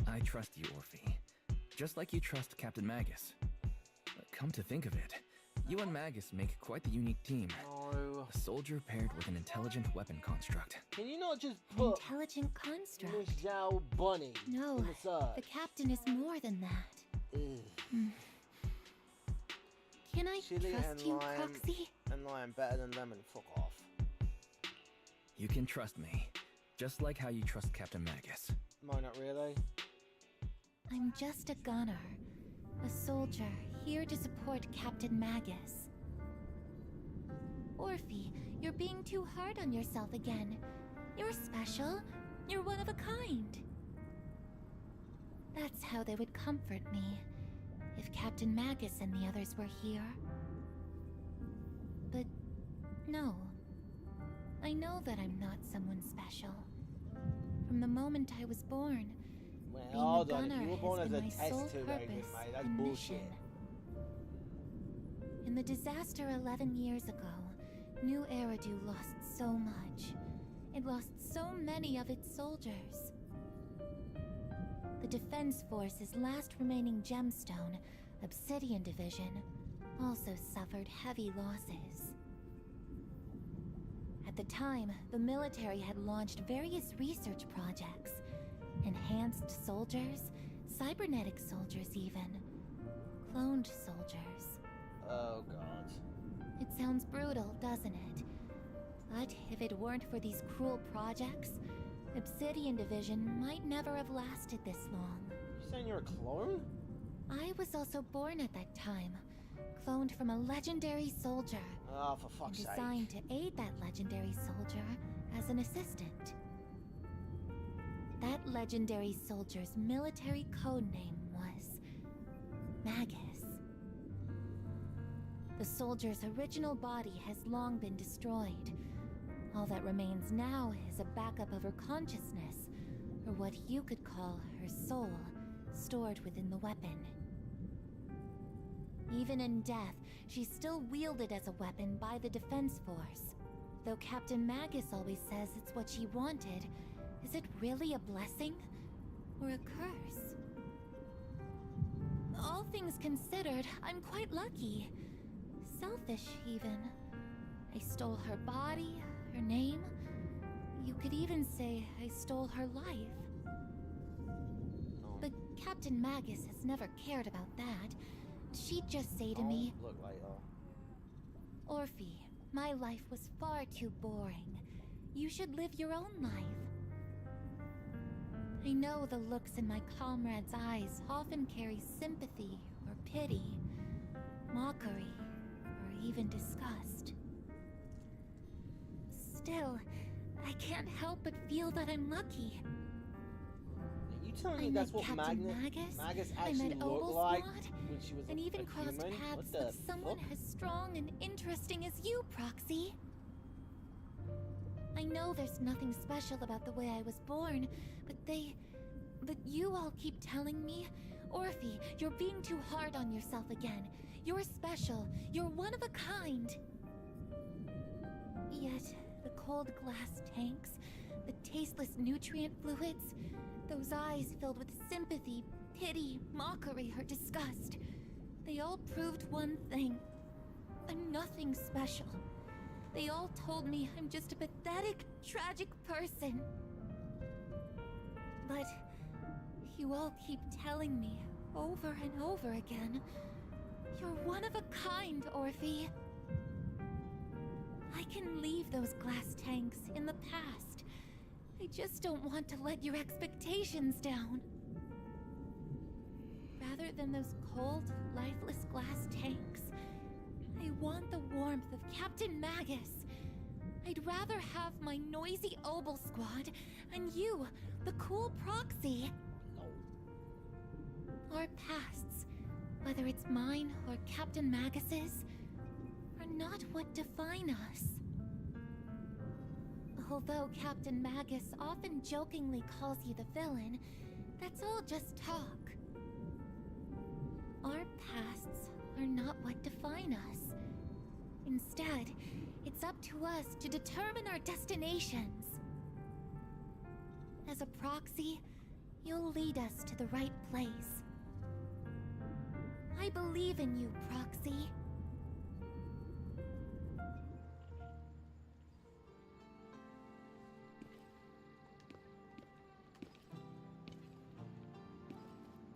[SPEAKER 6] I trust you, Orphe. Just like you trust Captain Magus. Come to think of it, you and Magus make quite the unique team.
[SPEAKER 1] No.
[SPEAKER 6] A soldier paired with an intelligent weapon construct.
[SPEAKER 1] Can you not just
[SPEAKER 7] An
[SPEAKER 1] put
[SPEAKER 7] intelligent construct.
[SPEAKER 1] Miss Zhao Bunny
[SPEAKER 7] No,
[SPEAKER 1] in the search?
[SPEAKER 7] the captain is more than that. Hmm. Can I
[SPEAKER 1] Chili
[SPEAKER 7] trust
[SPEAKER 1] and
[SPEAKER 7] you,
[SPEAKER 1] lime
[SPEAKER 7] Proxy?
[SPEAKER 1] and lime better than lemon. Fuck off.
[SPEAKER 6] You can trust me, just like how you trust Captain Magus.
[SPEAKER 1] No, not really.
[SPEAKER 7] I'm just a gunner. A soldier, here to support Captain Magus. Orphe, you're being too hard on yourself again. You're special. You're one of a kind. That's how they would comfort me, if Captain Magus and the others were here. But no. I know that I'm not someone special. From the moment I was born,
[SPEAKER 1] Well,
[SPEAKER 7] being a
[SPEAKER 1] hold on. If
[SPEAKER 7] gunner
[SPEAKER 1] you were
[SPEAKER 7] has
[SPEAKER 1] born as
[SPEAKER 7] been
[SPEAKER 1] a
[SPEAKER 7] my
[SPEAKER 1] test
[SPEAKER 7] sole
[SPEAKER 1] tube
[SPEAKER 7] purpose
[SPEAKER 1] agent, mate, that's
[SPEAKER 7] and
[SPEAKER 1] bullshit.
[SPEAKER 7] mission. In the disaster 11 years ago, New Eridu lost so much. It lost so many of its soldiers. The Defense Force's last remaining gemstone, Obsidian Division, also suffered heavy losses. At the time, the military had launched various research projects. Enhanced soldiers, cybernetic soldiers even. Cloned soldiers.
[SPEAKER 1] Oh god.
[SPEAKER 7] It sounds brutal, doesn't it? But if it weren't for these cruel projects, Obsidian Division might never have lasted this long.
[SPEAKER 1] You saying you're a clone?
[SPEAKER 7] I was also born at that time, cloned from a legendary soldier.
[SPEAKER 1] Oh, for fuck's
[SPEAKER 7] and
[SPEAKER 1] sake.
[SPEAKER 7] designed to aid that legendary soldier as an assistant. That legendary soldier's military code name was Magus. The soldier's original body has long been destroyed. All that remains now is a backup of her consciousness, or what you could call her soul, stored within the weapon. Even in death, she's still wielded as a weapon by the Defense Force. Though Captain Magus always says it's what she wanted, is it really a blessing or a curse? All things considered, I'm quite lucky. Selfish, even. I stole her body, her name. You could even say I stole her life. But Captain Magus has never cared about that. She'd just say to me,
[SPEAKER 1] Look later.
[SPEAKER 7] Orphe, my life was far too boring. You should live your own life. I know the looks in my comrade's eyes often carry sympathy or pity, mockery, or even disgust. Still, I can't help but feel that I'm lucky.
[SPEAKER 1] Are you telling me
[SPEAKER 7] I
[SPEAKER 1] that's
[SPEAKER 7] met
[SPEAKER 1] what
[SPEAKER 7] Captain
[SPEAKER 1] Magus
[SPEAKER 7] I
[SPEAKER 1] actually
[SPEAKER 7] met
[SPEAKER 1] looked
[SPEAKER 7] Obel
[SPEAKER 1] like
[SPEAKER 7] Squad,
[SPEAKER 1] when she was
[SPEAKER 7] and even
[SPEAKER 1] a
[SPEAKER 7] crossed
[SPEAKER 1] human?
[SPEAKER 7] paths
[SPEAKER 1] What the
[SPEAKER 7] with someone
[SPEAKER 1] fuck?
[SPEAKER 7] as strong and interesting as you, Proxy. I know there's nothing special about the way I was born, but you all keep telling me, Orphe, you're being too hard on yourself again. You're special. You're one of a kind. Yet, the cold glass tanks, the tasteless nutrient fluids, those eyes filled with sympathy, pity, mockery, or disgust, they all proved one thing. I'm nothing special. They all told me I'm just a pathetic, tragic person. But you all keep telling me over and over again, you're one of a kind, Orphe. I can leave those glass tanks in the past. I just don't want to let your expectations down. Rather than those cold, lifeless glass tanks, I want the warmth of Captain Magus. I'd rather have my noisy Obel squad and you, the cool proxy. Our pasts, whether it's mine or Captain Magus's, are not what define us. Although Captain Magus often jokingly calls you the villain, that's all just talk. Our pasts are not what define us. Instead, it's up to us to determine our destinations. As a proxy, you'll lead us to the right place. I believe in you, Proxy.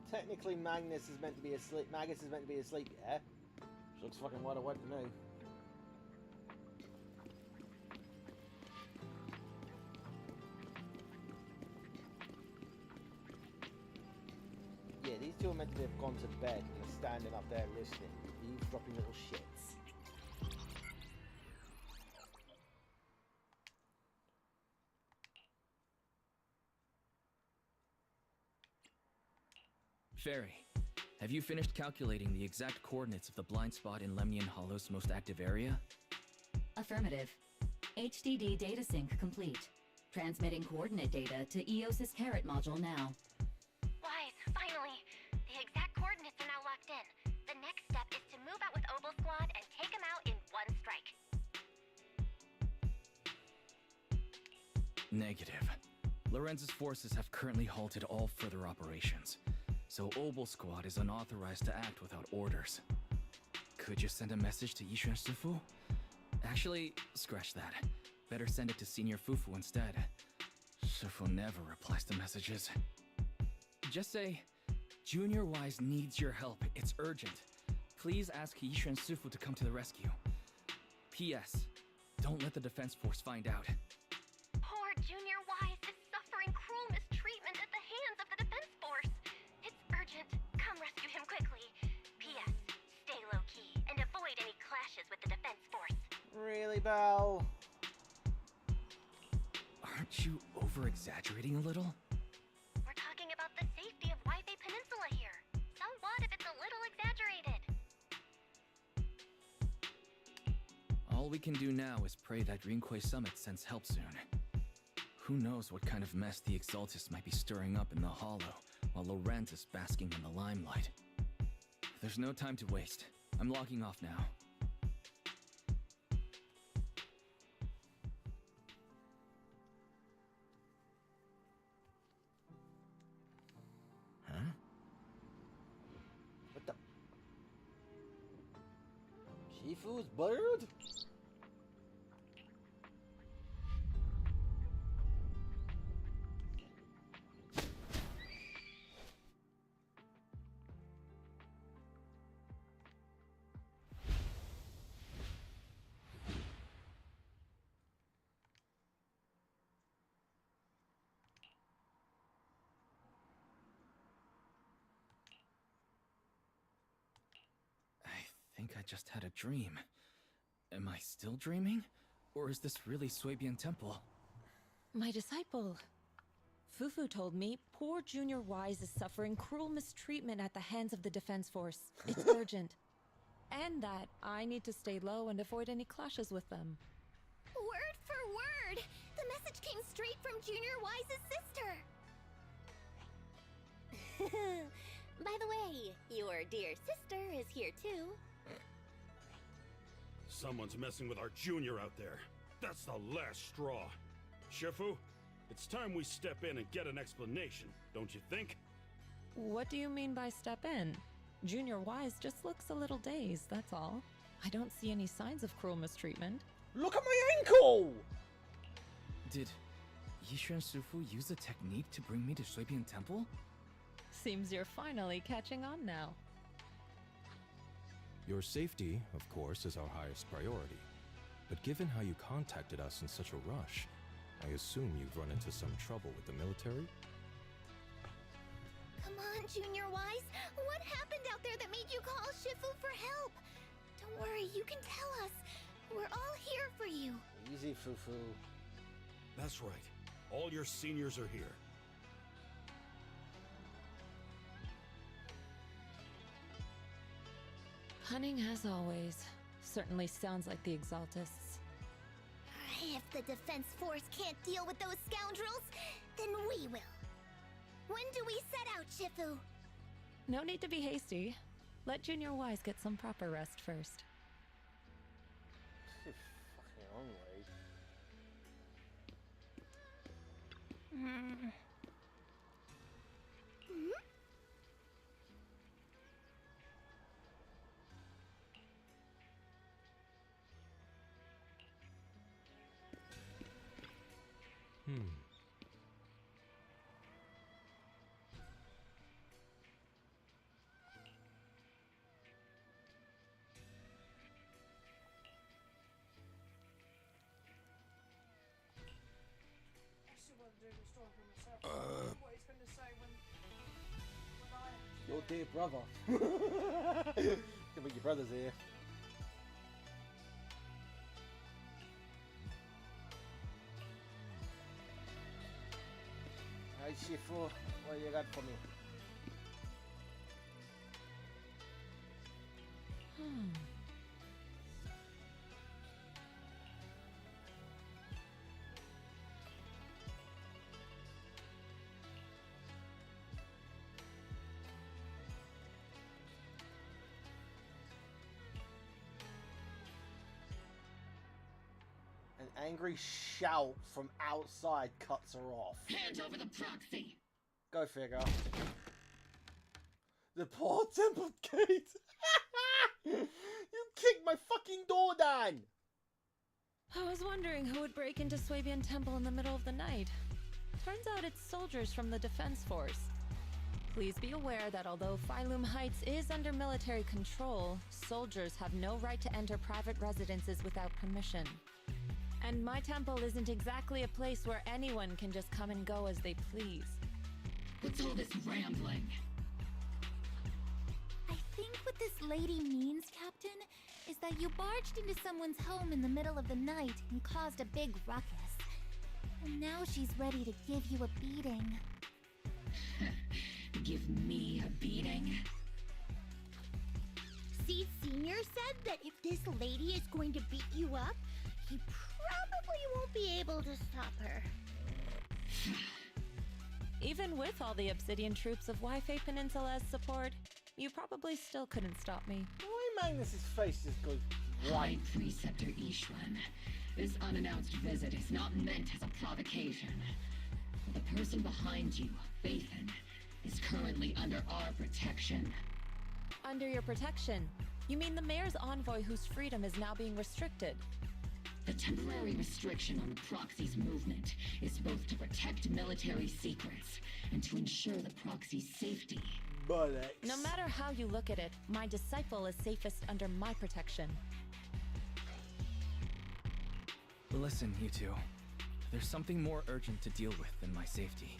[SPEAKER 1] Technically, Magus is meant to be asleep, yeah? Which looks fucking wide awake to me. Yeah, these two are meant to have gone to bed and are standing up there listening. Eavesdropping little shits.
[SPEAKER 6] Fairy, have you finished calculating the exact coordinates of the blind spot in Lemnian Hollow's most active area?
[SPEAKER 21] Affirmative. HDD data sync complete. Transmitting coordinate data to EOS's Carrot module now.
[SPEAKER 22] Wise, finally! The exact coordinates are now locked in. The next step is to move out with Obel Squad and take them out in one strike.
[SPEAKER 6] Negative. Lorenz's forces have currently halted all further operations, so Obel Squad is unauthorized to act without orders. Could you send a message to Yishuan Sifu? Actually, scratch that. Better send it to Senior Fufu instead. Sifu never replies to messages. Just say, Junior Wise needs your help. It's urgent. Please ask Yishuan Sifu to come to the rescue. P.S. Don't let the defense force find out.
[SPEAKER 22] Poor Junior Wise is suffering cruel mistreatment at the hands of the defense force. It's urgent. Come rescue him quickly. P.S. Stay low-key and avoid any clashes with the defense force.
[SPEAKER 1] Really, Belle?
[SPEAKER 6] Aren't you over-exaggerating a little?
[SPEAKER 22] We're talking about the safety of Waifei Peninsula here. So what if it's a little exaggerated?
[SPEAKER 6] All we can do now is pray that Rinquay Summit sends help soon. Who knows what kind of mess the Exaltists might be stirring up in the Hollow, while Lorenz is basking in the limelight. There's no time to waste. I'm logging off now.
[SPEAKER 1] Huh? What the? Shifu's bird?
[SPEAKER 6] I think I just had a dream. Am I still dreaming? Or is this really Swabian Temple?
[SPEAKER 15] My disciple. Fufu told me poor Junior Wise is suffering cruel mistreatment at the hands of the defense force. It's urgent. And that I need to stay low and avoid any clashes with them.
[SPEAKER 22] Word for word! The message came straight from Junior Wise's sister!
[SPEAKER 19] By the way, your dear sister is here too.
[SPEAKER 4] Someone's messing with our junior out there. That's the last straw. Shifu, it's time we step in and get an explanation, don't you think?
[SPEAKER 15] What do you mean by step in? Junior Wise just looks a little dazed, that's all. I don't see any signs of cruel mistreatment.
[SPEAKER 1] Look at my ankle!
[SPEAKER 6] Did Yishan Sufu use a technique to bring me to Shuibian Temple?
[SPEAKER 15] Seems you're finally catching on now.
[SPEAKER 10] Your safety, of course, is our highest priority. But given how you contacted us in such a rush, I assume you've run into some trouble with the military?
[SPEAKER 19] Come on, Junior Wise. What happened out there that made you call Shifu for help? Don't worry, you can tell us. We're all here for you.
[SPEAKER 1] Easy, Fufu.
[SPEAKER 4] That's right. All your seniors are here.
[SPEAKER 15] Cunning as always. Certainly sounds like the Exaltists.
[SPEAKER 19] If the Defense Force can't deal with those scoundrels, then we will. When do we set out, Shifu?
[SPEAKER 15] No need to be hasty. Let Junior Wise get some proper rest first.
[SPEAKER 1] Fucking hungry.
[SPEAKER 2] What he's going to say when I...
[SPEAKER 1] Your dear brother. But your brother's here. Hey Shifu, what you got for me? An angry shout from outside cuts her off.
[SPEAKER 14] Hand over the proxy!
[SPEAKER 1] Go figure. The poor temple gate! You kicked my fucking door down!
[SPEAKER 15] I was wondering who would break into Swabian Temple in the middle of the night. Turns out it's soldiers from the Defense Force. Please be aware that although Phylum Heights is under military control, soldiers have no right to enter private residences without permission. And my temple isn't exactly a place where anyone can just come and go as they please.
[SPEAKER 14] What's all this rambling?
[SPEAKER 7] I think what this lady means, Captain, is that you barged into someone's home in the middle of the night and caused a big ruckus. And now she's ready to give you a beating.
[SPEAKER 14] Give me a beating?
[SPEAKER 19] Seed Senior said that if this lady is going to beat you up, he probably won't be able to stop her.
[SPEAKER 15] Even with all the Obsidian troops of Wi-Fi Peninsula's support, you probably still couldn't stop me.
[SPEAKER 1] Why Magnus's face just goes
[SPEAKER 14] High Preceptor Ishwan, this unannounced visit is not meant as a provocation. The person behind you, Phaethon, is currently under our protection.
[SPEAKER 15] Under your protection? You mean the mayor's envoy whose freedom is now being restricted?
[SPEAKER 14] The temporary restriction on the proxy's movement is both to protect military secrets and to ensure the proxy's safety.
[SPEAKER 15] No matter how you look at it, my disciple is safest under my protection.
[SPEAKER 6] Listen, you two. There's something more urgent to deal with than my safety.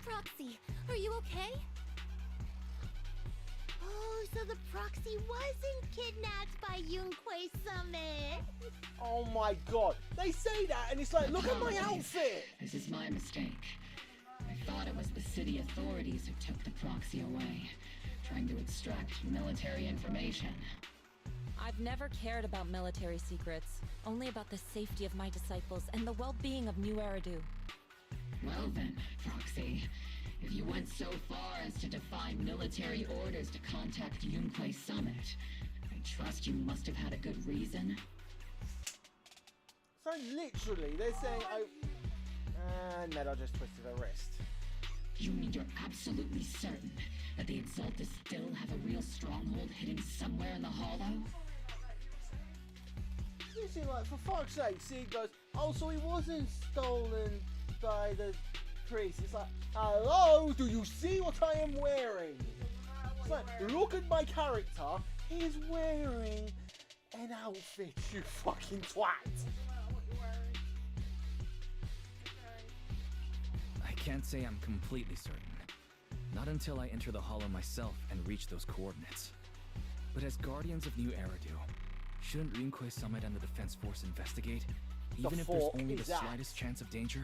[SPEAKER 7] Proxy, are you okay?
[SPEAKER 19] Oh, so the proxy wasn't kidnapped by Yunquei Summit.
[SPEAKER 1] Oh my god, they say that and it's like, look at my outfit!
[SPEAKER 14] This is my mistake. I thought it was the city authorities who took the proxy away, trying to extract military information.
[SPEAKER 15] I've never cared about military secrets, only about the safety of my disciples and the well-being of New Eridu.
[SPEAKER 14] Well then, Proxy, if you went so far as to defy military orders to contact Yunquei Summit, I trust you must have had a good reason.
[SPEAKER 1] So literally, they're saying, and Meadow just twisted her wrist.
[SPEAKER 14] You mean you're absolutely certain that the Exaltus still have a real stronghold hidden somewhere in the Hollow?
[SPEAKER 1] See, like, for fuck's sake, Sid goes, oh, so he wasn't stolen by the priest. It's like, hello, do you see what I am wearing? It's like, look at my character, he's wearing an outfit, you fucking twat.
[SPEAKER 6] I can't say I'm completely certain. Not until I enter the Hollow myself and reach those coordinates. But as Guardians of New Eridu, shouldn't Rinkwei Summit and the Defense Force investigate, even if there's only the slightest chance of danger?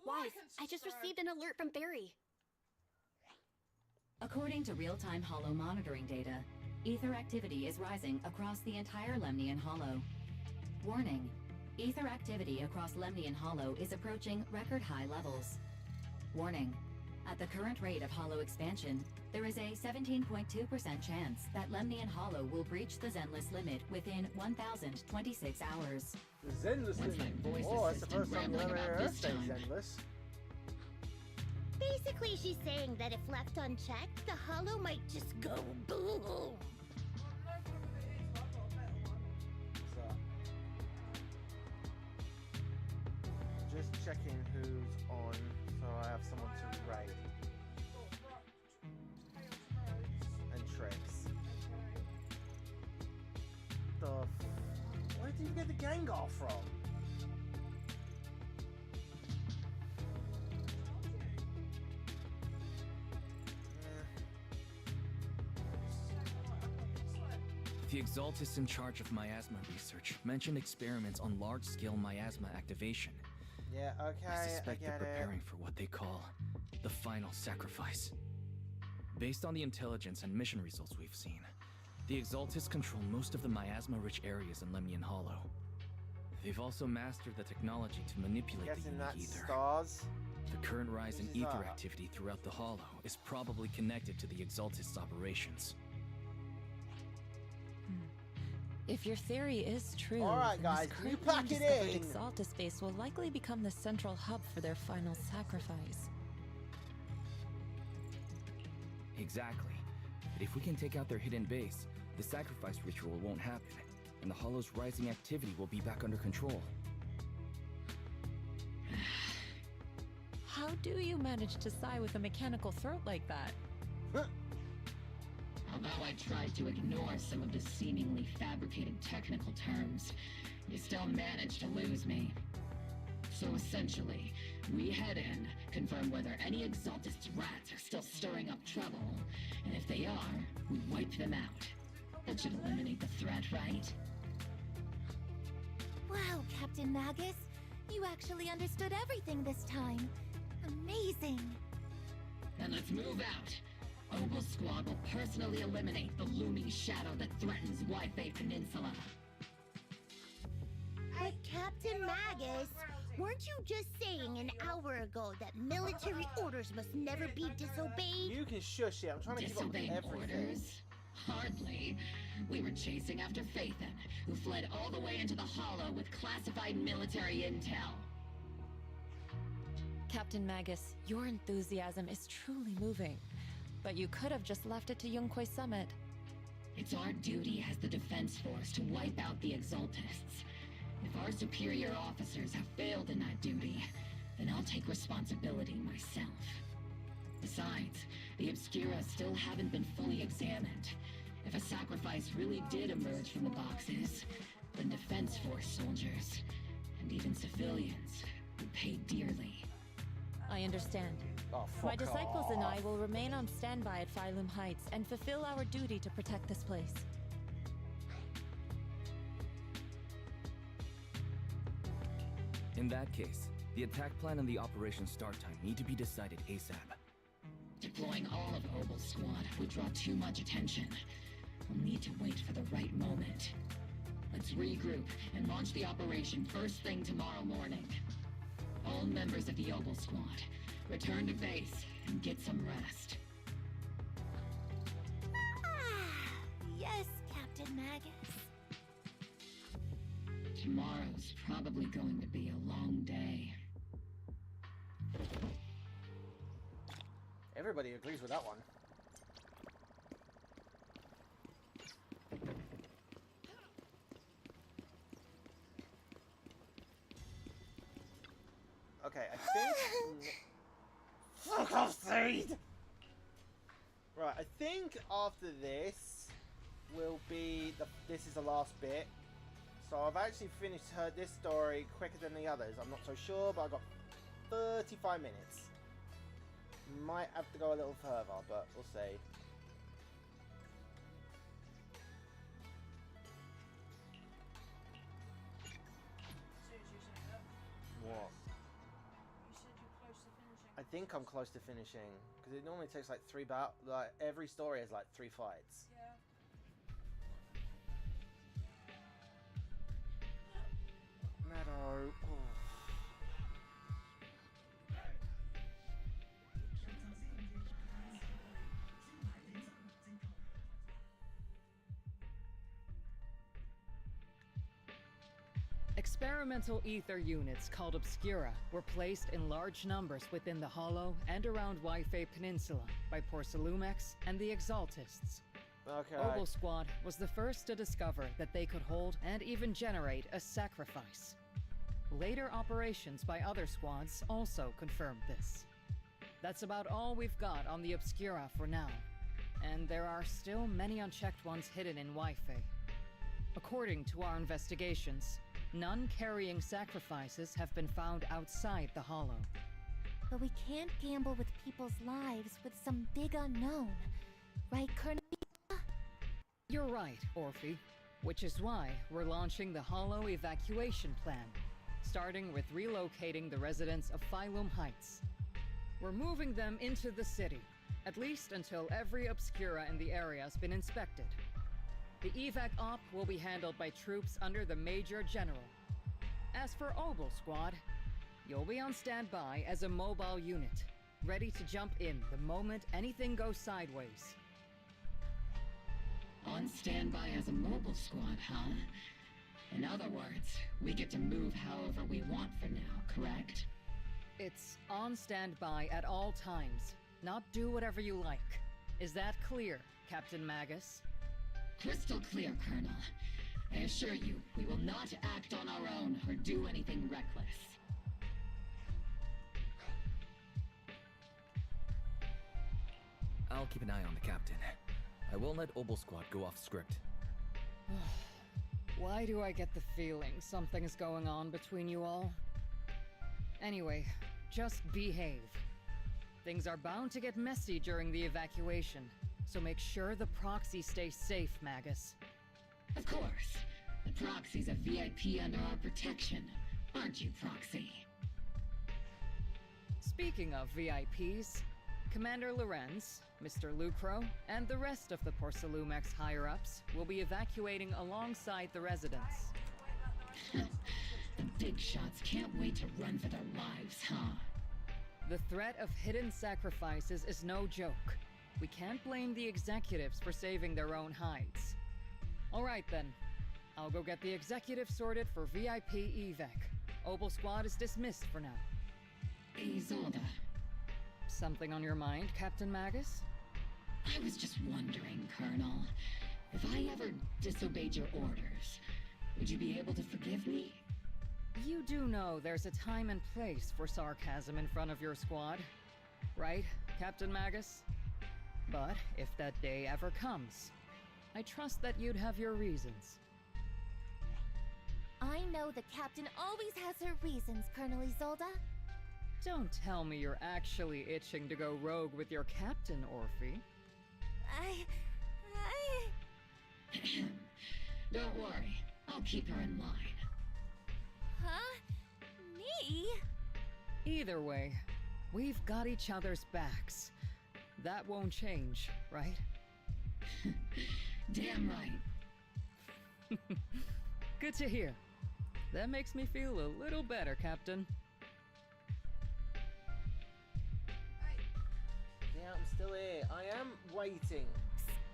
[SPEAKER 3] Wise, I just received an alert from Barry.
[SPEAKER 21] According to real-time Hollow monitoring data, ether activity is rising across the entire Lemnian Hollow. Warning, ether activity across Lemnian Hollow is approaching record-high levels. Warning, at the current rate of Hollow expansion, there is a 17.2% chance that Lemnian Hollow will breach the Zenless limit within 1,026 hours.
[SPEAKER 1] The Zenless limit? Oh, that's the first time you've ever heard her say Zenless.
[SPEAKER 19] Basically, she's saying that if left unchecked, the Hollow might just go boom.
[SPEAKER 1] Just checking who's on, so I have someone to raid. And Trex. Where did you get the Gengar from?
[SPEAKER 6] The Exaltists in charge of miasma research mentioned experiments on large-scale miasma activation.
[SPEAKER 1] Yeah, okay,
[SPEAKER 6] I suspect they're
[SPEAKER 1] get
[SPEAKER 6] preparing
[SPEAKER 1] it.
[SPEAKER 6] for what they call the final sacrifice. Based on the intelligence and mission results we've seen, the Exaltists control most of the miasma-rich areas in Lemnian Hollow. They've also mastered the technology to manipulate the
[SPEAKER 1] Guessing
[SPEAKER 6] unique
[SPEAKER 1] that's
[SPEAKER 6] ether.
[SPEAKER 1] stars.
[SPEAKER 6] The current rise in
[SPEAKER 1] This is
[SPEAKER 6] ether
[SPEAKER 1] that.
[SPEAKER 6] activity throughout the Hollow is probably connected to the Exaltists' operations.
[SPEAKER 15] If your theory is true,
[SPEAKER 1] Alright,
[SPEAKER 15] then
[SPEAKER 1] guys,
[SPEAKER 15] this
[SPEAKER 1] you
[SPEAKER 15] currently
[SPEAKER 1] pack it
[SPEAKER 15] undiscovered
[SPEAKER 1] in.
[SPEAKER 15] Exaltus base will likely become the central hub for their final sacrifice.
[SPEAKER 6] Exactly. But if we can take out their hidden base, the sacrifice ritual won't happen, and the Hollow's rising activity will be back under control.
[SPEAKER 15] How do you manage to sigh with a mechanical throat like that?
[SPEAKER 14] Although I tried to ignore some of the seemingly fabricated technical terms, you still managed to lose me. So essentially, we head in, confirm whether any Exaltist rats are still stirring up trouble, and if they are, we wipe them out. That should eliminate the threat, right?
[SPEAKER 7] Wow, Captain Magus. You actually understood everything this time. Amazing.
[SPEAKER 14] Then let's move out. Obel Squad will personally eliminate the looming shadow that threatens Wi-Fi Peninsula.
[SPEAKER 19] But Captain Magus, weren't you just saying an hour ago that military orders must never be disobeyed?
[SPEAKER 1] You can shush it. I'm trying to keep up with
[SPEAKER 14] Disobeying
[SPEAKER 1] everything.
[SPEAKER 14] orders? Hardly. We were chasing after Phaethon, who fled all the way into the Hollow with classified military intel.
[SPEAKER 15] Captain Magus, your enthusiasm is truly moving. But you could have just left it to Yunkwei Summit.
[SPEAKER 14] It's our duty as the Defense Force to wipe out the Exaltists. If our superior officers have failed in that duty, then I'll take responsibility myself. Besides, the Obscura still haven't been fully examined. If a sacrifice really did emerge from the boxes, then Defense Force soldiers, and even civilians, would pay dearly.
[SPEAKER 15] I understand.
[SPEAKER 1] Oh,
[SPEAKER 15] My disciples and I will remain on standby at Phylum Heights and fulfill our duty to protect this place.
[SPEAKER 6] In that case, the attack plan and the operation start time need to be decided ASAP.
[SPEAKER 14] Deploying all of Obel Squad would draw too much attention. We'll need to wait for the right moment. Let's regroup and launch the operation first thing tomorrow morning. All members of the Obel Squad, return to base and get some rest.
[SPEAKER 7] Yes, Captain Magus.
[SPEAKER 14] Tomorrow's probably going to be a long day.
[SPEAKER 1] Everybody agrees with that one. Okay, I think... Fuck off, Seed! Right, I think after this will be... This is the last bit. So I've actually finished this story quicker than the others. I'm not so sure, but I've got 35 minutes. Might have to go a little further, but we'll see. What?
[SPEAKER 2] You said you're close to finishing.
[SPEAKER 1] I think I'm close to finishing because it normally takes like every story has like 3 fights.
[SPEAKER 2] Yeah.
[SPEAKER 1] Meadow. Oh.
[SPEAKER 8] Experimental ether units called Obscura were placed in large numbers within the Hollow and around Wi-Fi Peninsula by Porcelumex and the Exaltists.
[SPEAKER 1] Okay.
[SPEAKER 8] Obel Squad was the first to discover that they could hold and even generate a sacrifice. Later operations by other squads also confirmed this. That's about all we've got on the Obscura for now, and there are still many unchecked ones hidden in Wi-Fi. According to our investigations, none carrying sacrifices have been found outside the Hollow.
[SPEAKER 7] But we can't gamble with people's lives with some big unknown. Right, Colonel?
[SPEAKER 8] You're right, Orphe. Which is why we're launching the Hollow evacuation plan, starting with relocating the residents of Phylum Heights. We're moving them into the city, at least until every Obscura in the area has been inspected. The evac op will be handled by troops under the Major General. As for Obel Squad, you'll be on standby as a mobile unit, ready to jump in the moment anything goes sideways.
[SPEAKER 14] On standby as a mobile squad, huh? In other words, we get to move however we want for now, correct?
[SPEAKER 8] It's on standby at all times, not do whatever you like. Is that clear, Captain Magus?
[SPEAKER 14] Crystal clear, Colonel. I assure you, we will not act on our own or do anything reckless.
[SPEAKER 6] I'll keep an eye on the captain. I won't let Obel Squad go off script.
[SPEAKER 8] Why do I get the feeling something's going on between you all? Anyway, just behave. Things are bound to get messy during the evacuation, so make sure the proxy stays safe, Magus.
[SPEAKER 14] Of course. The proxy's a VIP under our protection, aren't you, Proxy?
[SPEAKER 8] Speaking of VIPs, Commander Lorenz, Mr. Lucro, and the rest of the Porcelumex higher-ups will be evacuating alongside the residents.
[SPEAKER 14] The big shots can't wait to run for their lives, huh?
[SPEAKER 8] The threat of hidden sacrifices is no joke. We can't blame the executives for saving their own hides. All right then, I'll go get the executive sorted for VIP evac. Obel Squad is dismissed for now.
[SPEAKER 14] Isolda.
[SPEAKER 8] Something on your mind, Captain Magus?
[SPEAKER 14] I was just wondering, Colonel, if I ever disobeyed your orders, would you be able to forgive me?
[SPEAKER 8] You do know there's a time and place for sarcasm in front of your squad, right, Captain Magus? But if that day ever comes, I trust that you'd have your reasons.
[SPEAKER 7] I know the captain always has her reasons, Colonel Isolda.
[SPEAKER 8] Don't tell me you're actually itching to go rogue with your captain, Orphe.
[SPEAKER 14] Don't worry, I'll keep her in line.
[SPEAKER 7] Huh? Me?
[SPEAKER 8] Either way, we've got each other's backs. That won't change, right?
[SPEAKER 14] Damn right.
[SPEAKER 8] Good to hear. That makes me feel a little better, Captain.
[SPEAKER 1] Yeah, I'm still here. I am waiting.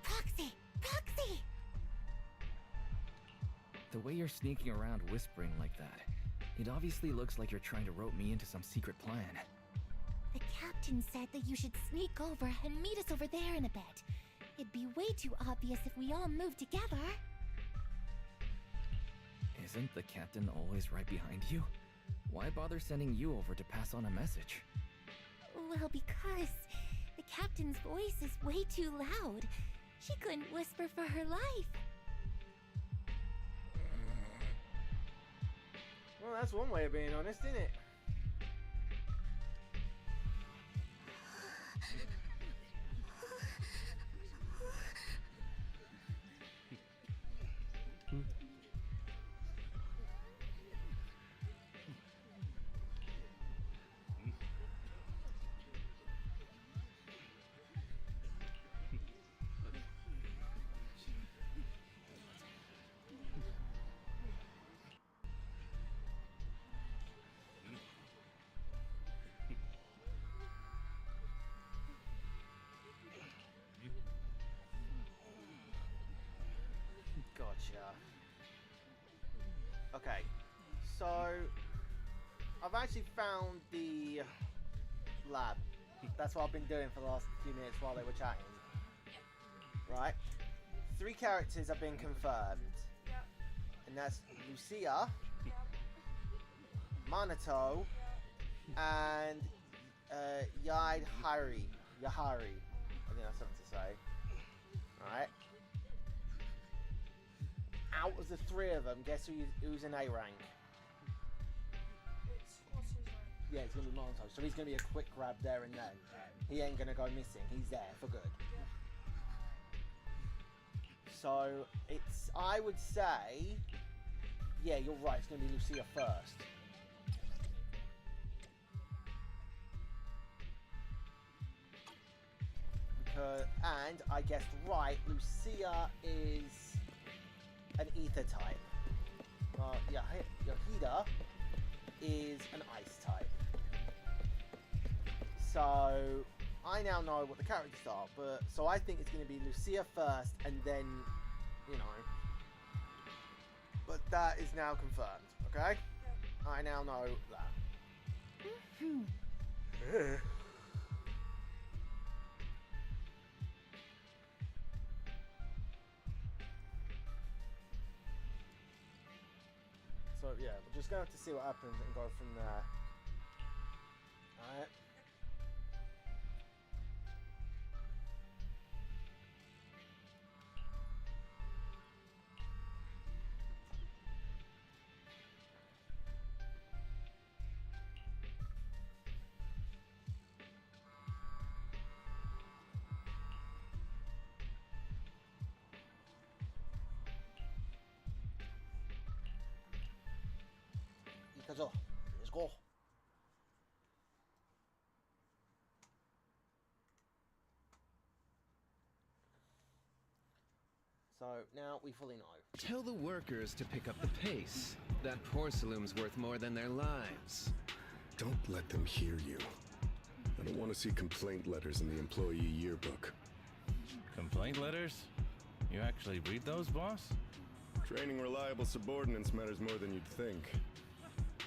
[SPEAKER 7] Proxy! Proxy!
[SPEAKER 6] The way you're sneaking around whispering like that, it obviously looks like you're trying to rope me into some secret plan.
[SPEAKER 7] The captain said that you should sneak over and meet us over there in a bit. It'd be way too obvious if we all moved together.
[SPEAKER 6] Isn't the captain always right behind you? Why bother sending you over to pass on a message?
[SPEAKER 7] Well, because the captain's voice is way too loud. She couldn't whisper for her life.
[SPEAKER 1] Well, that's one way of being honest, isn't it? Gotcha. Okay, so I've actually found the lab. That's what I've been doing for the last few minutes while they were chatting. Right? 3 characters have been confirmed. And that's Lucia, Minato, and Yahari. I think that's something to say. Alright? Out of the 3 of them, guess who's in A rank?
[SPEAKER 2] What's his rank?
[SPEAKER 1] Yeah, it's going to be Minato. So he's going to be a quick grab there and then. He ain't going to go missing. He's there for good. So, it's, I would say, yeah, you're right, it's going to be Lucia first. And I guessed right, Lucia is an ether type. Yahida is an ice type. So I now know what the characters are, but so I think it's going to be Lucia first, and then, you know. But that is now confirmed. Okay, I now know that. So yeah, we're just going to have to see what happens and go from there. Alright. Let's go. So now we fully know.
[SPEAKER 5] Tell the workers to pick up the pace. That porcelain's worth more than their lives.
[SPEAKER 9] Don't let them hear you. I don't want to see complaint letters in the employee yearbook.
[SPEAKER 13] Complaint letters? You actually read those, boss?
[SPEAKER 9] Training reliable subordinates matters more than you'd think.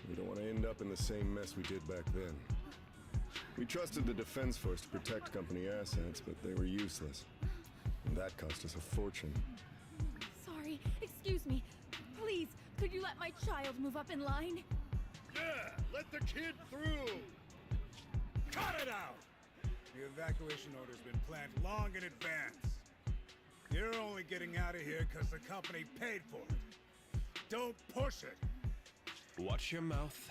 [SPEAKER 9] We don't want to end up in the same mess we did back then. We trusted the Defense Force to protect company assets, but they were useless. And that cost us a fortune.
[SPEAKER 17] Sorry, excuse me. Please, could you let my child move up in line?
[SPEAKER 4] Yeah, let the kid through! Cut it out!
[SPEAKER 18] The evacuation order's been planned long in advance. You're only getting out of here because the company paid for it. Don't push it!
[SPEAKER 12] Watch your mouth.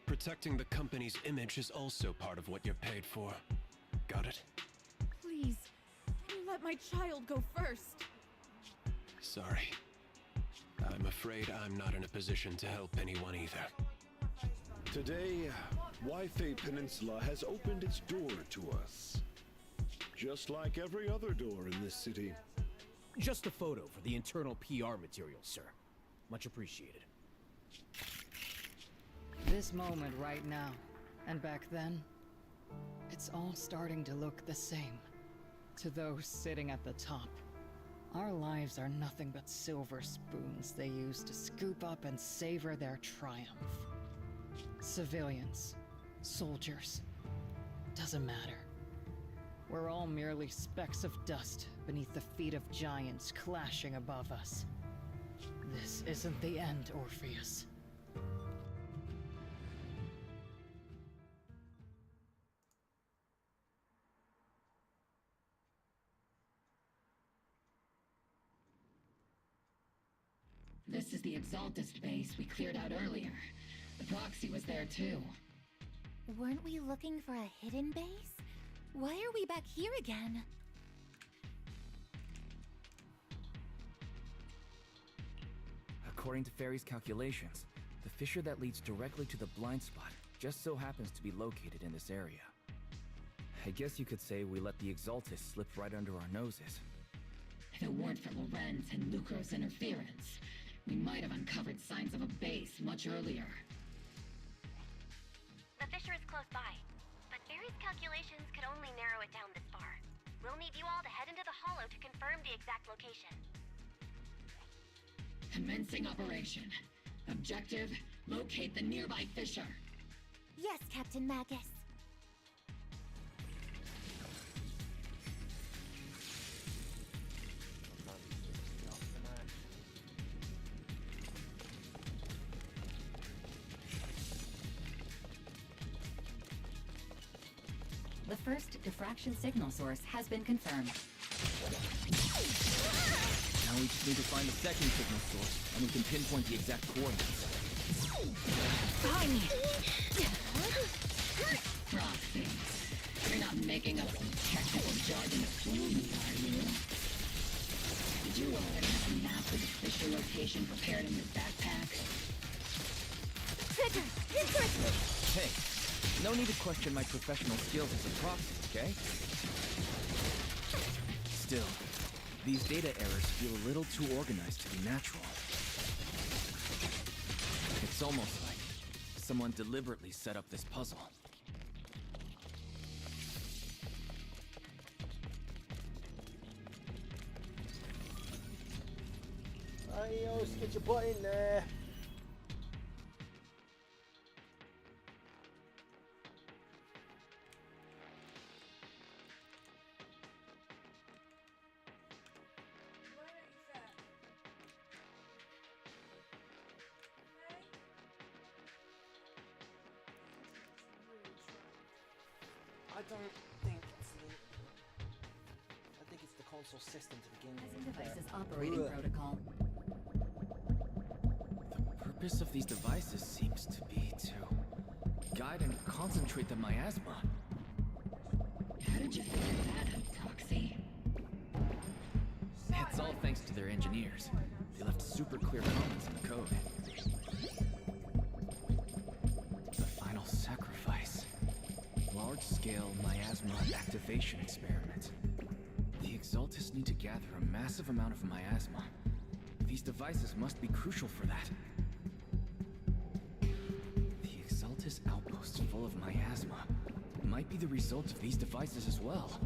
[SPEAKER 12] Protecting the company's image is also part of what you're paid for. Got it?
[SPEAKER 17] Please, can you let my child go first?
[SPEAKER 12] Sorry. I'm afraid I'm not in a position to help anyone either.
[SPEAKER 20] Today, Wi-Fi Peninsula has opened its door to us. Just like every other door in this city.
[SPEAKER 23] Just a photo for the internal PR material, sir. Much appreciated.
[SPEAKER 8] This moment right now, and back then, it's all starting to look the same. To those sitting at the top, our lives are nothing but silver spoons they use to scoop up and savor their triumph. Civilians, soldiers, doesn't matter. We're all merely specks of dust beneath the feet of giants clashing above us. This isn't the end, Orpheus.
[SPEAKER 14] This is the Exaltist base we cleared out earlier. The proxy was there too.
[SPEAKER 7] Weren't we looking for a hidden base? Why are we back here again?
[SPEAKER 6] According to Fairy's calculations, the fissure that leads directly to the blind spot just so happens to be located in this area. I guess you could say we let the Exaltist slip right under our noses.
[SPEAKER 14] If it weren't for Lorenz and Lucro's interference, we might have uncovered signs of a base much earlier.
[SPEAKER 3] The fissure is close by, but Fairy's calculations could only narrow it down this far. We'll need you all to head into the hollow to confirm the exact location.
[SPEAKER 14] Commencing operation. Objective, locate the nearby fissure.
[SPEAKER 7] Yes, Captain Magus.
[SPEAKER 21] The first diffraction signal source has been confirmed.
[SPEAKER 6] Now we just need to find the second signal source, and we can pinpoint the exact coordinates.
[SPEAKER 7] Fine.
[SPEAKER 14] Proxy. You're not making up some technical jargon to fool me, are you? Did you already have a map of the fissure location prepared in your backpack?
[SPEAKER 7] Trigger! Interesting!
[SPEAKER 6] Hey, no need to question my professional skills as a proxy, okay? Still, these data errors feel a little too organized to be natural. It's almost like someone deliberately set up this puzzle.
[SPEAKER 1] Adios, get your butt in there. I don't think it's the... I think it's the console system to begin with.
[SPEAKER 21] Devices operating protocol.
[SPEAKER 6] The purpose of these devices seems to be to guide and concentrate the miasma.
[SPEAKER 14] How did you figure that out, Proxy?
[SPEAKER 6] It's all thanks to their engineers. They left super clear comments in the code. The final sacrifice. Large-scale miasma activation experiment. The Exaltists need to gather a massive amount of miasma. These devices must be crucial for that. The Exaltist outposts full of miasma might be the result of these devices as well.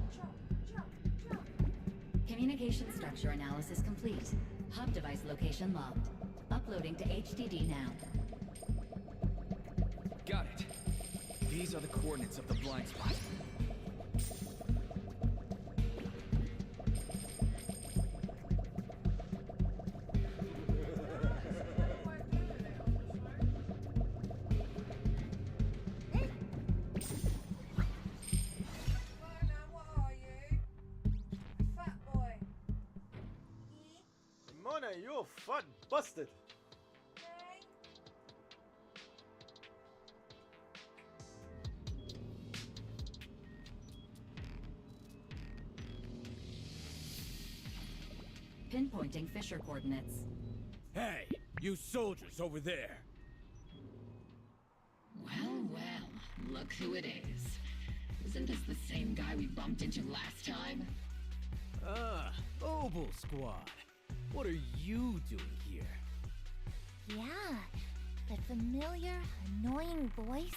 [SPEAKER 21] Communication structure analysis complete. Hub device location logged. Uploading to HDD now.
[SPEAKER 6] Got it. These are the coordinates of the blind spot.
[SPEAKER 1] Mona, you're fat busted.
[SPEAKER 21] Pinpointing fissure coordinates.
[SPEAKER 23] Hey, you soldiers over there.
[SPEAKER 14] Well, well, look who it is. Isn't this the same guy we bumped into last time?
[SPEAKER 23] Ah, Obel Squad. What are you doing here?
[SPEAKER 7] Yeah, that familiar, annoying voice.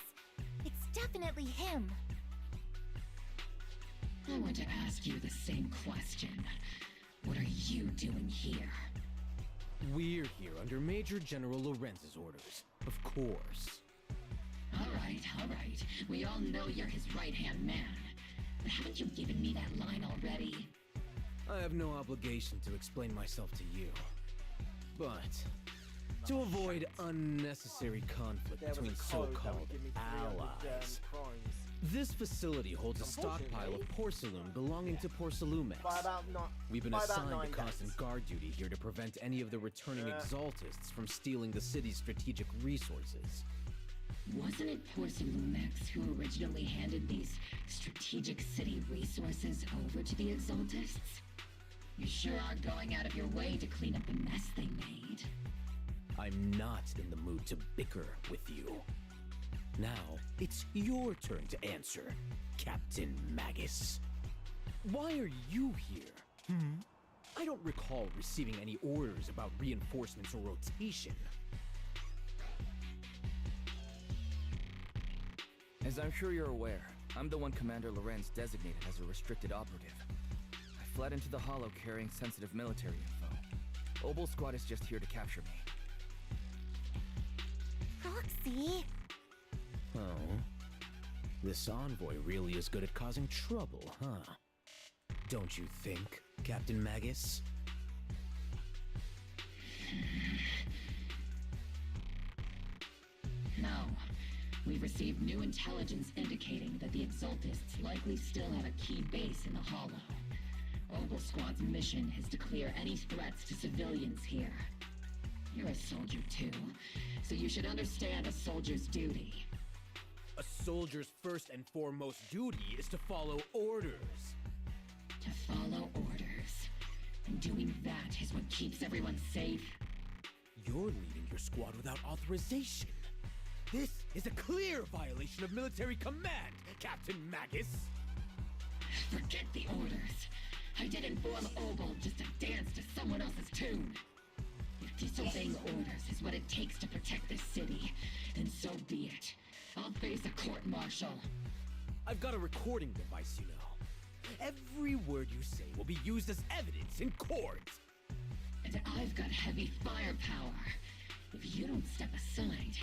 [SPEAKER 7] It's definitely him.
[SPEAKER 14] I want to ask you the same question. What are you doing here?
[SPEAKER 23] We're here under Major General Lorenz's orders, of course.
[SPEAKER 14] All right. We all know you're his right-hand man. But haven't you given me that line already?
[SPEAKER 23] I have no obligation to explain myself to you. But to avoid unnecessary conflict between so-called allies, This facility holds a stockpile of porcelain belonging to Porcelumex. We've been assigned to constant guard duty here to prevent any of the returning exaltists from stealing the city's strategic resources.
[SPEAKER 14] Wasn't it Porcelumex who originally handed these strategic city resources over to the exaltists? You sure are going out of your way to clean up the mess they made.
[SPEAKER 23] I'm not in the mood to bicker with you. Now, it's your turn to answer, Captain Magus. Why are you here? I don't recall receiving any orders about reinforcements or rotation.
[SPEAKER 6] As I'm sure you're aware, I'm the one Commander Lorenz designated as a restricted operative. I fled into the Hollow carrying sensitive military info. Obel Squad is just here to capture me.
[SPEAKER 19] Proxy?
[SPEAKER 23] Oh. This envoy really is good at causing trouble, huh? Don't you think, Captain Magus?
[SPEAKER 14] No. We've received new intelligence indicating that the Exaltists likely still have a key base in the Hollow. Obel Squad's mission is to clear any threats to civilians here. You're a soldier too, so you should understand a soldier's duty.
[SPEAKER 23] A soldier's first and foremost duty is to follow orders.
[SPEAKER 14] To follow orders. And doing that is what keeps everyone safe.
[SPEAKER 23] You're leading your squad without authorization. This is a clear violation of military command, Captain Magus!
[SPEAKER 14] Forget the orders. I didn't form Obel just to dance to someone else's tune. If disobeying orders is what it takes to protect this city, then so be it. I'll face a court-martial.
[SPEAKER 23] I've got a recording device, you know. Every word you say will be used as evidence in court.
[SPEAKER 14] And I've got heavy firepower. If you don't step aside,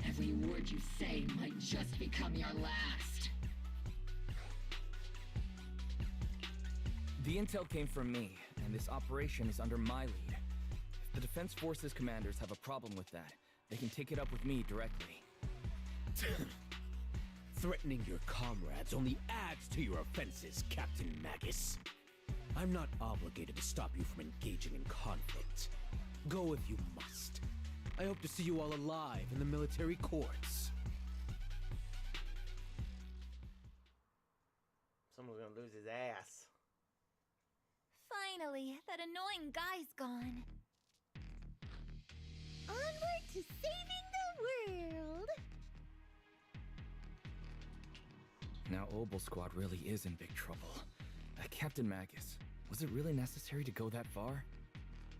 [SPEAKER 14] every word you say might just become your last.
[SPEAKER 6] The intel came from me, and this operation is under my lead. If the Defense Forces commanders have a problem with that, they can take it up with me directly.
[SPEAKER 23] Threatening your comrades only adds to your offenses, Captain Magus. I'm not obligated to stop you from engaging in conflict. Go if you must. I hope to see you all alive in the military courts.
[SPEAKER 1] Someone's gonna lose his ass.
[SPEAKER 7] Finally, that annoying guy's gone.
[SPEAKER 19] Onward to saving the world!
[SPEAKER 6] Now Obel Squad really is in big trouble. Captain Magus, was it really necessary to go that far?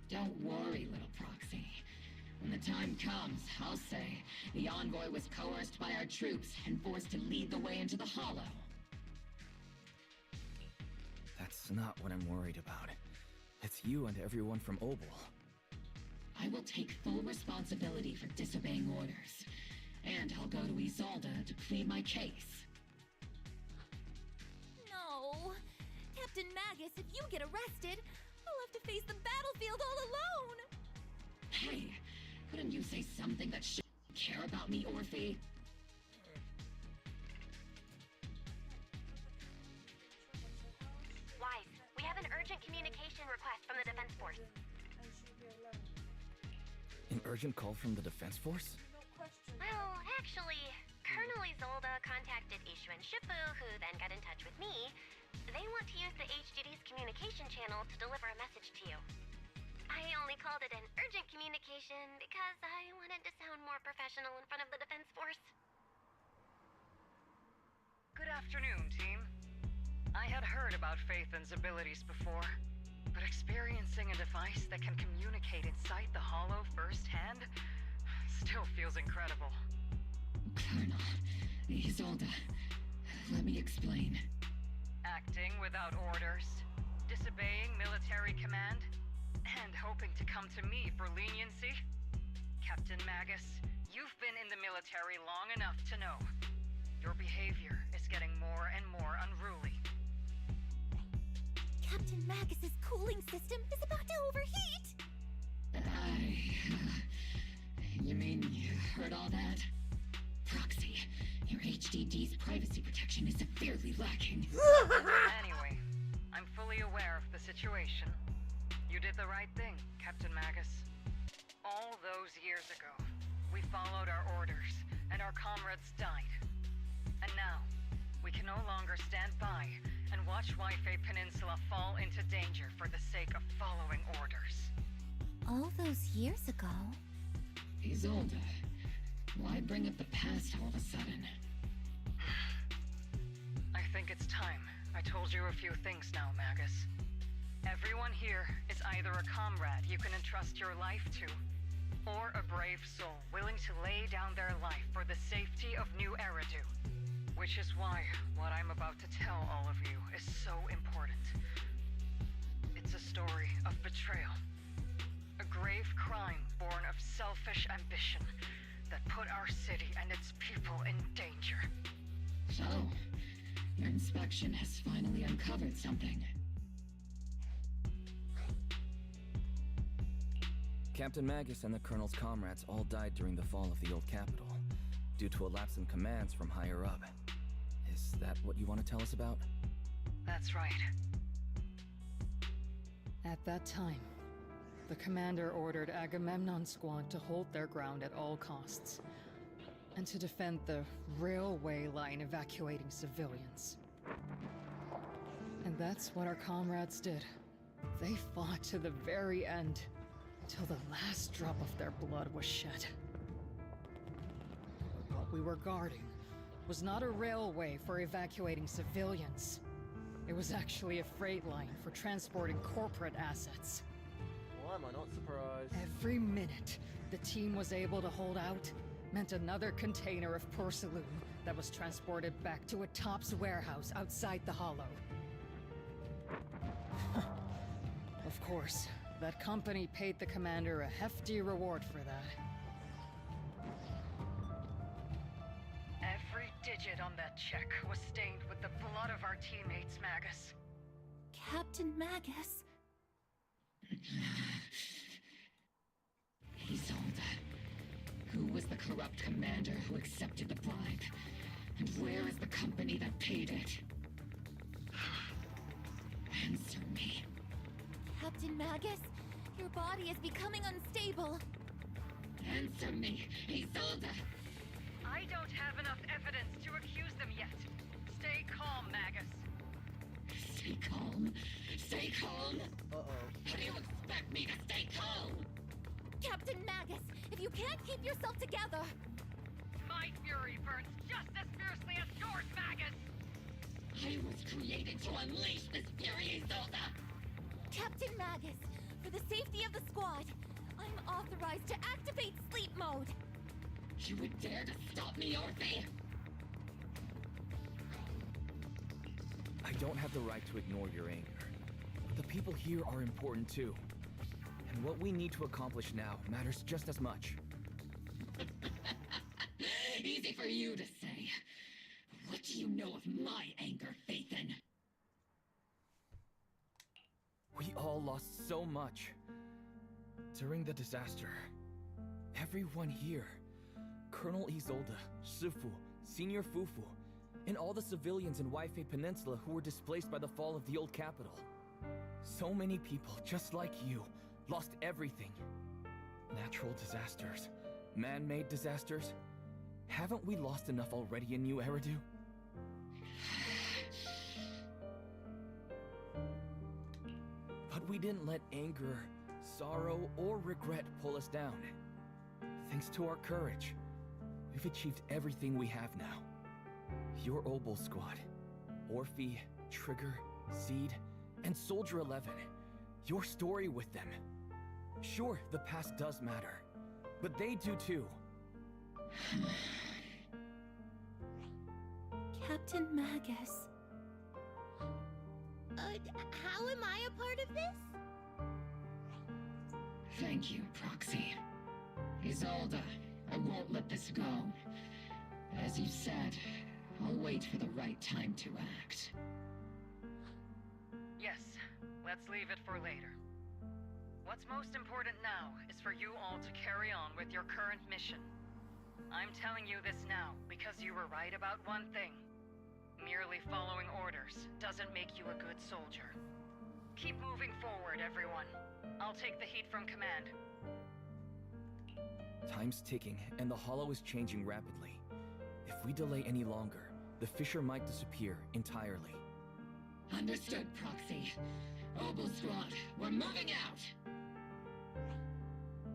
[SPEAKER 14] Don't worry, little Proxy. When the time comes, I'll say the envoy was coerced by our troops and forced to lead the way into the Hollow.
[SPEAKER 6] That's not what I'm worried about. It's you and everyone from Obel.
[SPEAKER 14] I will take full responsibility for disobeying orders. And I'll go to Isolda to plead my case.
[SPEAKER 7] No! Captain Magus, if you get arrested, I'll have to face the battlefield all alone!
[SPEAKER 14] Hey, couldn't you say something that should care about me, Orphe?
[SPEAKER 3] Wise, we have an urgent communication request from the Defense Force.
[SPEAKER 6] An urgent call from the Defense Force?
[SPEAKER 3] Well, actually, Colonel Isolda contacted Ishu and Shifu, who then got in touch with me. They want to use the HDD's communication channel to deliver a message to you. I only called it an urgent communication because I wanted to sound more professional in front of the Defense Force.
[SPEAKER 11] Good afternoon, team. I had heard about Phaethon's abilities before, but experiencing a device that can communicate inside the Hollow firsthand still feels incredible.
[SPEAKER 14] Colonel, Isolda, let me explain.
[SPEAKER 11] Acting without orders, disobeying military command, and hoping to come to me for leniency? Captain Magus, you've been in the military long enough to know. Your behavior is getting more and more unruly.
[SPEAKER 7] Captain Magus's cooling system is about to overheat!
[SPEAKER 14] You mean you heard all that? Proxy, your HDD City's privacy protection is severely lacking.
[SPEAKER 11] Anyway, I'm fully aware of the situation. You did the right thing, Captain Magus. All those years ago, we followed our orders, and our comrades died. And now, we can no longer stand by and watch Waifei Peninsula fall into danger for the sake of following orders.
[SPEAKER 7] All those years ago?
[SPEAKER 14] Isolde, why bring up the past all of a sudden?
[SPEAKER 11] I think it's time I told you a few things now, Magus. Everyone here is either a comrade you can entrust your life to, or a brave soul willing to lay down their life for the safety of New Eridu. Which is why what I'm about to tell all of you is so important. It's a story of betrayal. A grave crime born of selfish ambition that put our city and its people in danger.
[SPEAKER 14] So, your inspection has finally uncovered something.
[SPEAKER 6] Captain Magus and the Colonel's comrades all died during the fall of the old capital, due to a lapse in commands from higher up. Is that what you want to tell us about?
[SPEAKER 11] That's right.
[SPEAKER 8] At that time, the commander ordered Agamemnon's squad to hold their ground at all costs, and to defend the railway line evacuating civilians. And that's what our comrades did. They fought to the very end, till the last drop of their blood was shed. But what we were guarding was not a railway for evacuating civilians. It was actually a freight line for transporting corporate assets.
[SPEAKER 1] Why am I not surprised?
[SPEAKER 8] Every minute the team was able to hold out meant another container of porcelain that was transported back to a Topps warehouse outside the Hollow. Of course, that company paid the commander a hefty reward for that.
[SPEAKER 11] Every digit on that check was stained with the blood of our teammates, Magus.
[SPEAKER 7] Captain Magus?
[SPEAKER 14] Isolde, who was the corrupt commander who accepted the bribe? And where is the company that paid it? Answer me.
[SPEAKER 7] Captain Magus, your body is becoming unstable.
[SPEAKER 14] Answer me, Isolde!
[SPEAKER 11] I don't have enough evidence to accuse them yet. Stay calm, Magus.
[SPEAKER 14] Stay calm? Stay calm?
[SPEAKER 1] Uh-oh.
[SPEAKER 14] How do you expect me to stay calm?
[SPEAKER 7] Captain Magus, if you can't keep yourself together...
[SPEAKER 11] My fury burns just as fiercely as yours, Magus!
[SPEAKER 14] I was created to unleash this fury, Isolde!
[SPEAKER 7] Captain Magus, for the safety of the squad, I'm authorized to activate sleep mode.
[SPEAKER 14] You would dare to stop me, Orphe?
[SPEAKER 6] I don't have the right to ignore your anger. But the people here are important too. And what we need to accomplish now matters just as much.
[SPEAKER 14] Easy for you to say. What do you know of my anger, Phaethon?
[SPEAKER 6] We all lost so much. During the disaster, everyone here, Colonel Isolde, Shifu, Senior Fufu, and all the civilians in Waifei Peninsula who were displaced by the fall of the old capital. So many people, just like you, lost everything. Natural disasters, man-made disasters. Haven't we lost enough already in New Eridu? But we didn't let anger, sorrow, or regret pull us down. Thanks to our courage, we've achieved everything we have now. Your Obol squad, Orphe, Trigger, Seed, and Soldier 11. Your story with them. Sure, the past does matter, but they do too.
[SPEAKER 7] Captain Magus.
[SPEAKER 19] How am I a part of this?
[SPEAKER 14] Thank you, Proxy. Isolde, I won't let this go. As you said, I'll wait for the right time to act.
[SPEAKER 11] Yes, let's leave it for later. What's most important now is for you all to carry on with your current mission. I'm telling you this now because you were right about one thing. Merely following orders doesn't make you a good soldier. Keep moving forward, everyone. I'll take the heat from command.
[SPEAKER 6] Time's ticking, and the Hollow is changing rapidly. If we delay any longer, the fissure might disappear entirely.
[SPEAKER 14] Understood, Proxy. Obel Squad, we're moving out!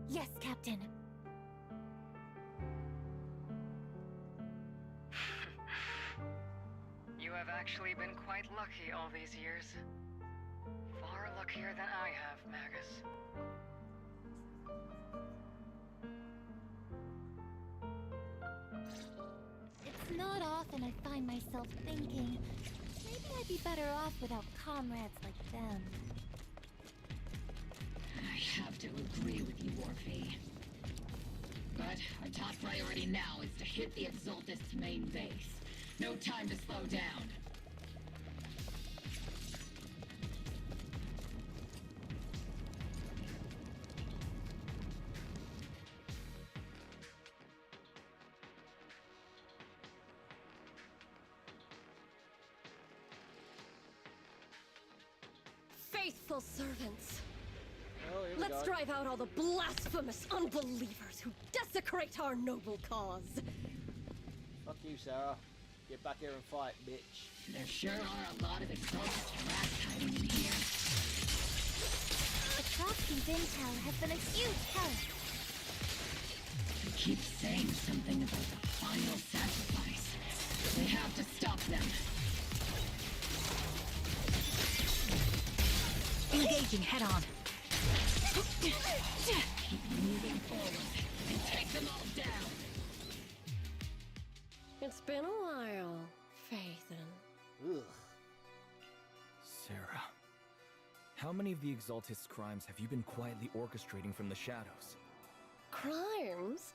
[SPEAKER 7] Yes, Captain.
[SPEAKER 11] You have actually been quite lucky all these years. Far luckier than I have, Magus.
[SPEAKER 7] It's not often I find myself thinking, maybe I'd be better off without comrades like them.
[SPEAKER 14] I have to agree with you, Orphe. But our top priority now is to hit the Exaltist's main base. No time to slow down.
[SPEAKER 10] Faithful servants.
[SPEAKER 1] Oh, here we
[SPEAKER 10] Let's
[SPEAKER 1] go.
[SPEAKER 10] drive out all the blasphemous unbelievers who desecrate our noble cause.
[SPEAKER 1] Fuck you, Sarah. Get back here and fight, bitch.
[SPEAKER 14] There sure are a lot of Exaltist rats hiding in here.
[SPEAKER 7] The Proxy's intel has been a huge help.
[SPEAKER 14] They keep saying something about the final sacrifice. We have to stop them.
[SPEAKER 10] Engaging head-on.
[SPEAKER 14] Keep moving forward and take them all down.
[SPEAKER 10] It's been a while, Phaethon.
[SPEAKER 1] Ugh.
[SPEAKER 6] Sarah, how many of the Exaltist's crimes have you been quietly orchestrating from the shadows?
[SPEAKER 10] Crimes?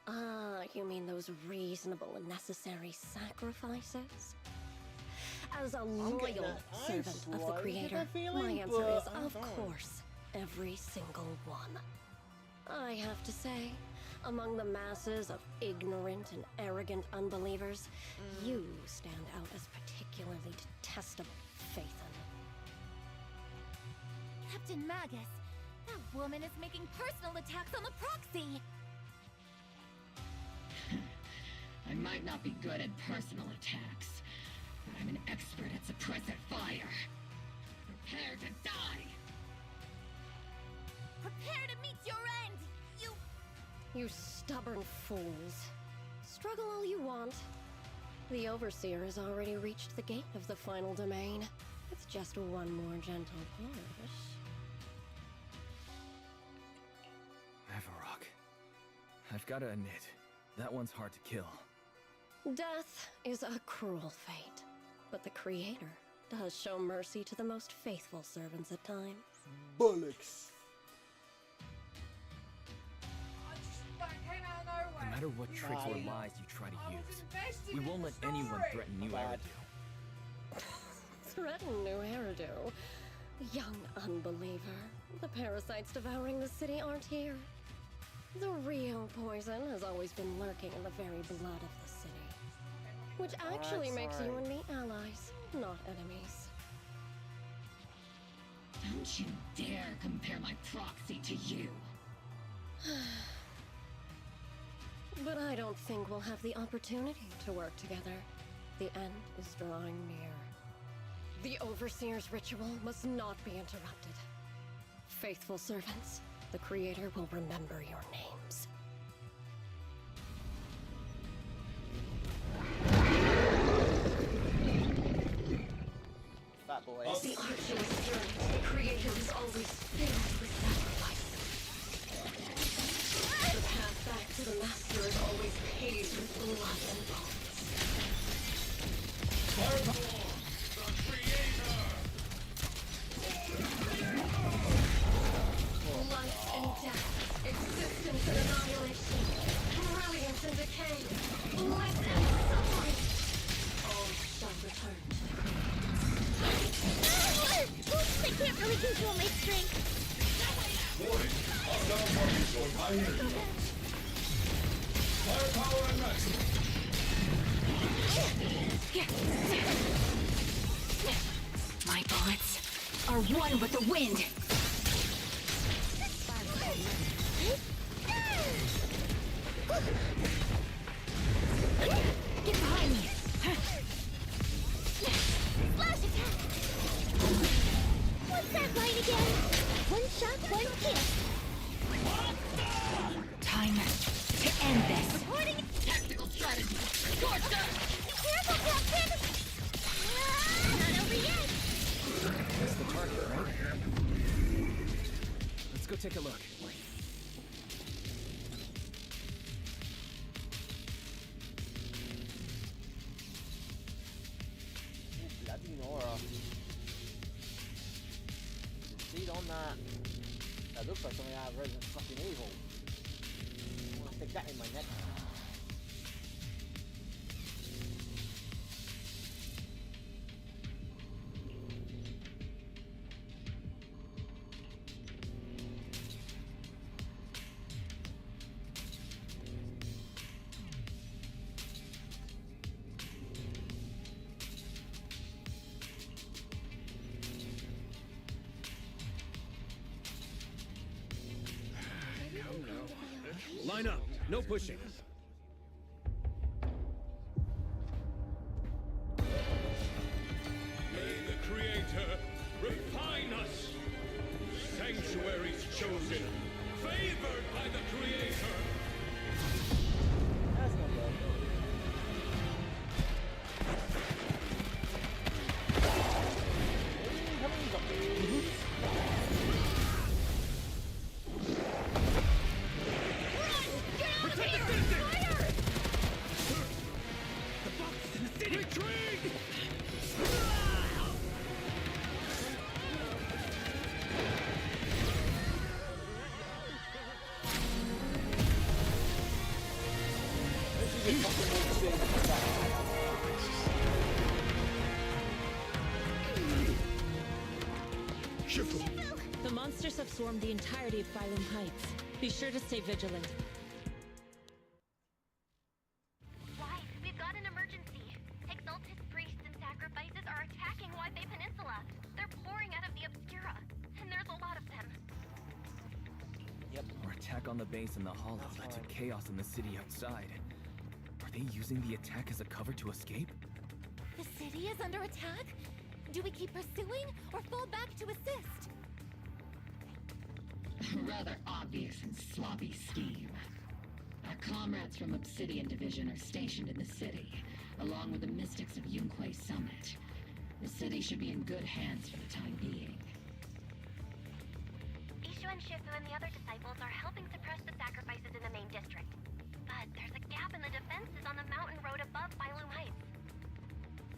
[SPEAKER 10] Ah, you mean those reasonable and necessary sacrifices? As a loyal servant of the Creator, my answer is, of course, every single one. I have to say, among the masses of ignorant and arrogant unbelievers, you stand out as particularly detestable, Phaethon.
[SPEAKER 7] Captain Magus, that woman is making personal attacks on the Proxy.
[SPEAKER 14] I might not be good at personal attacks, but I'm an expert at suppressive fire. Prepare to die!
[SPEAKER 7] Prepare to meet your end,
[SPEAKER 10] You stubborn fools. Struggle all you want. The Overseer has already reached the gate of the final domain. It's just one more gentle push.
[SPEAKER 6] Avarok. I've gotta admit, that one's hard to kill.
[SPEAKER 10] Death is a cruel fate, but the Creator does show mercy to the most faithful servants at times.
[SPEAKER 1] Bullocks.
[SPEAKER 6] No matter what tricks or lies you try to use, we won't let anyone threaten New Eridu.
[SPEAKER 10] Threaten New Eridu? Young unbeliever. The parasites devouring the city aren't here. The real poison has always been lurking in the very blood of the city. Which actually makes you and me allies, not enemies.
[SPEAKER 14] Don't you dare compare my proxy to you!
[SPEAKER 10] But I don't think we'll have the opportunity to work together. The end is drawing near. The Overseer's ritual must not be interrupted. Faithful servants, the Creator will remember your names.
[SPEAKER 1] Fat boy.
[SPEAKER 10] The arduous journey to the Creator is always filled with sacrifice. The path back to the Master is always paved with blood and bones.
[SPEAKER 18] The Creator!
[SPEAKER 10] Life and death, existence and annihilation, brilliance and decay, bliss and suffering, all shall return to the Creator.
[SPEAKER 7] I can't really control my strength.
[SPEAKER 18] Warning! Hostile parties going high energy.
[SPEAKER 15] Firepower and maximum.
[SPEAKER 14] My bullets are one with the wind. Get behind me.
[SPEAKER 19] Flash attack! What's that line again? One shot, one kill.
[SPEAKER 14] Time to end this.
[SPEAKER 19] Reporting
[SPEAKER 14] Tactical strategy. Scorcher!
[SPEAKER 19] Careful, Captain! Not over yet!
[SPEAKER 5] That's the target, right? Let's go take a look.
[SPEAKER 1] Bloody Nora. Seed on that. That looks like something out of Resident fucking Evil. I want to stick that in my neck.
[SPEAKER 23] Line up. No pushing.
[SPEAKER 15] May the Creator refine us. Sanctuaries chosen, favored by the Creator.
[SPEAKER 1] That's not bad.
[SPEAKER 16] The monsters have swarmed the entirety of Phylum Heights. Be sure to stay vigilant.
[SPEAKER 3] Wife, we've got an emergency. Exalted priests and sacrifices are attacking Wi-Fi Peninsula. They're pouring out of the Obscura, and there's a lot of them.
[SPEAKER 5] Yep. Our attack on the base in the hollow led to chaos in the city outside. Are they using the attack as a cover to escape?
[SPEAKER 7] The city is under attack? Do we keep pursuing or fall back to assist?
[SPEAKER 14] Rather obvious and sloppy scheme. Our comrades from Obsidian Division are stationed in the city, along with the mystics of Yunquay Summit. The city should be in good hands for the time being.
[SPEAKER 3] Ishu and Shifu and the other disciples are helping suppress the sacrifices in the main district. But there's a gap in the defenses on the mountain road above Phylum Heights.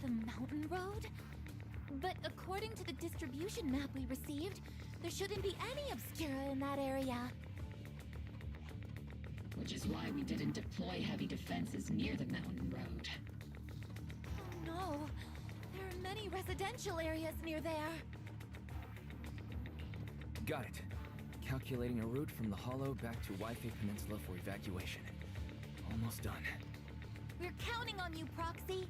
[SPEAKER 7] The mountain road? But according to the distribution map we received, there shouldn't be any Obscura in that area.
[SPEAKER 14] Which is why we didn't deploy heavy defenses near the mountain road.
[SPEAKER 7] Oh no! There are many residential areas near there.
[SPEAKER 5] Got it. Calculating a route from the hollow back to Wi-Fi Peninsula for evacuation. Almost done.
[SPEAKER 7] We're counting on you, Proxy.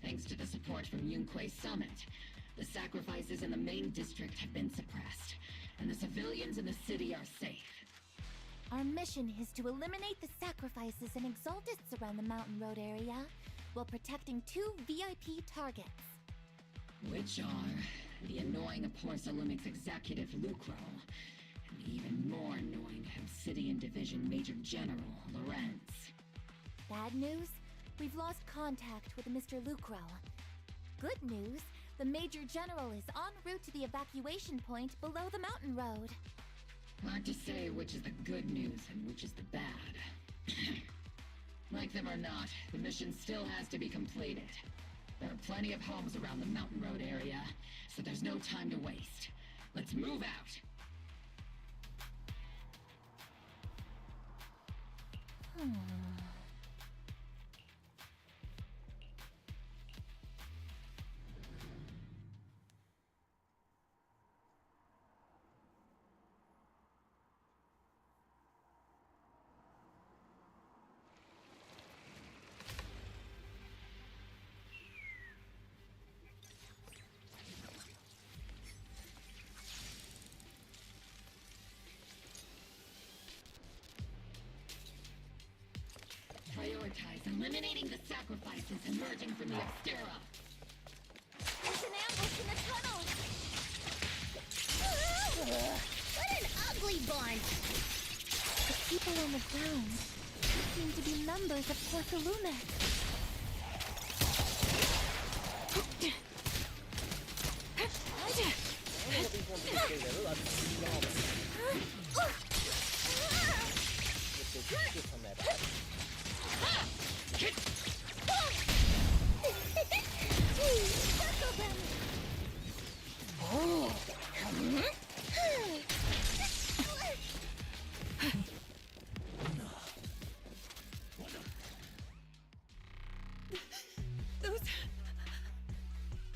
[SPEAKER 14] Thanks to the support from Yunquay Summit, the sacrifices in the main district have been suppressed, and the civilians in the city are safe.
[SPEAKER 7] Our mission is to eliminate the sacrifices and exaltists around the mountain road area, while protecting 2 VIP targets.
[SPEAKER 14] Which are the annoying Porcelumix executive Lucro, and the even more annoying Obsidian Division Major General Lorenz.
[SPEAKER 7] Bad news? We've lost contact with Mr. Lucro. Good news? The Major General is en route to the evacuation point below the mountain road.
[SPEAKER 14] Hard to say which is the good news and which is the bad. Like them or not, the mission still has to be completed. There are plenty of homes around the mountain road area, so there's no time to waste. Let's move out! Prioritize eliminating the sacrifices emerging from the Obscura.
[SPEAKER 7] There's an ambush in the tunnel!
[SPEAKER 19] What an ugly bunch!
[SPEAKER 7] The people on the ground seem to be members of Porthalumex.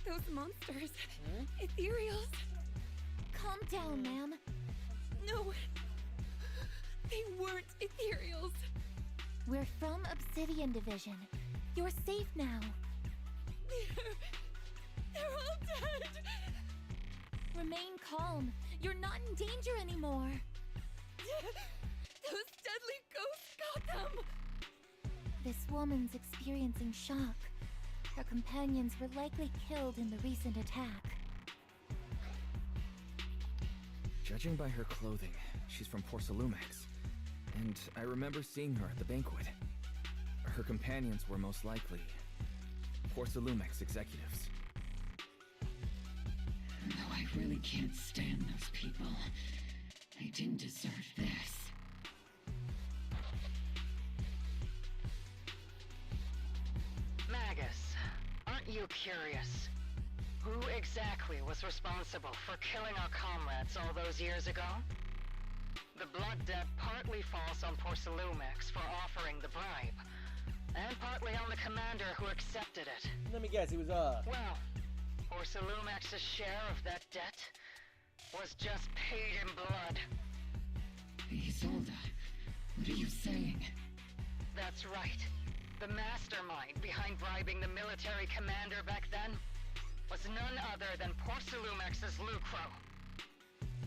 [SPEAKER 17] Those monsters. Ethereals.
[SPEAKER 7] Calm down, ma'am.
[SPEAKER 17] No. They weren't ethereals.
[SPEAKER 7] We're from Obsidian Division. You're safe now.
[SPEAKER 17] They're all dead.
[SPEAKER 7] Remain calm. You're not in danger anymore.
[SPEAKER 17] Those deadly ghosts got them.
[SPEAKER 7] This woman's experiencing shock. Her companions were likely killed in the recent attack.
[SPEAKER 5] Judging by her clothing, she's from Porthalumex. And I remember seeing her at the banquet. Her companions were most likely Porthalumex executives.
[SPEAKER 14] Though I really can't stand those people, they didn't deserve this.
[SPEAKER 11] Magus, aren't you curious? Who exactly was responsible for killing our comrades all those years ago? The blood debt partly falls on Porthalumex for offering the bribe, and partly on the commander who accepted it.
[SPEAKER 1] Let me guess, it was
[SPEAKER 11] Well, Porthalumex's share of that debt was just paid in blood.
[SPEAKER 14] Isolde, what are you saying?
[SPEAKER 11] That's right. The mastermind behind bribing the military commander back then was none other than Porthalumex's Lucro.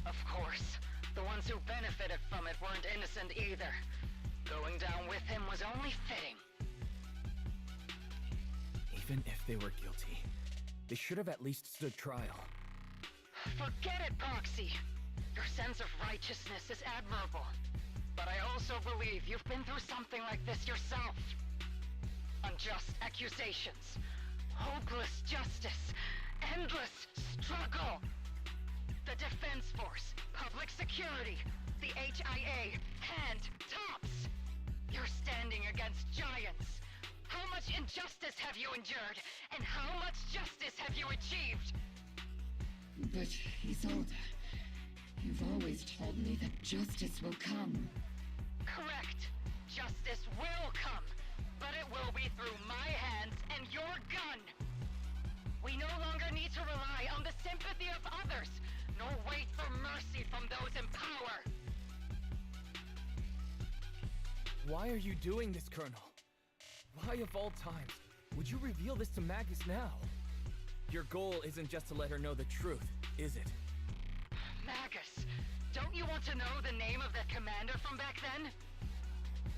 [SPEAKER 11] Of course, the ones who benefited from it weren't innocent either. Going down with him was only fitting.
[SPEAKER 5] Even if they were guilty, they should have at least stood trial.
[SPEAKER 11] Forget it, Proxy. Your sense of righteousness is admirable. But I also believe you've been through something like this yourself. Unjust accusations, hopeless justice, endless struggle. The Defense Force, public security, the HIA, and TOPS. You're standing against giants. How much injustice have you endured, and how much justice have you achieved?
[SPEAKER 14] But, Isolde, you've always told me that justice will come.
[SPEAKER 11] Correct. Justice will come, but it will be through my hands and your gun. We no longer need to rely on the sympathy of others, nor wait for mercy from those in power.
[SPEAKER 5] Why are you doing this, Colonel? Why of all times would you reveal this to Magus now? Your goal isn't just to let her know the truth, is it?
[SPEAKER 11] Magus, don't you want to know the name of that commander from back then?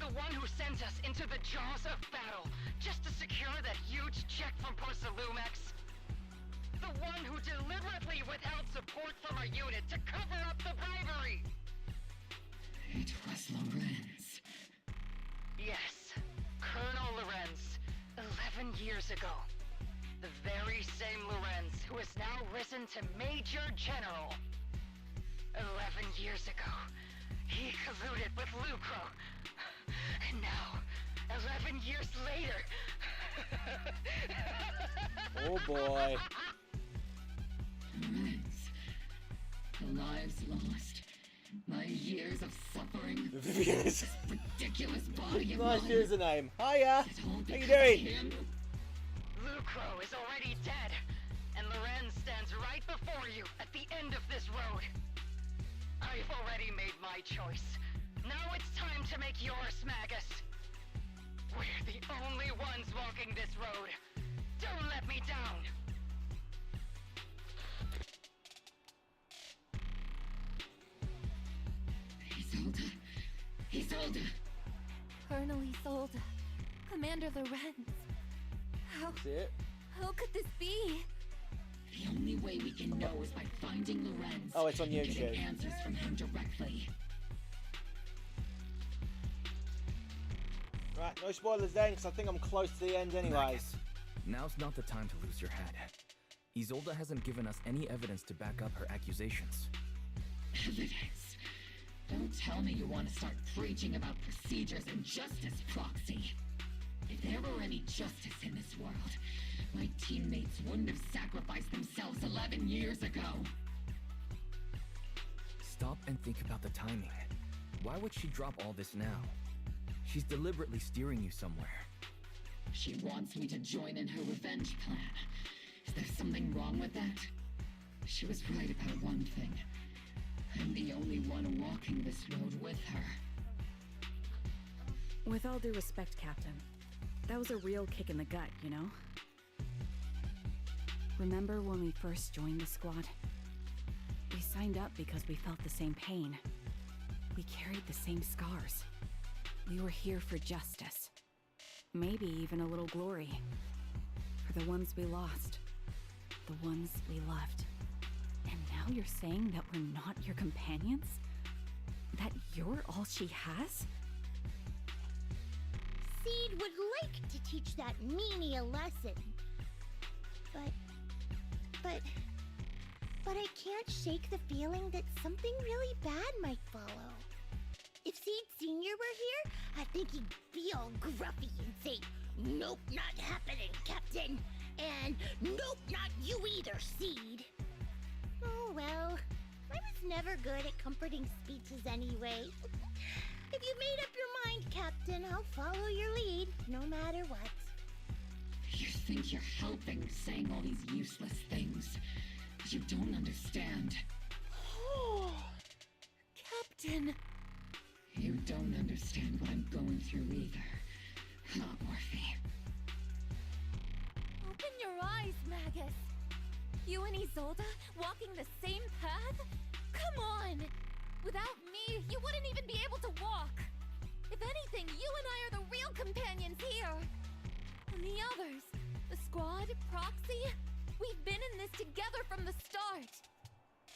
[SPEAKER 11] The one who sent us into the jaws of battle just to secure that huge check from Porthalumex? The one who deliberately withheld support from our unit to cover up the bribery!
[SPEAKER 14] It was Lorenz.
[SPEAKER 11] Yes, Colonel 11 years ago, the very same Lorenz who has now risen to Major General. 11 years ago, he colluded with Lucro. And now, 11 years later...
[SPEAKER 1] Oh boy.
[SPEAKER 14] Lorenz. The lives lost. My years of suffering.
[SPEAKER 1] Yes.
[SPEAKER 14] Ridiculous body of
[SPEAKER 1] Nice
[SPEAKER 14] mine.
[SPEAKER 1] username. Hiya. How you
[SPEAKER 14] because
[SPEAKER 1] doing?
[SPEAKER 14] him?
[SPEAKER 11] Lucro is already dead, and Lorenz stands right before you at the end of this road. I've already made my choice. Now it's time to make yours, Magus. We're the only ones walking this road. Don't let me down.
[SPEAKER 14] Isolde. Isolde.
[SPEAKER 7] Colonel Isolde. Commander Lorenz.
[SPEAKER 1] That's it.
[SPEAKER 7] How could this be?
[SPEAKER 14] The only way we can know is by finding Lorenz.
[SPEAKER 1] Oh, it's on
[SPEAKER 14] and
[SPEAKER 1] YouTube.
[SPEAKER 14] getting answers from him directly.
[SPEAKER 1] Right, no spoilers then, because I think I'm close to the end anyways.
[SPEAKER 5] Magus, now's not the time to lose your head. Isolde hasn't given us any evidence to back up her accusations.
[SPEAKER 14] Evidence? Don't tell me you want to start preaching about procedures and justice, Proxy. If there were any justice in this world, my teammates wouldn't have sacrificed themselves 11 years ago.
[SPEAKER 5] Stop and think about the timing. Why would she drop all this now? She's deliberately steering you somewhere.
[SPEAKER 14] She wants me to join in her revenge plan. Is there something wrong with that? She was right about one thing. I'm the only one walking this road with her.
[SPEAKER 17] With all due respect, Captain, that was a real kick in the gut, you know? Remember when we first joined the squad? We signed up because we felt the same pain. We carried the same scars. We were here for justice. Maybe even a little glory. For the ones we lost. The ones we loved. And now you're saying that we're not your companions? That you're all she has?
[SPEAKER 19] Seed would like to teach that meanie a lesson. But I can't shake the feeling that something really bad might follow. If Seed Sr. were here, I think he'd be all gruffy and say, "Nope, not happening, Captain." And "Nope, not you either, Seed." Oh well, I was never good at comforting speeches anyway. If you made up your mind, Captain, I'll follow your lead, no matter what.
[SPEAKER 14] You think you're helping saying all these useless things, but you don't understand.
[SPEAKER 7] Captain!
[SPEAKER 14] You don't understand what I'm going through either. Huh, Morphe?
[SPEAKER 7] Open your eyes, Magus! You and Isolde walking the same path? Come on! Without me, you wouldn't even be able to walk! If anything, you and I are the real companions here! And the others, the squad, Proxy, we've been in this together from the start!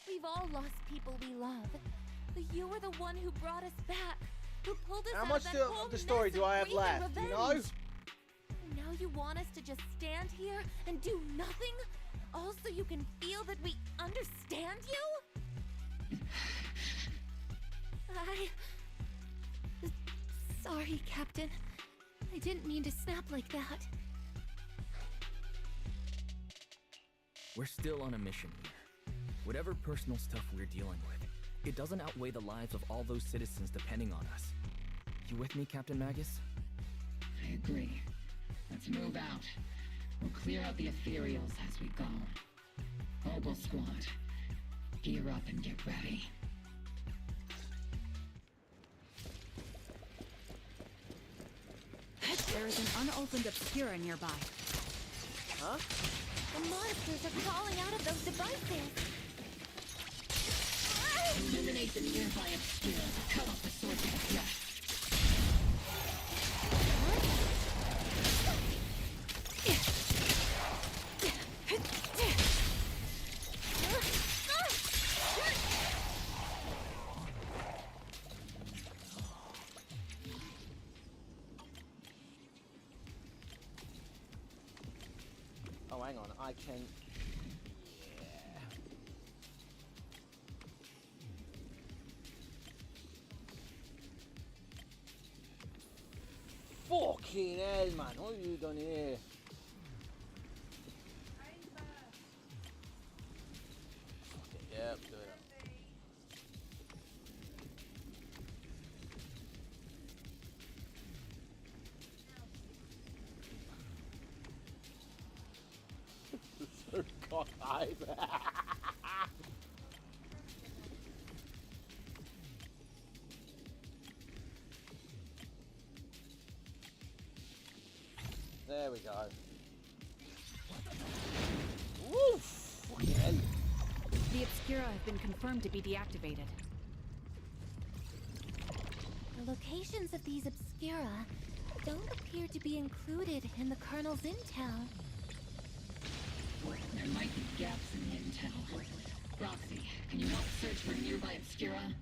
[SPEAKER 7] We've all lost people we love, but you were the one who brought us back, who pulled us
[SPEAKER 1] How
[SPEAKER 7] out
[SPEAKER 1] much
[SPEAKER 7] of that whole
[SPEAKER 1] of the story
[SPEAKER 7] mess
[SPEAKER 1] do
[SPEAKER 7] of
[SPEAKER 1] I have
[SPEAKER 7] grief and
[SPEAKER 1] left? Do you know?
[SPEAKER 7] revenge. And now you want us to just stand here and do nothing? All so you can feel that we understand you? Sorry, Captain. I didn't mean to snap like that.
[SPEAKER 5] We're still on a mission here. Whatever personal stuff we're dealing with, it doesn't outweigh the lives of all those citizens depending on us. You with me, Captain Magus?
[SPEAKER 14] I agree. Let's move out. We'll clear out the ethereals as we go. Mobile squad, gear up and get ready.
[SPEAKER 17] There is an unopened Obscura nearby.
[SPEAKER 1] Huh?
[SPEAKER 7] The monsters are crawling out of those devices.
[SPEAKER 14] Illuminate the nearby Obscura to cut off the source of threat.
[SPEAKER 1] hang on. I can... Fucking hell, man. What have you done here? Fuck it, yep, do it. So cockeyed. There we go. Woo! Fucking hell.
[SPEAKER 17] The Obscura have been confirmed to be deactivated.
[SPEAKER 7] The locations of these Obscura don't appear to be included in the Colonel's intel.
[SPEAKER 14] There might be gaps in the intel. Roxy, can you help search for nearby Obscura?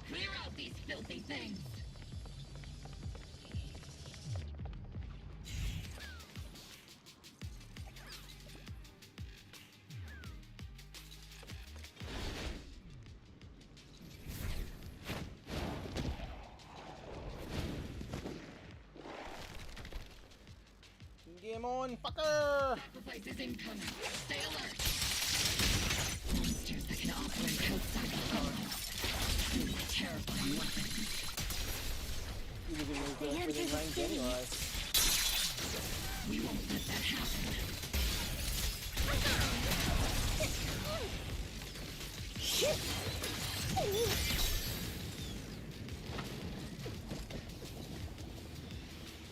[SPEAKER 14] Clear out these filthy things!
[SPEAKER 1] Game on, fucker!
[SPEAKER 14] Sacrifice is incoming. Stay alert! Monsters that can operate outside the hollow. Terrifying weapons.
[SPEAKER 1] He was within range anyway.
[SPEAKER 14] We won't let that happen.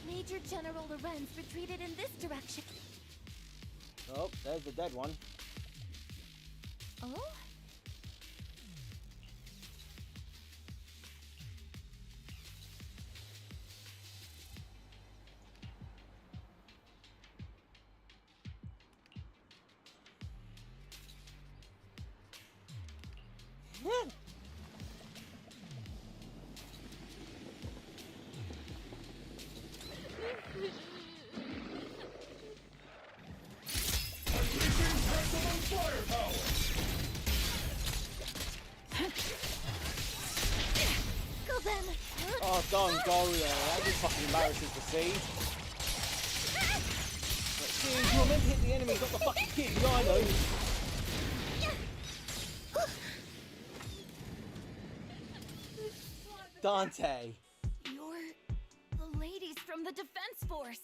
[SPEAKER 7] Major General Lorenz retreated in this direction.
[SPEAKER 1] Oh, there's the dead one.
[SPEAKER 7] Oh?
[SPEAKER 19] Go then!
[SPEAKER 1] Oh, don't go there. That'd be fucking embarrassing to see. Like, dude, you're meant to hit the enemies, not the fucking kid. Yeah, I know. Dante.
[SPEAKER 7] You're the ladies from the Defense Force.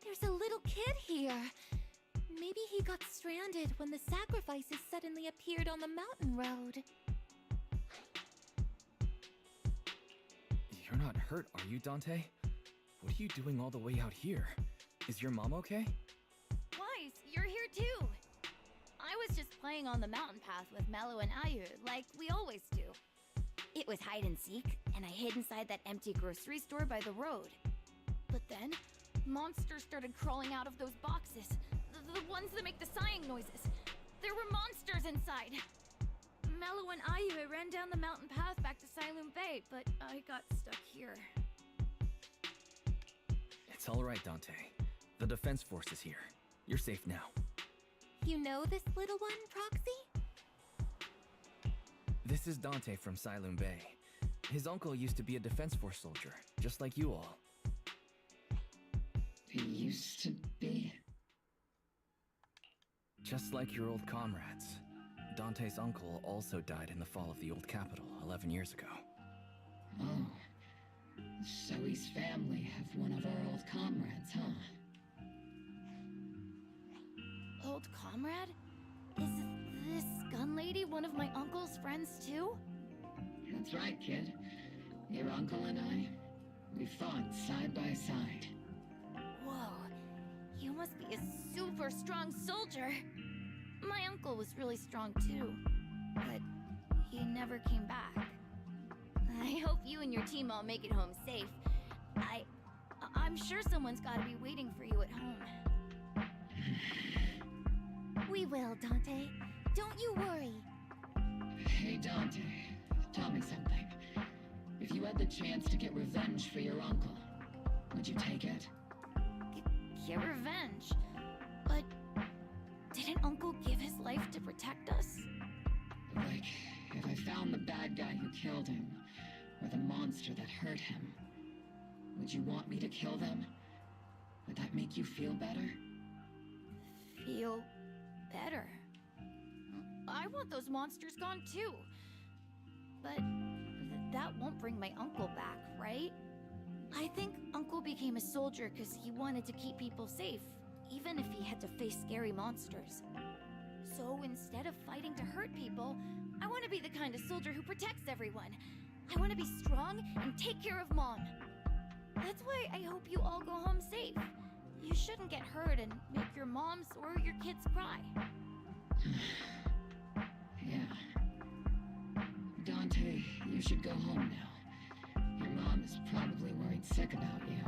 [SPEAKER 7] There's a little kid here. Maybe he got stranded when the sacrifices suddenly appeared on the mountain road.
[SPEAKER 5] You're not hurt, are you, Dante? What are you doing all the way out here? Is your mom okay?
[SPEAKER 2] Weiss, you're here too. I was just playing on the mountain path with Mello and Ayu, like we always do. It was hide and seek, and I hid inside that empty grocery store by the road. But then, monsters started crawling out of those boxes. The ones that make the sighing noises. There were monsters inside. Mello and Ayu ran down the mountain path back to Silum Bay, but I got stuck here.
[SPEAKER 5] It's all right, Dante. The Defense Force is here. You're safe now.
[SPEAKER 7] You know this little one, Proxy?
[SPEAKER 5] This is Dante from Silum Bay. His uncle used to be a Defense Force soldier, just like you all.
[SPEAKER 14] He used to be?
[SPEAKER 5] Just like your old comrades. Dante's uncle also died in the fall of the old capital 11 years ago.
[SPEAKER 14] Oh. So his family have one of our old comrades, huh?
[SPEAKER 2] Old comrade? Is this gun lady one of my uncle's friends too?
[SPEAKER 14] That's right, kid. Your uncle and I, we fought side by side.
[SPEAKER 2] Whoa. You must be a super strong soldier. My uncle was really strong too, but he never came back. I hope you and your team all make it home safe. I'm sure someone's gotta be waiting for you at home.
[SPEAKER 19] We will, Dante. Don't you worry.
[SPEAKER 14] Hey, Dante. Tell me something. If you had the chance to get revenge for your uncle, would you take it?
[SPEAKER 2] Get revenge? But didn't Uncle give his life to protect us?
[SPEAKER 14] Like, if I found the bad guy who killed him, or the monster that hurt him, would you want me to kill them? Would that make you feel better?
[SPEAKER 2] Feel better? I want those monsters gone too. But that won't bring my uncle back, right? I think Uncle became a soldier because he wanted to keep people safe, even if he had to face scary monsters. So instead of fighting to hurt people, I want to be the kind of soldier who protects everyone. I want to be strong and take care of Mom. That's why I hope you all go home safe. You shouldn't get hurt and make your moms or your kids cry.
[SPEAKER 14] Yeah. Dante, you should go home now. Your mom is probably worried sick about you.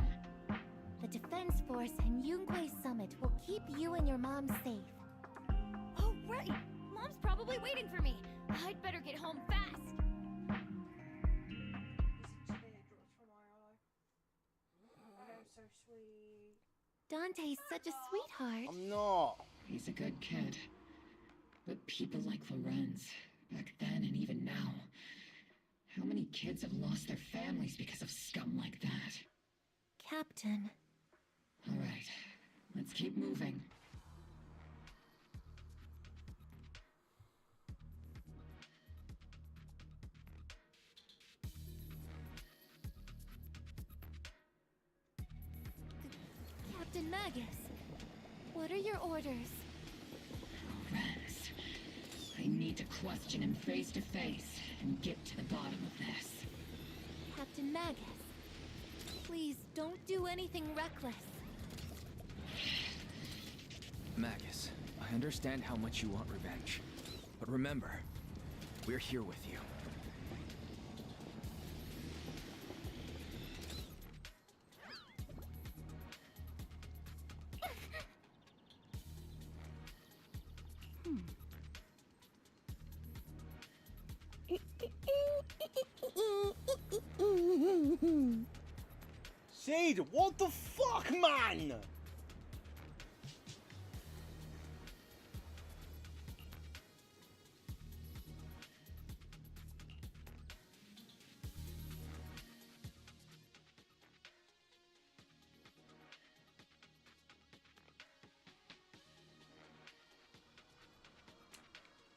[SPEAKER 19] The Defense Force and Yungui Summit will keep you and your mom safe.
[SPEAKER 2] Oh, right! Mom's probably waiting for me. I'd better get home fast.
[SPEAKER 9] So sweet.
[SPEAKER 19] Dante's such a sweetheart.
[SPEAKER 1] I'm not.
[SPEAKER 14] He's a good kid. But people like Lorenz, back then and even now, how many kids have lost their families because of scum like that?
[SPEAKER 19] Captain.
[SPEAKER 14] All right, let's keep moving.
[SPEAKER 19] Captain Magus, what are your orders?
[SPEAKER 14] Lorenz, I need to question him face to face and get to the bottom of this.
[SPEAKER 19] Captain Magus, please don't do anything reckless.
[SPEAKER 5] Magus, I understand how much you want revenge. But remember, we're here with you.
[SPEAKER 1] Seed, what the fuck, man?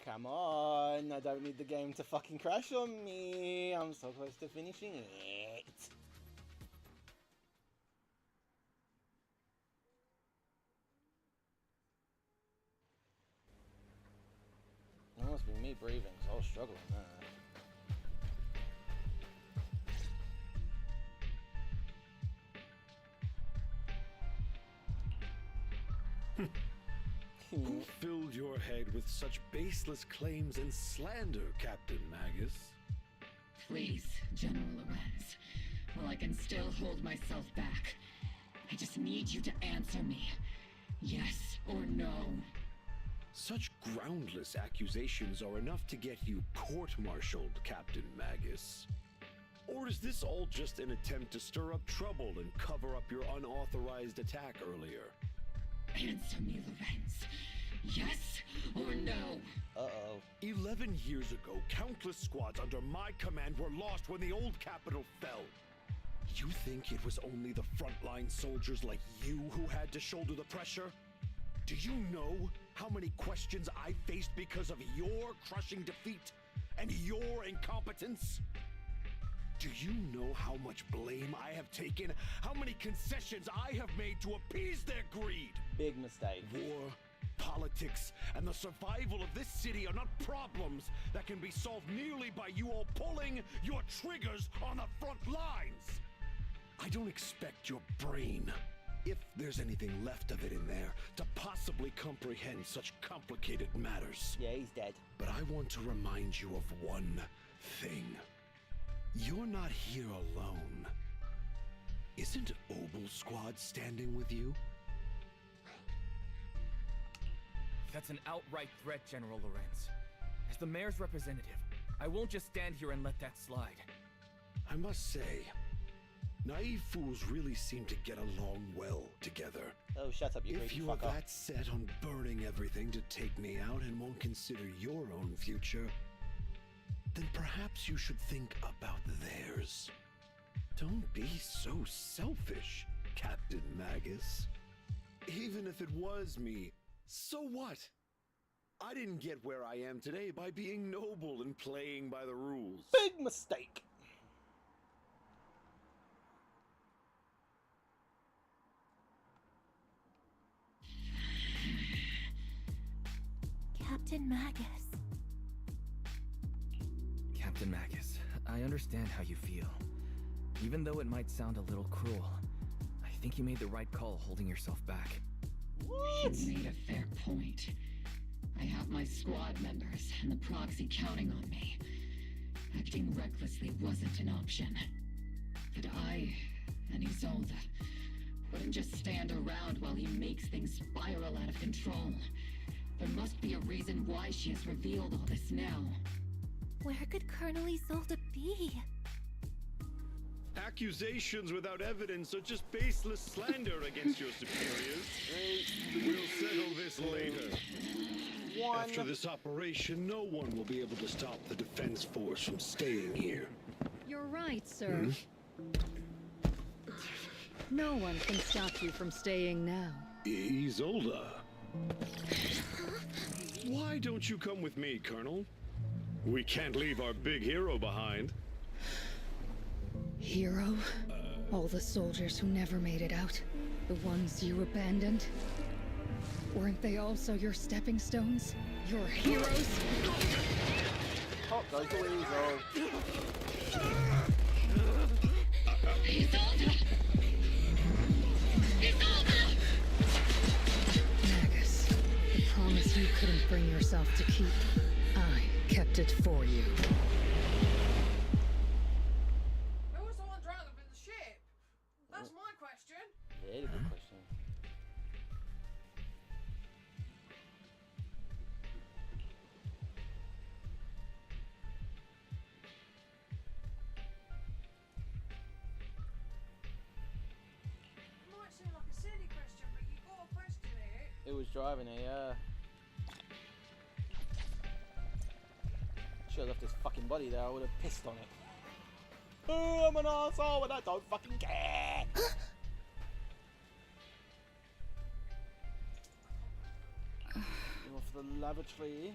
[SPEAKER 1] Come on, I don't need the game to fucking crash on me. I'm so close to finishing it. It must be me breathing, so I was struggling there.
[SPEAKER 20] Who filled your head with such baseless claims and slander, Captain Magus?
[SPEAKER 14] Please, General Lorenz. While I can still hold myself back, I just need you to answer me. Yes or no.
[SPEAKER 20] Such groundless accusations are enough to get you court-martialed, Captain Magus. Or is this all just an attempt to stir up trouble and cover up your unauthorized attack earlier?
[SPEAKER 14] Answer me, Lorenz. Yes or no?
[SPEAKER 1] Uh-oh.
[SPEAKER 20] 11 years ago, countless squads under my command were lost when the old capital fell. You think it was only the frontline soldiers like you who had to shoulder the pressure? Do you know how many questions I faced because of your crushing defeat and your incompetence? Do you know how much blame I have taken? How many concessions I have made to appease their greed?
[SPEAKER 1] Big mistake.
[SPEAKER 20] War, politics, and the survival of this city are not problems that can be solved merely by you all pulling your triggers on the front lines. I don't expect your brain, If there's anything left of it in there to possibly comprehend such complicated matters.
[SPEAKER 1] Yeah, he's dead.
[SPEAKER 20] But I want to remind you of one thing. You're not here alone. Isn't Obel Squad standing with you?
[SPEAKER 5] That's an outright threat, General Lorenz. As the mayor's representative, I won't just stand here and let that slide.
[SPEAKER 20] I must say, naive fools really seem to get along well together.
[SPEAKER 1] Oh, shut up, you
[SPEAKER 20] If you're that set on burning everything to take me out and won't consider your own future, then perhaps you should think about theirs. Don't be so selfish, Captain Magus. Even if it was me, so what? I didn't get where I am today by being noble and playing by the rules.
[SPEAKER 1] Big mistake.
[SPEAKER 7] Captain Magus.
[SPEAKER 5] Captain Magus, I understand how you feel. Even though it might sound a little cruel, I think you made the right call holding yourself back.
[SPEAKER 14] What? You made a fair point. I have my squad members and the proxy counting on me. Acting recklessly wasn't an option. But I and Isolde wouldn't just stand around while he makes things spiral out of control. There must be a reason why she has revealed all this now.
[SPEAKER 7] Where could Colonel Isolde be?
[SPEAKER 20] Accusations without evidence are just baseless slander against your superiors. We'll settle this later. After this operation, no one will be able to stop the defense force from staying here.
[SPEAKER 8] You're right, sir. No one can stop you from staying now.
[SPEAKER 20] Isolde. Why don't you come with me, Colonel? We can't leave our big hero behind.
[SPEAKER 8] Hero? All the soldiers who never made it out? The ones you abandoned? Weren't they also your stepping stones? Your heroes?
[SPEAKER 1] Oh, goes the weasel.
[SPEAKER 8] Magus, the promise you couldn't bring yourself to keep. I kept it for you.
[SPEAKER 9] Who was the one driving up in the ship? That's my question.
[SPEAKER 1] Yeah, good question.
[SPEAKER 9] It might seem like a silly question, but you gotta question it.
[SPEAKER 1] Who was driving it, yeah. Should have left his fucking body there, I would have pissed on it. Oh, I'm an arsehole and I don't fucking care! You want for the lavatory?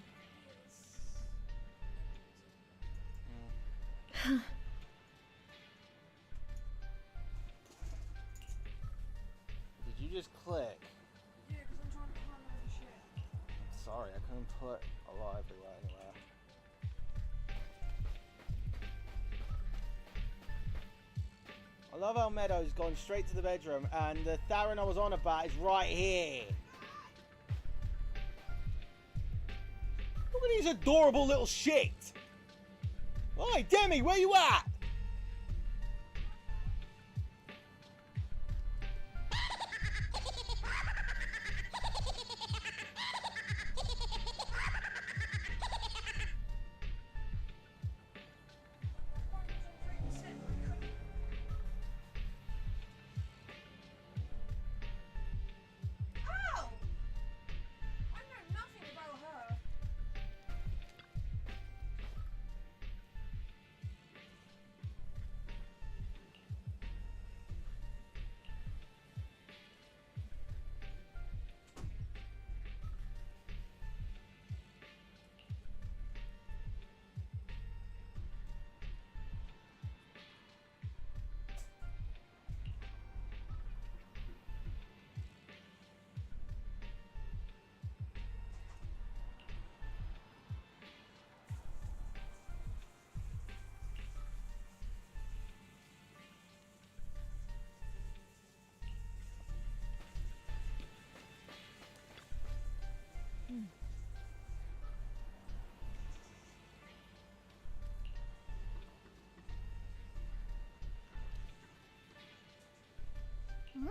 [SPEAKER 1] Did you just click?
[SPEAKER 9] Yeah, because I'm trying to climb over the ship.
[SPEAKER 1] Sorry, I couldn't put a lot everywhere anywhere. I love how Meadow's gone straight to the bedroom and the Theron I was on about is right here. Look at these adorable little shit. Oi, Demi, where you at?
[SPEAKER 9] How? I know nothing about her.
[SPEAKER 19] Hmm?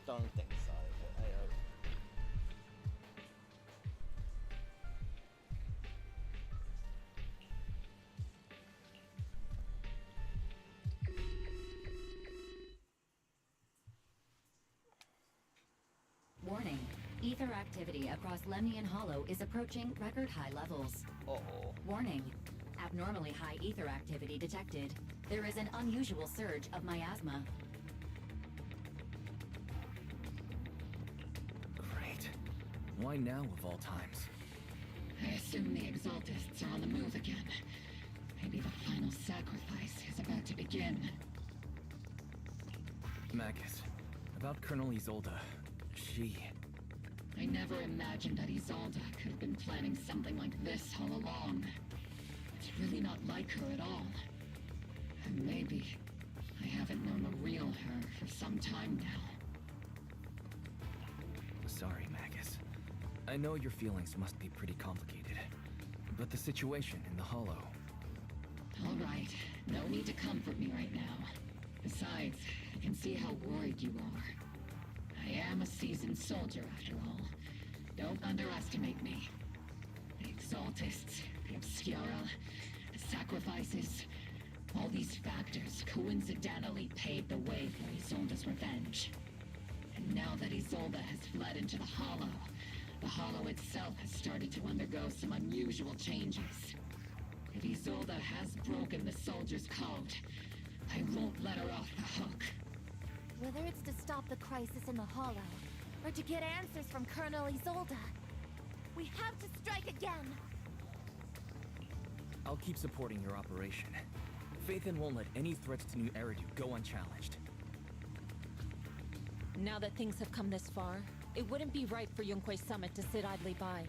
[SPEAKER 1] Don't think so, but hey,
[SPEAKER 21] Warning. Ether activity across Lemnian Hollow is approaching record high levels.
[SPEAKER 1] Uh-oh.
[SPEAKER 21] Warning. Abnormally high ether activity detected. There is an unusual surge of miasma.
[SPEAKER 5] Great. Why now of all times?
[SPEAKER 14] I assume the Exaltists are on the move again. Maybe the final sacrifice is about to begin.
[SPEAKER 5] Magus, about Colonel Isolde, she...
[SPEAKER 14] I never imagined that Isolde could have been planning something like this all along. It's really not like her at all. And maybe I haven't known the real her for some time now.
[SPEAKER 5] Sorry, Magus. I know your feelings must be pretty complicated, but the situation in the Hollow...
[SPEAKER 14] All right, no need to comfort me right now. Besides, I can see how worried you are. I am a seasoned soldier, after all. Don't underestimate me. The Exaltists, the Obscura, the sacrifices... all these factors coincidentally paved the way for Isolde's revenge. And now that Isolde has fled into the Hollow itself has started to undergo some unusual changes. If Isolde has broken the soldier's code, I won't let her off the hook.
[SPEAKER 7] Whether it's to stop the crisis in the Hollow, or to get answers from Colonel Isolde, we have to strike again!
[SPEAKER 5] I'll keep supporting your operation. Phaethon won't let any threats to New Eridu go unchallenged.
[SPEAKER 16] Now that things have come this far, it wouldn't be right for Yunque's summit to sit idly by.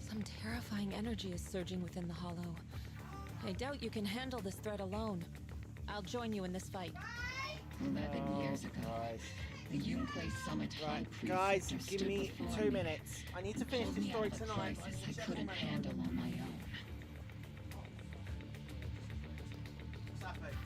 [SPEAKER 16] Some terrifying energy is surging within the Hollow. I doubt you can handle this threat alone. I'll join you in this fight.
[SPEAKER 14] 11 years ago, the Yunque Summit High Priest
[SPEAKER 1] guys,
[SPEAKER 14] stood
[SPEAKER 1] give me
[SPEAKER 14] before
[SPEAKER 1] 2
[SPEAKER 14] me.
[SPEAKER 1] minutes. I need to finish
[SPEAKER 14] Told
[SPEAKER 1] this
[SPEAKER 14] me
[SPEAKER 1] story
[SPEAKER 14] of a
[SPEAKER 1] tonight.
[SPEAKER 14] crisis I couldn't handle on my own.
[SPEAKER 1] What's happened?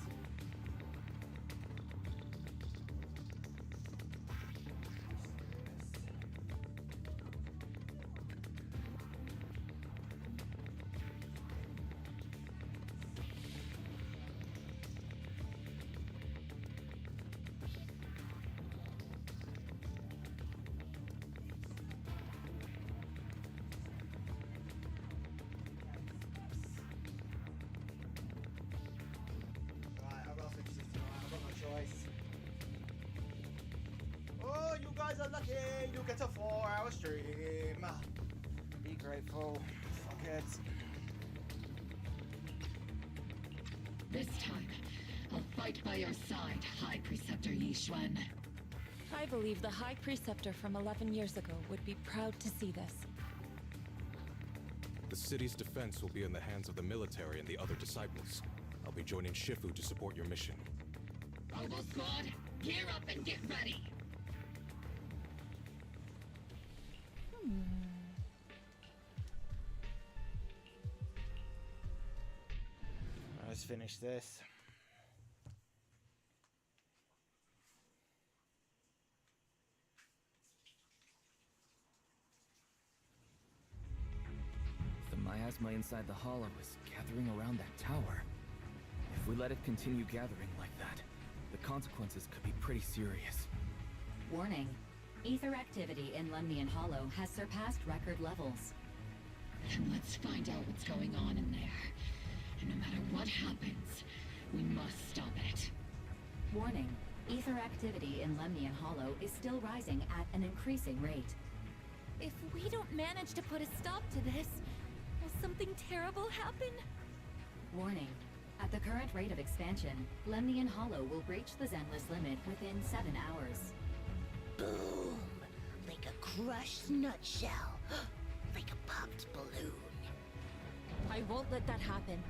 [SPEAKER 1] Oh, you guys are lucky. You get a 4-hour stream. Be grateful. Fuck it.
[SPEAKER 14] This time, I'll fight by your side, High Preceptor Yixuan.
[SPEAKER 16] I believe the High Preceptor from 11 years ago would be proud to see this.
[SPEAKER 4] The city's defense will be in the hands of the military and the other disciples. I'll be joining Shifu to support your mission.
[SPEAKER 14] Robo Squad, gear up and get ready!
[SPEAKER 1] Let's finish this.
[SPEAKER 5] The miasma inside the Hollow is gathering around that tower. If we let it continue gathering like that, the consequences could be pretty serious.
[SPEAKER 21] Warning. Ether activity in Lemnian Hollow has surpassed record levels.
[SPEAKER 14] Then let's find out what's going on in there. And no matter what happens, we must stop it.
[SPEAKER 21] Warning. Ether activity in Lemnian Hollow is still rising at an increasing rate.
[SPEAKER 7] If we don't manage to put a stop to this, will something terrible happen?
[SPEAKER 21] Warning. At the current rate of expansion, Lemnian Hollow will breach the Zenless limit within 7 hours.
[SPEAKER 19] Boom! Like a crushed nutshell. Like a popped balloon.
[SPEAKER 16] I won't let that happen.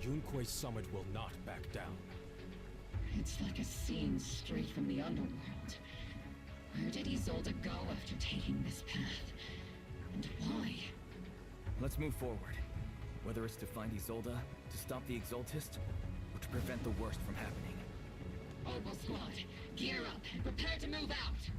[SPEAKER 4] Yunquei Summit will not back down.
[SPEAKER 14] It's like a scene straight from the underworld. Where did Isolde go after taking this path? And why?
[SPEAKER 5] Let's move forward. Whether it's to find Isolde, to stop the Exaltist, or to prevent the worst from happening.
[SPEAKER 14] Opal Squad, gear up and prepare to move out!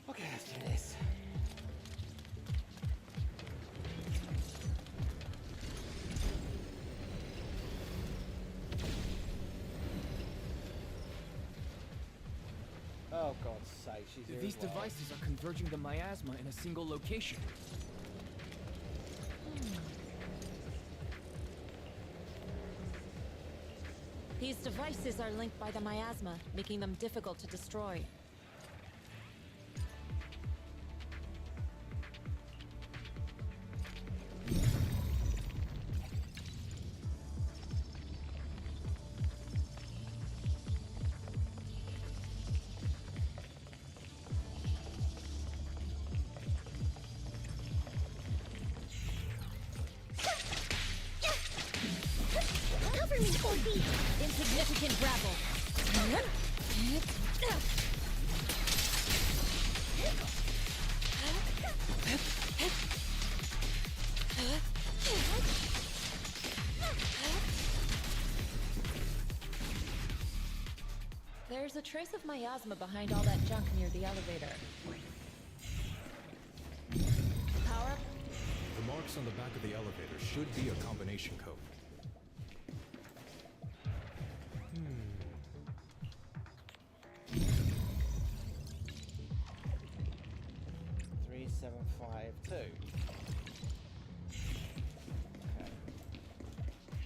[SPEAKER 1] Okay, let's do this. Oh God's sake, she's here
[SPEAKER 5] These
[SPEAKER 1] as well.
[SPEAKER 5] devices are converging the miasma in a single location.
[SPEAKER 16] These devices are linked by the miasma, making them difficult to destroy.
[SPEAKER 19] Cover me, Forky!
[SPEAKER 16] Insignificant gravel. There's a trace of miasma behind all that junk near the elevator. Power up.
[SPEAKER 4] The marks on the back of the elevator should be a combination code.
[SPEAKER 1] 3752. Okay.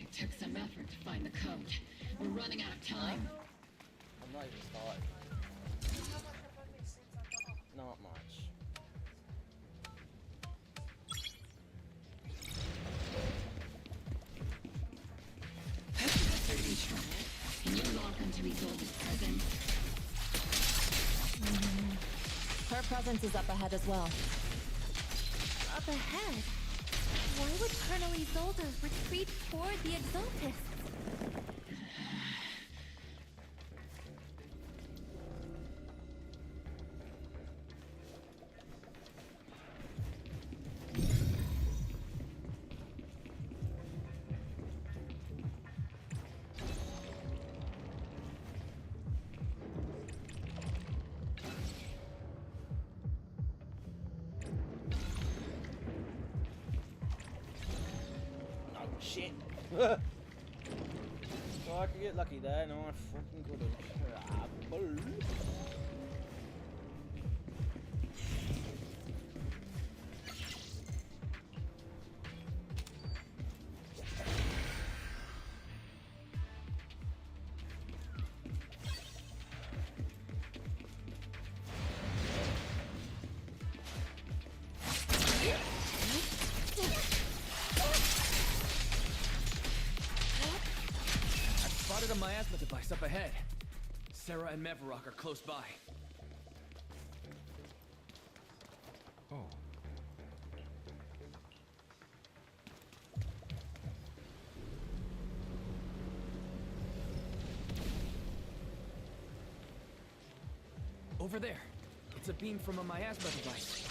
[SPEAKER 14] It took some effort to find the code. We're running out of time.
[SPEAKER 1] I'm not even started. Not much.
[SPEAKER 14] Can you lock onto Isolde's presence?
[SPEAKER 16] Her presence is up ahead as well.
[SPEAKER 7] Up ahead? Why would Colonel Isolde retreat toward the Exaltists?
[SPEAKER 1] Shit. Well, I could get lucky there. No, I fucking couldn't.
[SPEAKER 5] Spotted a miasma device up ahead. Sarah and Mevarok are close by.
[SPEAKER 4] Oh.
[SPEAKER 5] Over there. It's a beam from a miasma device.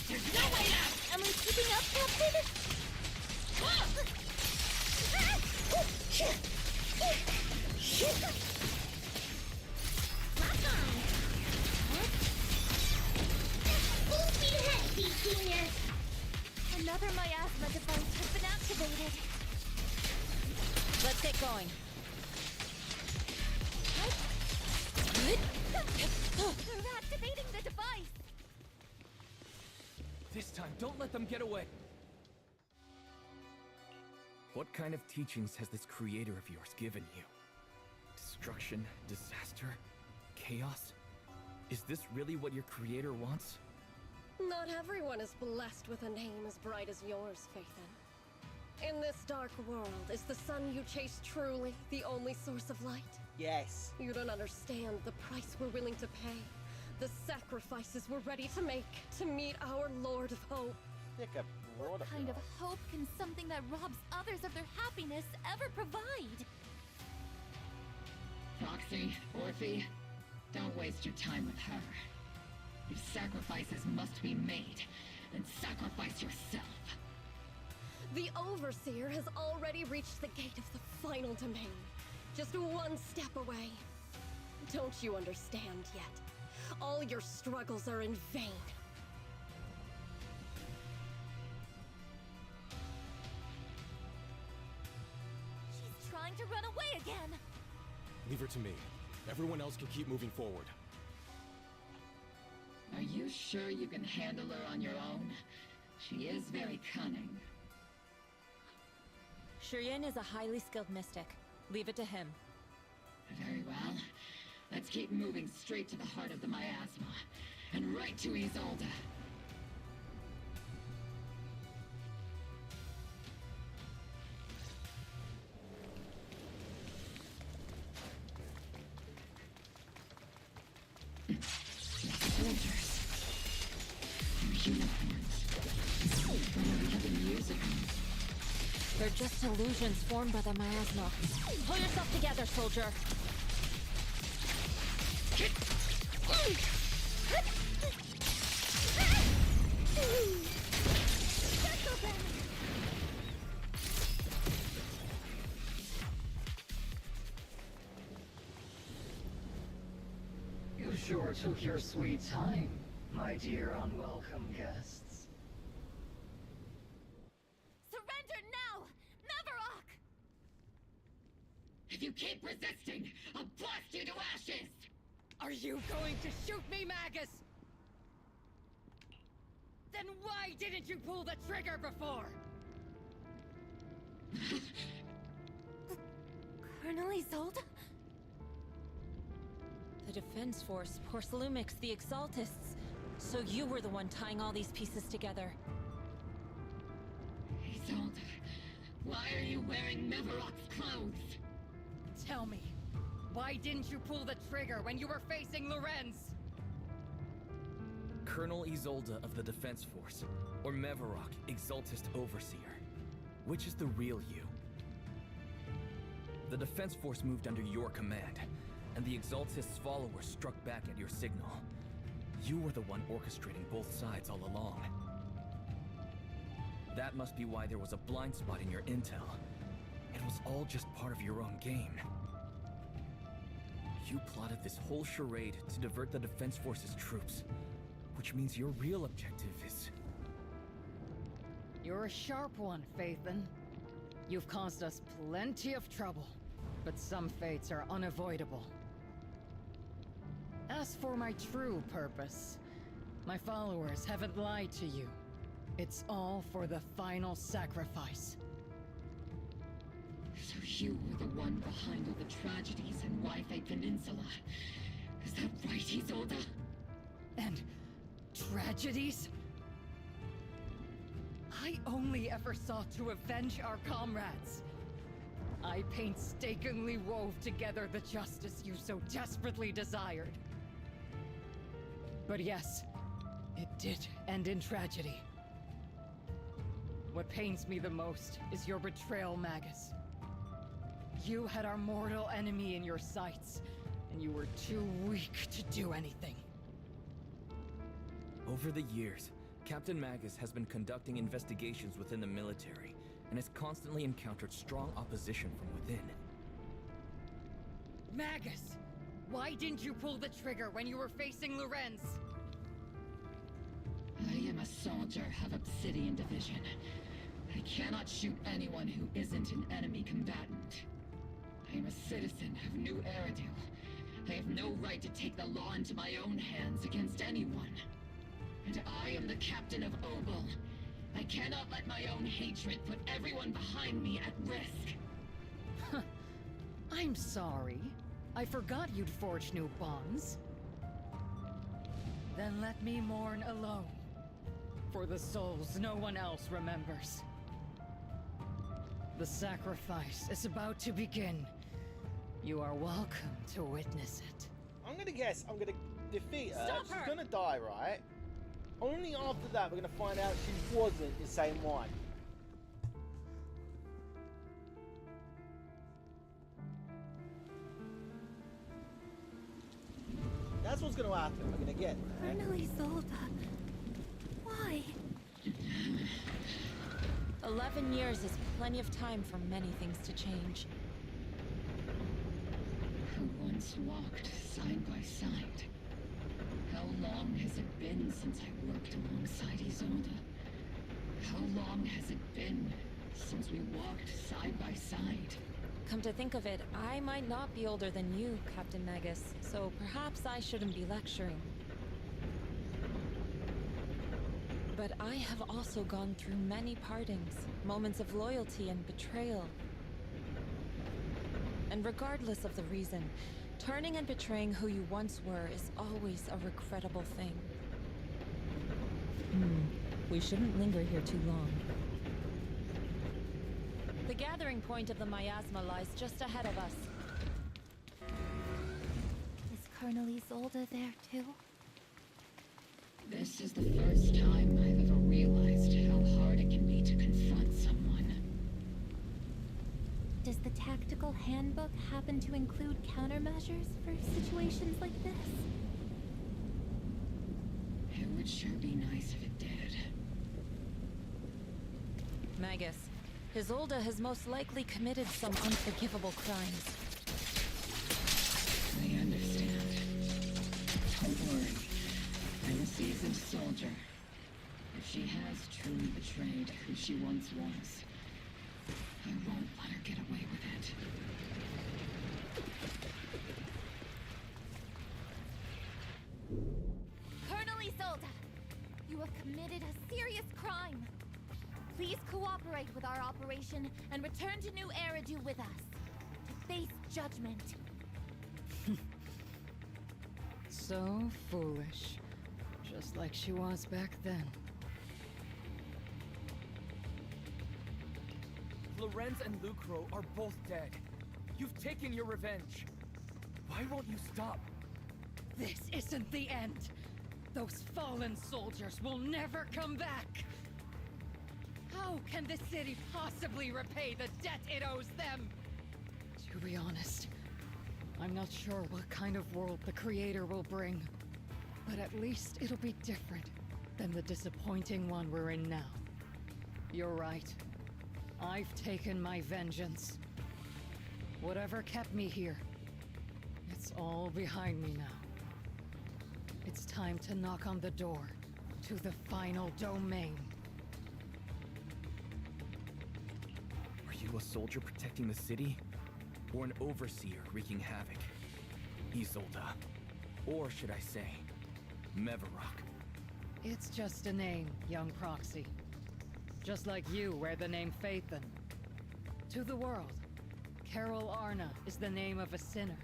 [SPEAKER 14] There's no way out!
[SPEAKER 7] Am I keeping up, Captain?
[SPEAKER 19] Lock on! Full speed ahead, Beast Junior!
[SPEAKER 7] Another miasma device has been activated.
[SPEAKER 16] Let's get going.
[SPEAKER 7] They're activating the device!
[SPEAKER 5] This time, don't let them get away. What kind of teachings has this creator of yours given you? Destruction, disaster, chaos? Is this really what your creator wants?
[SPEAKER 10] Not everyone is blessed with a name as bright as yours, Phaethon. In this dark world, is the sun you chase truly the only source of light?
[SPEAKER 1] Yes.
[SPEAKER 10] You don't understand the price we're willing to pay. The sacrifices we're ready to make to meet our Lord of Hope.
[SPEAKER 7] What kind of hope can something that robs others of their happiness ever provide?
[SPEAKER 14] Foxy, Orphe, don't waste your time with her. If sacrifices must be made, then sacrifice yourself.
[SPEAKER 10] The Overseer has already reached the gate of the final domain. Just one step away. Don't you understand yet? All your struggles are in vain.
[SPEAKER 7] She's trying to run away again!
[SPEAKER 4] Leave her to me. Everyone else can keep moving forward.
[SPEAKER 14] Are you sure you can handle her on your own? She is very cunning.
[SPEAKER 16] Shurien is a highly skilled mystic. Leave it to him.
[SPEAKER 14] Very well. Let's keep moving straight to the heart of the miasma, and right to Isolde. Soldiers. They're unicorns. From what we have been using.
[SPEAKER 16] They're just illusions formed by the miasma. Pull yourself together, soldier.
[SPEAKER 12] You sure took your sweet time, my dear unwelcome guests.
[SPEAKER 7] Surrender now! Mavarok!
[SPEAKER 14] If you keep resisting, I'll blast you to ashes!
[SPEAKER 11] Are you going to shoot me, Magus? Then why didn't you pull the trigger before?
[SPEAKER 7] Colonel Isolde?
[SPEAKER 16] The Defense Force, Porcelumix, the Exaltists. So you were the one tying all these pieces together.
[SPEAKER 14] Isolde, why are you wearing Mavarok's clothes?
[SPEAKER 11] Tell me, why didn't you pull the trigger when you were facing Lorenz?
[SPEAKER 5] Colonel Isolde of the Defense Force, or Mavarok, Exaltist Overseer. Which is the real you? The Defense Force moved under your command, and the Exaltist's followers struck back at your signal. You were the one orchestrating both sides all along. That must be why there was a blind spot in your intel. It was all just part of your own game. You plotted this whole charade to divert the Defense Force's troops, which means your real objective is...
[SPEAKER 11] You're a sharp one, Phaethon. You've caused us plenty of trouble, but some fates are unavoidable. As for my true purpose, my followers haven't lied to you. It's all for the final sacrifice.
[SPEAKER 14] So you were the one behind all the tragedies in Wi-Fi Peninsula. Is that right, Isolde?
[SPEAKER 11] And tragedies? I only ever sought to avenge our comrades. I painstakingly wove together the justice you so desperately desired. But yes, it did end in tragedy. What pains me the most is your betrayal, Magus. You had our mortal enemy in your sights, and you were too weak to do anything.
[SPEAKER 5] Over the years, Captain Magus has been conducting investigations within the military, and has constantly encountered strong opposition from within.
[SPEAKER 11] Magus! Why didn't you pull the trigger when you were facing Lorenz?
[SPEAKER 14] I am a soldier of Obsidian Division. I cannot shoot anyone who isn't an enemy combatant. I am a citizen of New Eridil. I have no right to take the law into my own hands against anyone. And I am the captain of Obel, I cannot let my own hatred put everyone behind me at risk.
[SPEAKER 8] I'm sorry. I forgot you'd forged new bonds. Then let me mourn alone. For the souls no one else remembers. The sacrifice is about to begin. You are welcome to witness it.
[SPEAKER 1] I'm gonna guess I'm gonna defeat her.
[SPEAKER 8] Stop
[SPEAKER 1] She's
[SPEAKER 8] her!
[SPEAKER 1] gonna die, right? Only after that we're gonna find out she wasn't the same one. That's what's gonna happen. We're gonna get there.
[SPEAKER 7] Colonel Isolde. Why?
[SPEAKER 16] 11 years is plenty of time for many things to change.
[SPEAKER 14] Who once walked side by side. How long has it been since I worked alongside Isolde? How long has it been since we walked side by side?
[SPEAKER 16] Come to think of it, I might not be older than you, Captain Magus, so perhaps I shouldn't be lecturing. But I have also gone through many partings, moments of loyalty and betrayal. And regardless of the reason, turning and betraying who you once were is always a regrettable thing. We shouldn't linger here too long. The gathering point of the miasma lies just ahead of us.
[SPEAKER 7] Is Colonel Isolde there too?
[SPEAKER 14] This is the first time I've ever realized how hard it can be to confront someone.
[SPEAKER 7] Does the tactical handbook happen to include countermeasures for situations like this?
[SPEAKER 14] It would sure be nice if it did.
[SPEAKER 16] Magus, Isolde has most likely committed some unforgivable crimes.
[SPEAKER 14] I understand. Don't worry. I'm a seasoned soldier. If she has truly betrayed who she once was, I won't let her get away with it.
[SPEAKER 7] Colonel Isolde! You have committed a serious crime. Please cooperate with our operation and return to New Eridu with us to face judgment.
[SPEAKER 8] So foolish. Just like she was back then.
[SPEAKER 6] Lorenz and Lucro are both dead. You've taken your revenge. Why won't you stop?
[SPEAKER 8] This isn't the end. Those fallen soldiers will never come back. How can the city possibly repay the debt it owes them? To be honest, I'm not sure what kind of world the Creator will bring. But at least it'll be different than the disappointing one we're in now. You're right. I've taken my vengeance. Whatever kept me here, it's all behind me now. It's time to knock on the door to the final domain.
[SPEAKER 5] Are you a soldier protecting the city? Or an overseer wreaking havoc? Isolde. Or should I say, Mevarok?
[SPEAKER 8] It's just a name, young proxy. Just like you wear the name Phaethon. To the world, Carol Arna is the name of a sinner.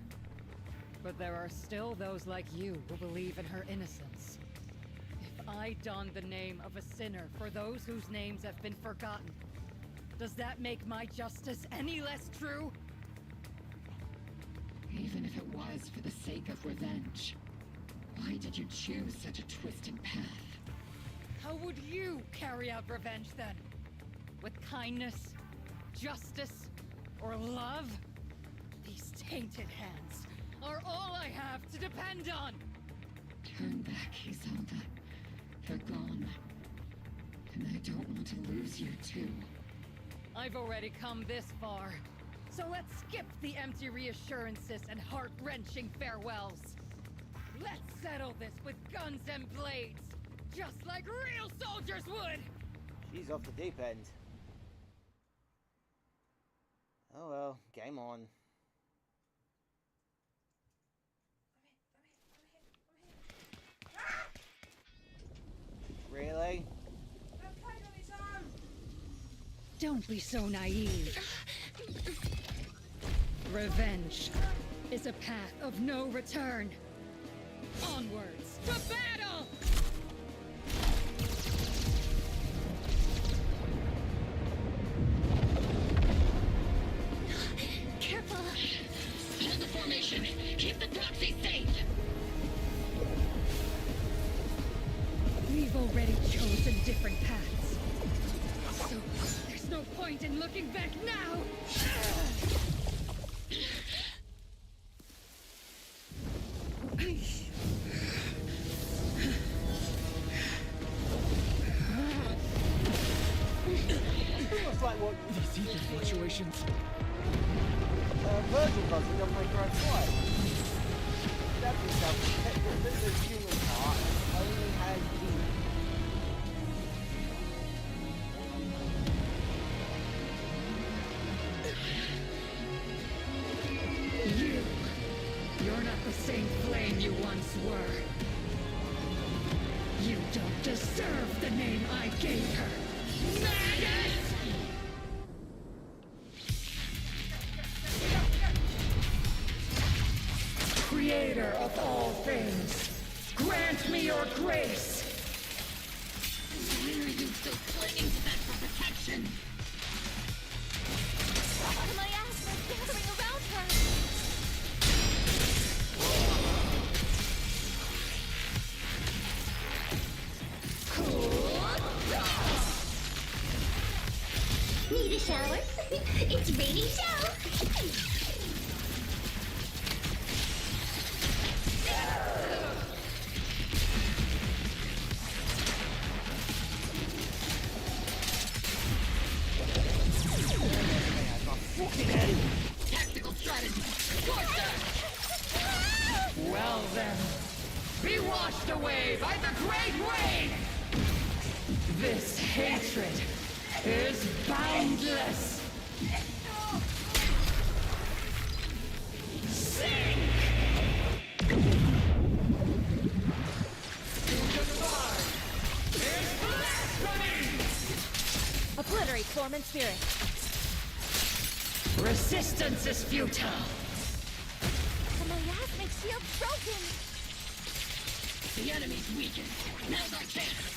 [SPEAKER 8] But there are still those like you who believe in her innocence. If I don the name of a sinner for those whose names have been forgotten, does that make my justice any less true?
[SPEAKER 14] Even if it was for the sake of revenge, why did you choose such a twisted path?
[SPEAKER 8] How would you carry out revenge then? With kindness, justice, or love? These tainted hands are all I have to depend on!
[SPEAKER 14] Turn back, Isolde. They're gone. And I don't want to lose you too.
[SPEAKER 8] I've already come this far. So let's skip the empty reassurances and heart-wrenching farewells. Let's settle this with guns and blades, just like real soldiers would!
[SPEAKER 1] She's off the deep end. Oh well, game on. Really?
[SPEAKER 9] The Colonel is
[SPEAKER 8] Don't be so naive. Revenge is a path of no return. Onwards to battle!
[SPEAKER 7] Careful!
[SPEAKER 14] Hold the formation! Keep the proxy safe!
[SPEAKER 8] We've already chosen different paths. So, there's no point in looking back now!
[SPEAKER 1] Almost like what
[SPEAKER 6] These ether fluctuations.
[SPEAKER 1] Virgil does in Devil May Cry 5. That himself, the human part only has
[SPEAKER 8] You're not the same flame you once were. You don't deserve the name I gave her. Magus! Creator of all things, grant me your grace!
[SPEAKER 14] Why are you still clinging to that for protection?
[SPEAKER 7] My ass was gathering around her!
[SPEAKER 19] Need a shower? It's rainy shower!
[SPEAKER 14] Tactical strategy!
[SPEAKER 8] Well then, be washed away by the great rain! This hatred is boundless! Sink!
[SPEAKER 16] Obliterate form and spirit.
[SPEAKER 8] Resistance is futile!
[SPEAKER 7] My asthmatic shield's broken!
[SPEAKER 14] The enemy's weakened. Now's our chance!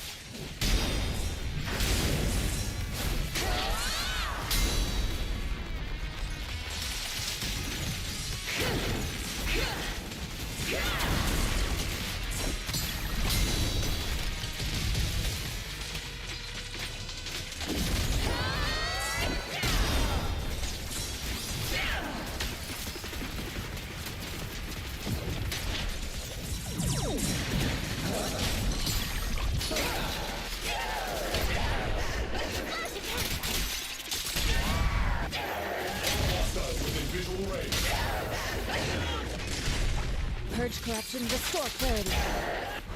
[SPEAKER 16] Purge corruption, restore clarity.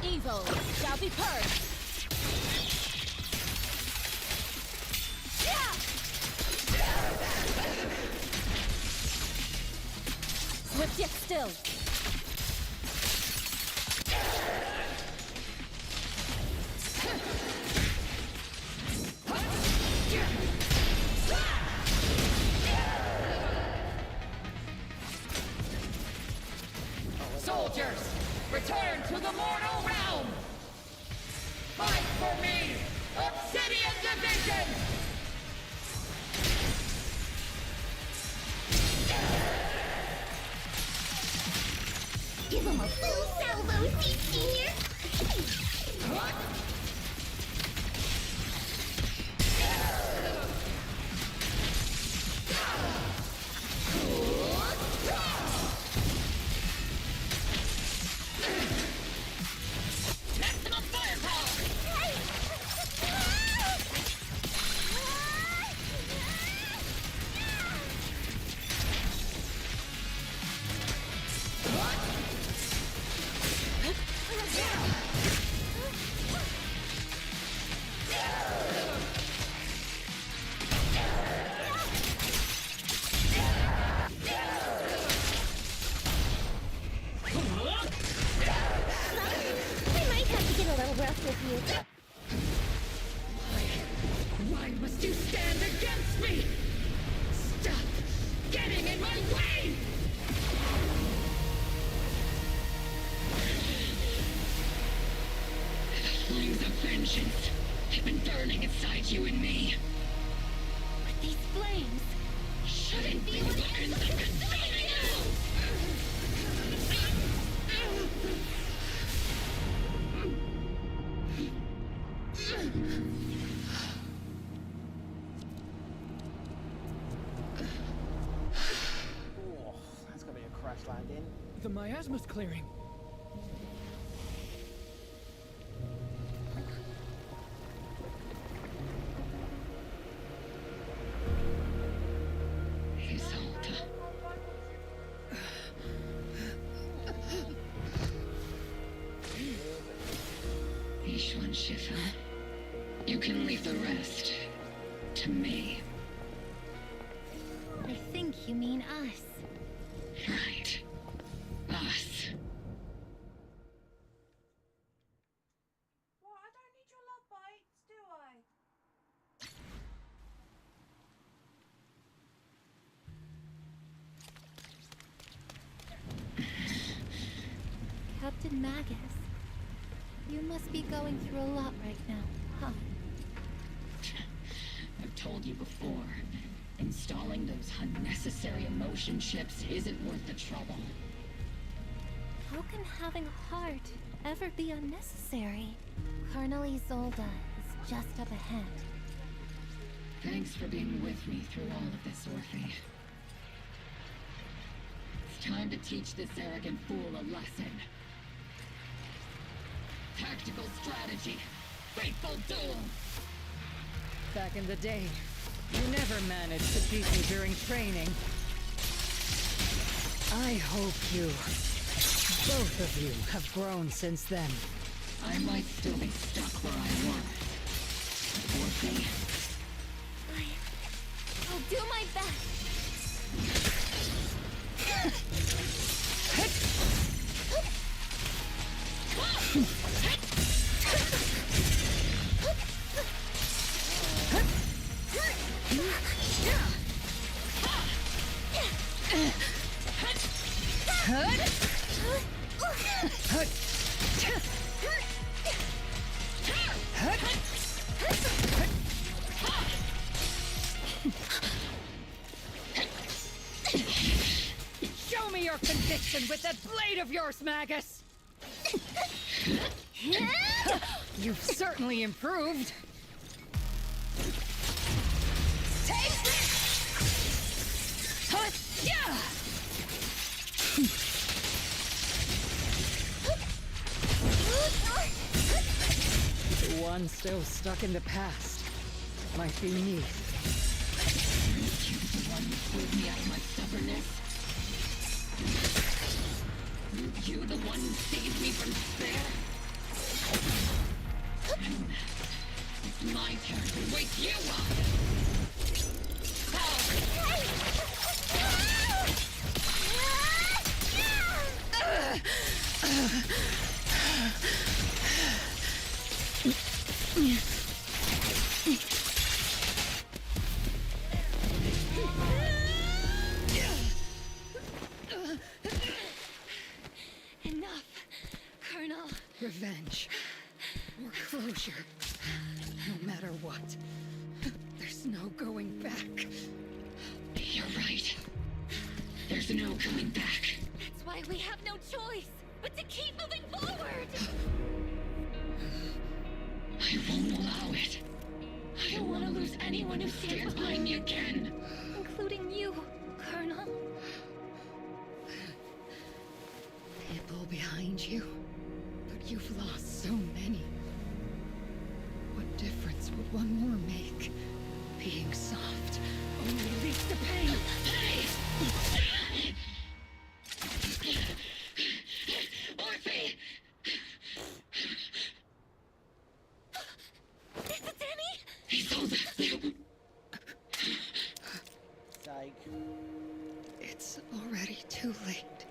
[SPEAKER 16] Evil shall be purged. Swift yet still.
[SPEAKER 8] Soldiers, return to the mortal realm! Fight for me, Obsidian Division!
[SPEAKER 19] Give him a full salvo, Seed Senior!
[SPEAKER 14] Maximum firepower! vengeance. I've been burning inside you and me.
[SPEAKER 7] But these flames
[SPEAKER 14] shouldn't be weapons of consuming you!
[SPEAKER 1] Oh, that's gonna be a crash landing.
[SPEAKER 6] The miasma's clearing.
[SPEAKER 14] Isolde. Ishwan Shifu, you can leave the rest to me.
[SPEAKER 7] I think you mean us.
[SPEAKER 14] Right. Us.
[SPEAKER 9] What? I don't need your love bites, do I?
[SPEAKER 7] Captain Magus, you must be going through a lot right now, huh?
[SPEAKER 14] I've told you before, installing those unnecessary emotion chips isn't worth the trouble.
[SPEAKER 7] How can having a heart ever be unnecessary? Colonel Isolde is just up ahead.
[SPEAKER 14] Thanks for being with me through all of this, Orphe. It's time to teach this arrogant fool a lesson. Tactical strategy. Fateful duel.
[SPEAKER 8] Back in the day, you never managed to beat me during training. I hope you, both of you, have grown since then.
[SPEAKER 14] I might still be stuck where I was. Orphe.
[SPEAKER 7] I'll do my best.
[SPEAKER 8] Show me your conviction with that blade of yours, Magus! You've certainly improved.
[SPEAKER 7] Take this!
[SPEAKER 8] The one still stuck in the past might be me.
[SPEAKER 14] You the one who pulled me out of my stubbornness? You the one who saved me from despair? And it's my turn to wake you up!
[SPEAKER 7] Enough, Colonel.
[SPEAKER 8] Revenge. Or closure. No matter what. There's no going back.
[SPEAKER 14] You're right. There's no coming back.
[SPEAKER 7] That's why we have no choice but to keep moving forward.
[SPEAKER 14] I won't allow it. I don't want to lose anyone who stands behind me again.
[SPEAKER 7] Including you, Colonel.
[SPEAKER 8] People behind you. But you've lost so many. What difference would one more make? Being soft only leads to pain.
[SPEAKER 14] Orphe!
[SPEAKER 7] Is it Danny?
[SPEAKER 14] Isolde!
[SPEAKER 1] Psych.
[SPEAKER 8] It's already too late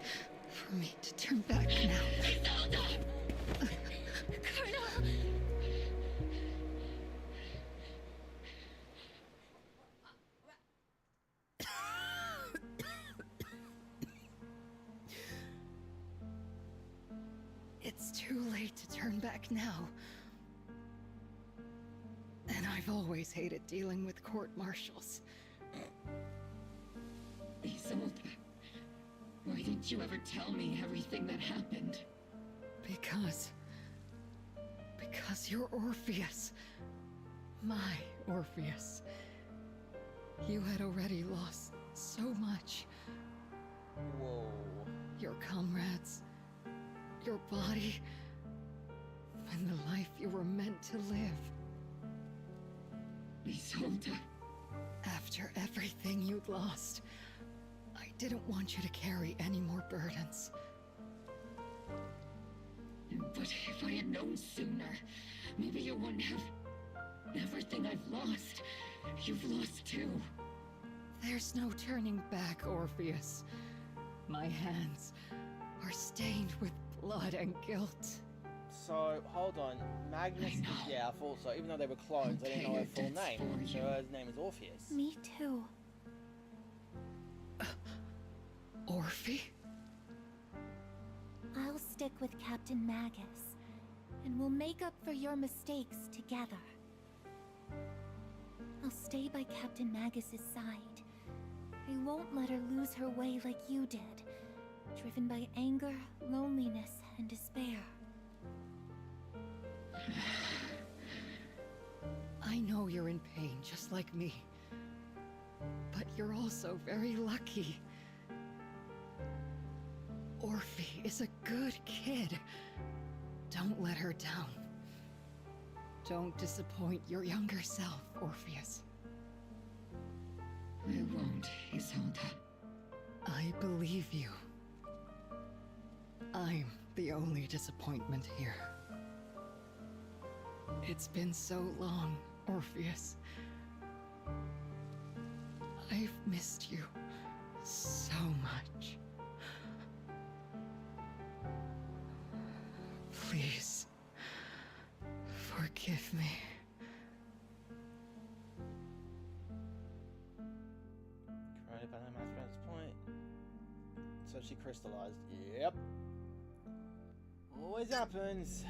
[SPEAKER 8] for me to turn back now.
[SPEAKER 7] Colonel!
[SPEAKER 8] It's too late to turn back now. I've always hated dealing with court-martials.
[SPEAKER 14] Isolde, why didn't you ever tell me everything that happened?
[SPEAKER 8] Because you're Orpheus. My Orpheus. You had already lost so much.
[SPEAKER 1] Whoa.
[SPEAKER 8] Your comrades, your body, and the life you were meant to live.
[SPEAKER 14] Isolde.
[SPEAKER 8] After everything you'd lost, I didn't want you to carry any more burdens.
[SPEAKER 14] But if I had known sooner, maybe you wouldn't have... Everything I've lost, you've lost too.
[SPEAKER 8] There's no turning back, Orpheus. My hands are stained with blood and guilt.
[SPEAKER 1] So, hold on. Magnus... Yeah, I thought so. Even though they were clones, I didn't know her full name. So his name is Orpheus.
[SPEAKER 7] Me too.
[SPEAKER 8] Orphe?
[SPEAKER 7] I'll stick with Captain Magus, and we'll make up for your mistakes together. I'll stay by Captain Magus's side. I won't let her lose her way like you did, driven by anger, loneliness, and despair.
[SPEAKER 8] I know you're in pain, just like me. But you're also very lucky. Orphe is a good kid. Don't let her down. Don't disappoint your younger self, Orpheus.
[SPEAKER 14] I won't, Isolde.
[SPEAKER 8] I believe you. I'm the only disappointment here. It's been so long, Orpheus. I've missed you so much. Please, forgive me.
[SPEAKER 1] Corroded by the mass at this point. So she crystallized. Yep. Always happens.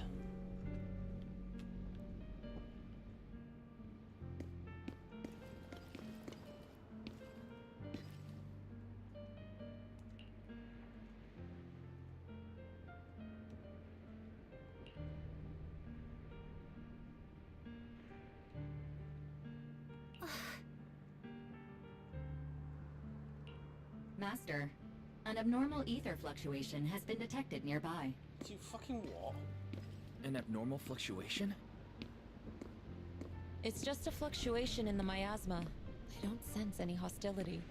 [SPEAKER 21] Master, an abnormal ether fluctuation has been detected nearby.
[SPEAKER 1] You fucking what?
[SPEAKER 5] An abnormal fluctuation?
[SPEAKER 16] It's just a fluctuation in the miasma. I don't sense any hostility.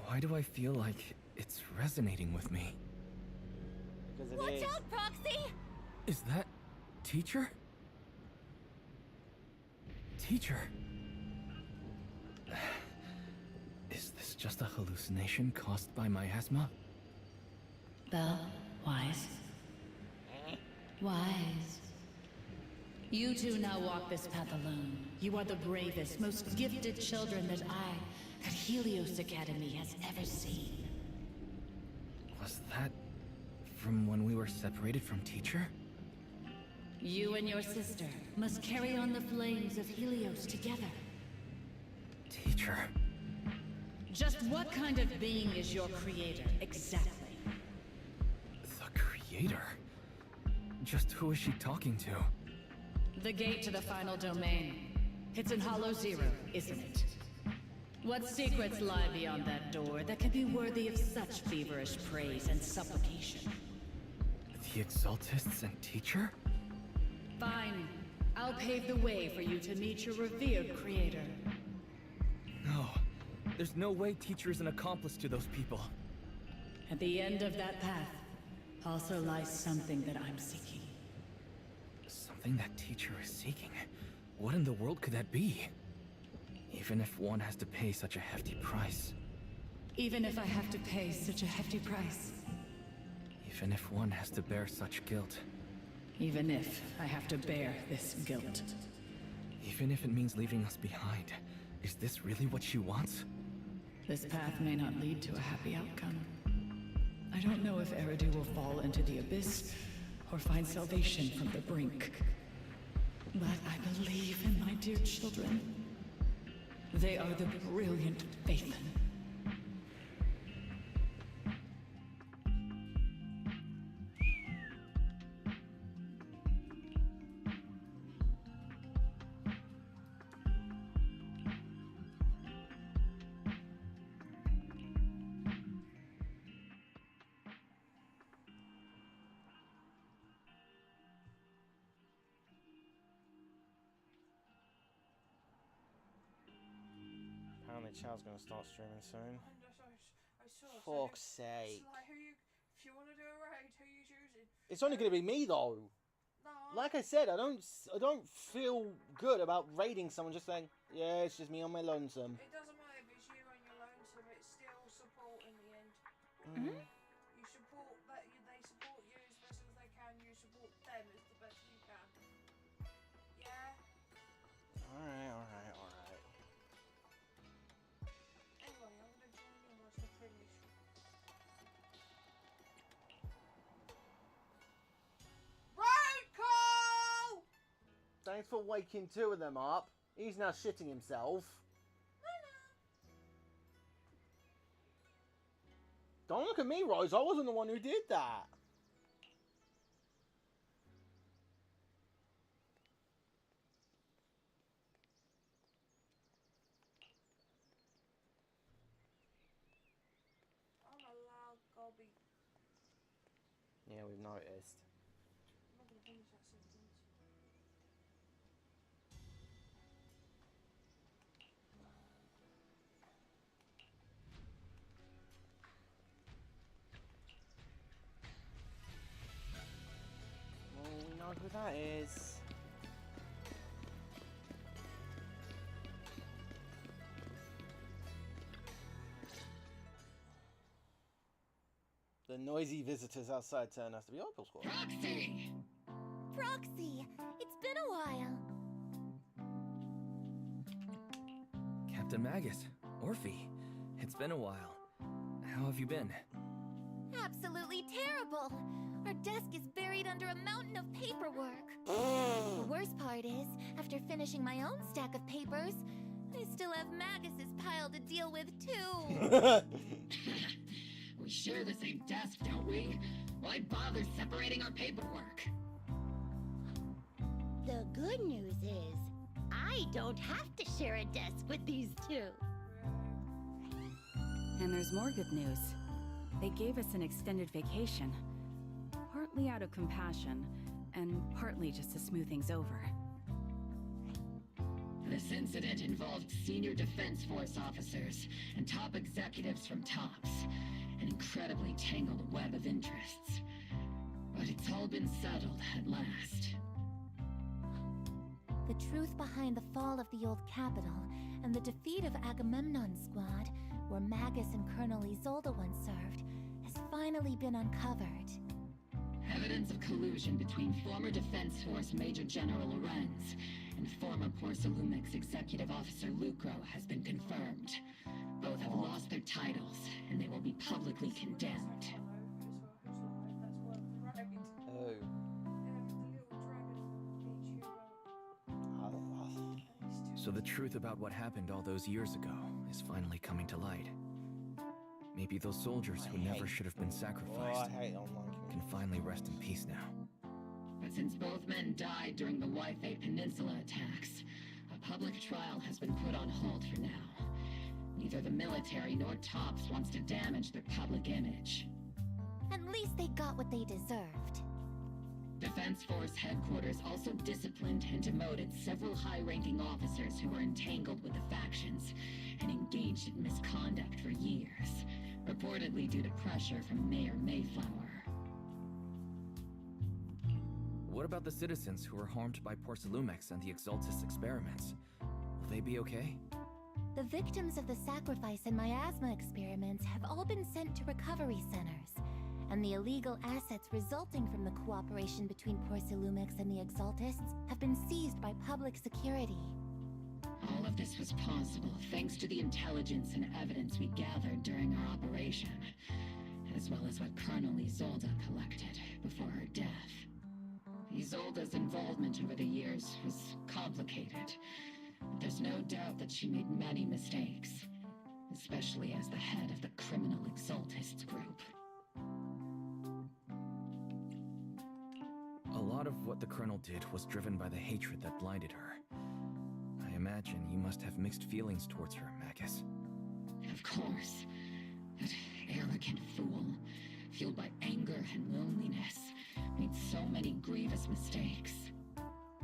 [SPEAKER 5] Why do I feel like it's resonating with me?
[SPEAKER 1] Because it
[SPEAKER 7] Watch
[SPEAKER 1] is.
[SPEAKER 7] out, Proxy!
[SPEAKER 5] Is that... Teacher? Teacher? Is this just a hallucination caused by miasma?
[SPEAKER 13] Belle, Wise. Wise. You two now walk this path alone. You are the bravest, most gifted children that Helios Academy has ever seen.
[SPEAKER 5] Was that from when we were separated from Teacher?
[SPEAKER 13] You and your sister must carry on the flames of Helios together.
[SPEAKER 5] Teacher.
[SPEAKER 13] Just what kind of being is your creator, exactly?
[SPEAKER 5] The creator? Just who is she talking to?
[SPEAKER 13] The gate to the final domain. It's in Hollow Zero, isn't it? What secrets lie beyond that door that can be worthy of such feverish praise and supplication?
[SPEAKER 5] The Exaltists and Teacher?
[SPEAKER 13] Fine. I'll pave the way for you to meet your revered creator.
[SPEAKER 5] No. There's no way Teacher is an accomplice to those people.
[SPEAKER 13] At the end of that path also lies something that I'm seeking.
[SPEAKER 5] Something that Teacher is seeking? What in the world could that be? Even if one has to pay such a hefty price.
[SPEAKER 13] Even if I have to pay such a hefty price.
[SPEAKER 5] Even if one has to bear such guilt.
[SPEAKER 13] Even if I have to bear this guilt.
[SPEAKER 5] Even if it means leaving us behind. Is this really what she wants?
[SPEAKER 13] This path may not lead to a happy outcome. I don't know if Eridu will fall into the abyss or find salvation from the brink. But I believe in my dear children. They are the brilliant Phaethon.
[SPEAKER 1] Apparently Chow's gonna start streaming soon.
[SPEAKER 9] I saw.
[SPEAKER 1] Fuck's
[SPEAKER 9] So
[SPEAKER 1] sake.
[SPEAKER 9] like, if you want to do a raid, who you choosing?
[SPEAKER 1] It's only gonna be me though.
[SPEAKER 9] No.
[SPEAKER 1] Like I said, I don't feel good about raiding someone just saying, yeah, it's just me on my lonesome.
[SPEAKER 9] It doesn't matter if it's you on your lonesome. It's still support in the end. You support that. They support you as best as they can. You support them as the best you can. Yeah.
[SPEAKER 1] Alright.
[SPEAKER 9] Anyway, I'm gonna join you once I finish. Road call!
[SPEAKER 1] Thanks for waking two of them up. He's now shitting himself. Don't look at me, Rose. I wasn't the one who did that.
[SPEAKER 9] I'm a loud gobby.
[SPEAKER 1] Yeah, we've noticed.
[SPEAKER 9] I'm not gonna finish that sentence.
[SPEAKER 1] Well, we know who that is. The noisy visitors outside turn us to be Opal Squad.
[SPEAKER 14] Proxy!
[SPEAKER 7] Proxy, it's been a while.
[SPEAKER 5] Captain Magus, Orphe, it's been a while. How have you been?
[SPEAKER 7] Absolutely terrible. Our desk is buried under a mountain of paperwork. The worst part is, after finishing my own stack of papers, I still have Magus's pile to deal with too.
[SPEAKER 14] We share the same desk, don't we? Why bother separating our paperwork?
[SPEAKER 19] The good news is, I don't have to share a desk with these two.
[SPEAKER 17] And there's more good news. They gave us an extended vacation. Partly out of compassion, and partly just to smooth things over.
[SPEAKER 14] This incident involved senior Defense Force officers and top executives from TOPS. An incredibly tangled web of interests. But it's all been settled at last.
[SPEAKER 7] The truth behind the fall of the old capital and the defeat of Agamemnon's squad, where Magus and Colonel Isolde once served, has finally been uncovered.
[SPEAKER 14] Evidence of collusion between former Defense Force Major General Lorenz and former Porcelumix Executive Officer Lucro has been confirmed. Both have lost their titles, and they will be publicly condemned.
[SPEAKER 1] Oh.
[SPEAKER 5] So the truth about what happened all those years ago is finally coming to light. Maybe those soldiers who never should have been sacrificed can finally rest in peace now.
[SPEAKER 14] But since both men died during the Waifei Peninsula attacks, a public trial has been put on hold for now. Neither the military nor TOPS wants to damage their public image.
[SPEAKER 7] At least they got what they deserved.
[SPEAKER 14] Defense Force headquarters also disciplined and demoted several high-ranking officers who were entangled with the factions and engaged in misconduct for years, reportedly due to pressure from Mayor Mayflower.
[SPEAKER 5] What about the citizens who were harmed by Porcelumix and the Exaltis experiments? Will they be okay?
[SPEAKER 7] The victims of the sacrifice and miasma experiments have all been sent to recovery centers, and the illegal assets resulting from the cooperation between Porcelumix and the Exaltists have been seized by public security.
[SPEAKER 14] All of this was possible thanks to the intelligence and evidence we gathered during our operation, as well as what Colonel Isolde collected before her death. Isolde's involvement over the years was complicated. But there's no doubt that she made many mistakes, especially as the head of the criminal Exaltists group.
[SPEAKER 5] A lot of what the Colonel did was driven by the hatred that blinded her. I imagine you must have mixed feelings towards her, Magus.
[SPEAKER 14] Of course. That arrogant fool, fueled by anger and loneliness, made so many grievous mistakes.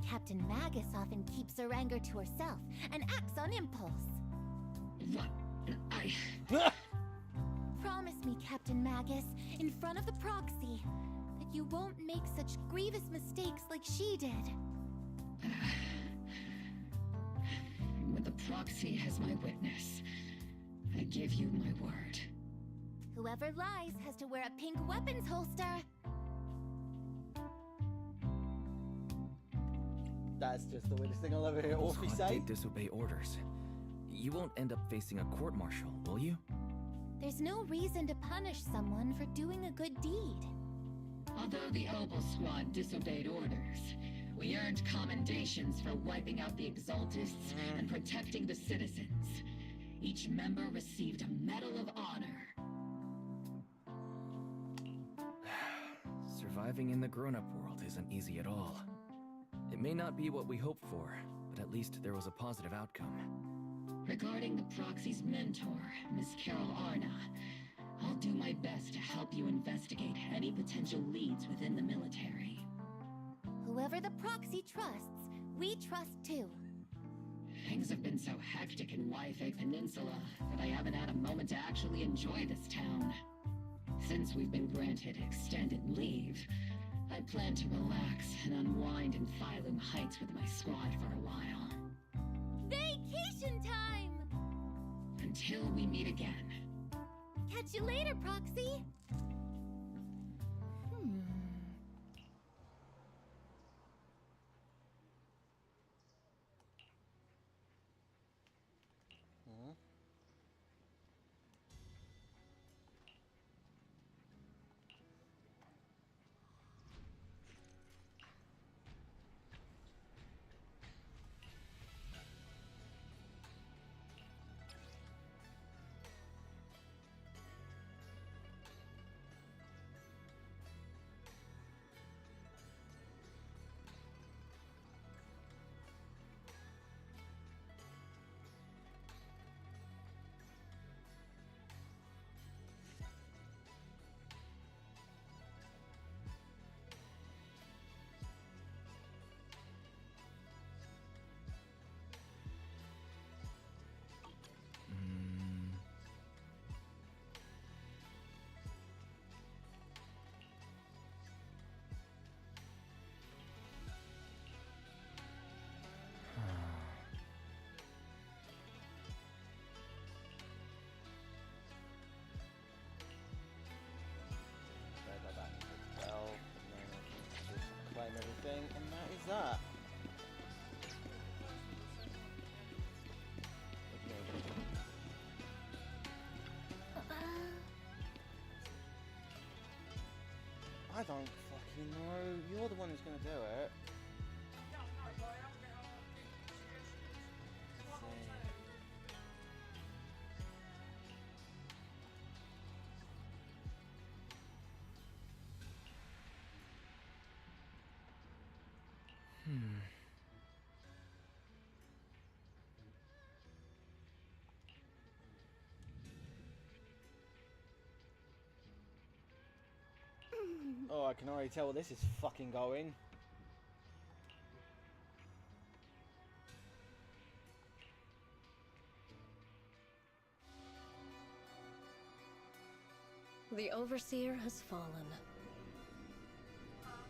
[SPEAKER 7] Captain Magus often keeps her anger to herself and acts on impulse.
[SPEAKER 14] What?
[SPEAKER 7] Promise me, Captain Magus, in front of the proxy, that you won't make such grievous mistakes like she did.
[SPEAKER 14] With the proxy as my witness, I give you my word.
[SPEAKER 7] Whoever lies has to wear a pink weapons holster.
[SPEAKER 1] That's just the weirdest thing I'll ever hear Orphe
[SPEAKER 5] Squad
[SPEAKER 1] say.
[SPEAKER 5] did disobey orders. You won't end up facing a court-martial, will you?
[SPEAKER 7] There's no reason to punish someone for doing a good deed.
[SPEAKER 14] Although the Obel Squad disobeyed orders, we earned commendations for wiping out the Exaltists and protecting the citizens. Each member received a Medal of Honor.
[SPEAKER 5] Surviving in the grown-up world isn't easy at all. It may not be what we hoped for, but at least there was a positive outcome.
[SPEAKER 14] Regarding the proxy's mentor, Miss Carol Arna, I'll do my best to help you investigate any potential leads within the military.
[SPEAKER 7] Whoever the proxy trusts, we trust too.
[SPEAKER 14] Things have been so hectic in Yfei Peninsula that I haven't had a moment to actually enjoy this town. Since we've been granted extended leave, I plan to relax and unwind in Phylum Heights with my squad for a while.
[SPEAKER 7] Vacation time!
[SPEAKER 14] Until we meet again.
[SPEAKER 7] Catch you later, Proxy!
[SPEAKER 1] Everything, and that is that. I don't fucking know. You're the one who's gonna do it. Oh, I can already tell where this is fucking going.
[SPEAKER 10] The Overseer has fallen.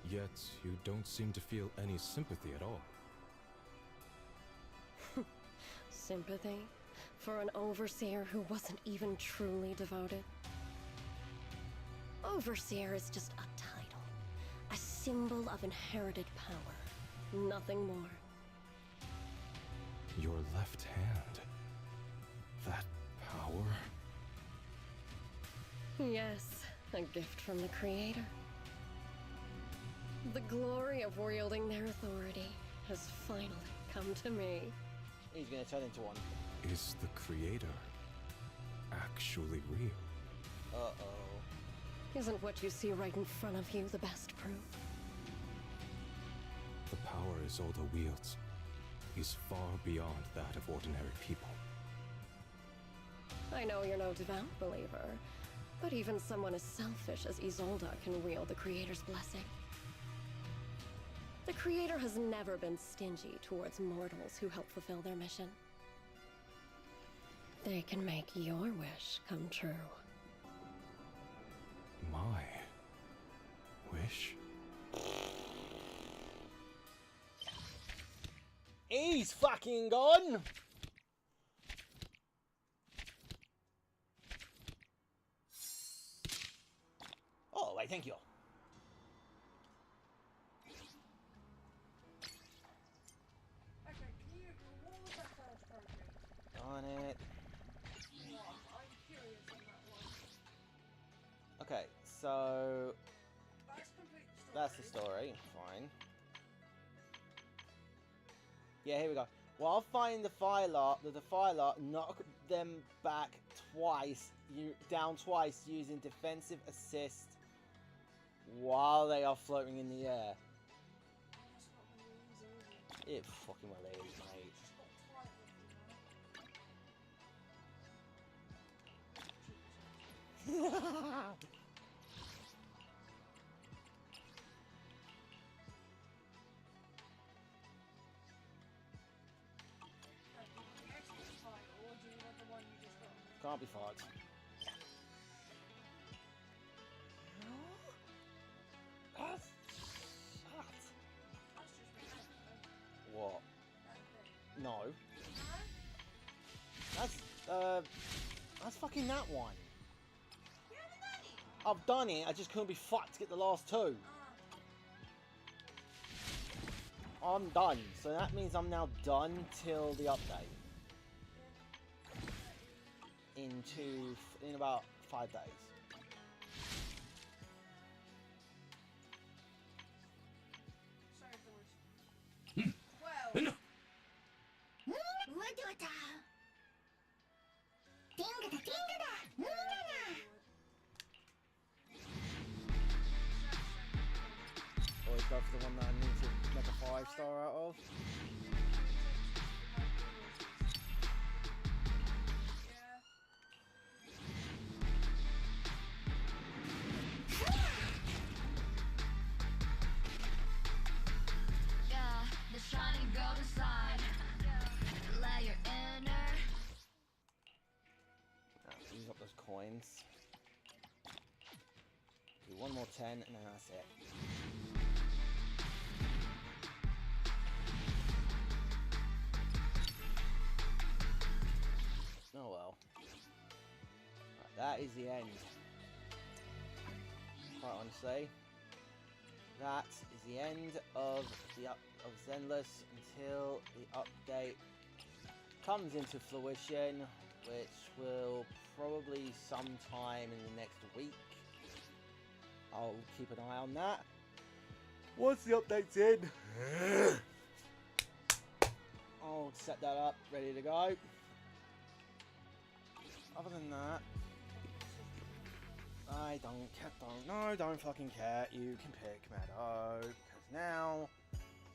[SPEAKER 4] Yet, you don't seem to feel any sympathy at all.
[SPEAKER 10] Sympathy? For an Overseer who wasn't even truly devoted? Overseer is just a title. A symbol of inherited power. Nothing more.
[SPEAKER 4] Your left hand. That power?
[SPEAKER 10] Yes, a gift from the Creator. The glory of wielding their authority has finally come to me.
[SPEAKER 1] He's gonna turn into one.
[SPEAKER 4] Is the creator actually real?
[SPEAKER 1] Uh-oh.
[SPEAKER 10] Isn't what you see right in front of you the best proof?
[SPEAKER 4] The power Isolde wields is far beyond that of ordinary people.
[SPEAKER 10] I know you're no devout believer, but even someone as selfish as Isolde can wield the Creator's blessing. The Creator has never been stingy towards mortals who help fulfill their mission. They can make your wish come true.
[SPEAKER 4] My wish?
[SPEAKER 1] He's fucking gone! Oh, wait, thank you.
[SPEAKER 9] Okay, can you... What was that first trophy?
[SPEAKER 1] On it.
[SPEAKER 9] I'm curious on that one.
[SPEAKER 1] Okay, so...
[SPEAKER 9] Let's complete the story.
[SPEAKER 1] That's the story. Fine. Yeah, here we go. While fighting the Defiler knock them back twice, down twice using defensive assist while they are floating in the air. It fucking well is, mate. Can't be fucked. What? No. That's fucking that one. I've done it, I just couldn't be fucked to get the last two. I'm done, so that means I'm now done till the update. In about 5 days.
[SPEAKER 9] Well.
[SPEAKER 1] Always go for the one that I need to make a 5-star out of.
[SPEAKER 2] The shiny golden side. Layer inner.
[SPEAKER 1] Use up those coins. Do one more 10 and then that's it. Oh well. Right, that is the end. Quite honestly. That is the end of Zenless until the update comes into fruition, which will probably sometime in the next week. I'll keep an eye on that. Once the update's in, I'll set that up, ready to go. Other than that, I don't fucking care. You can pick Meadow, because now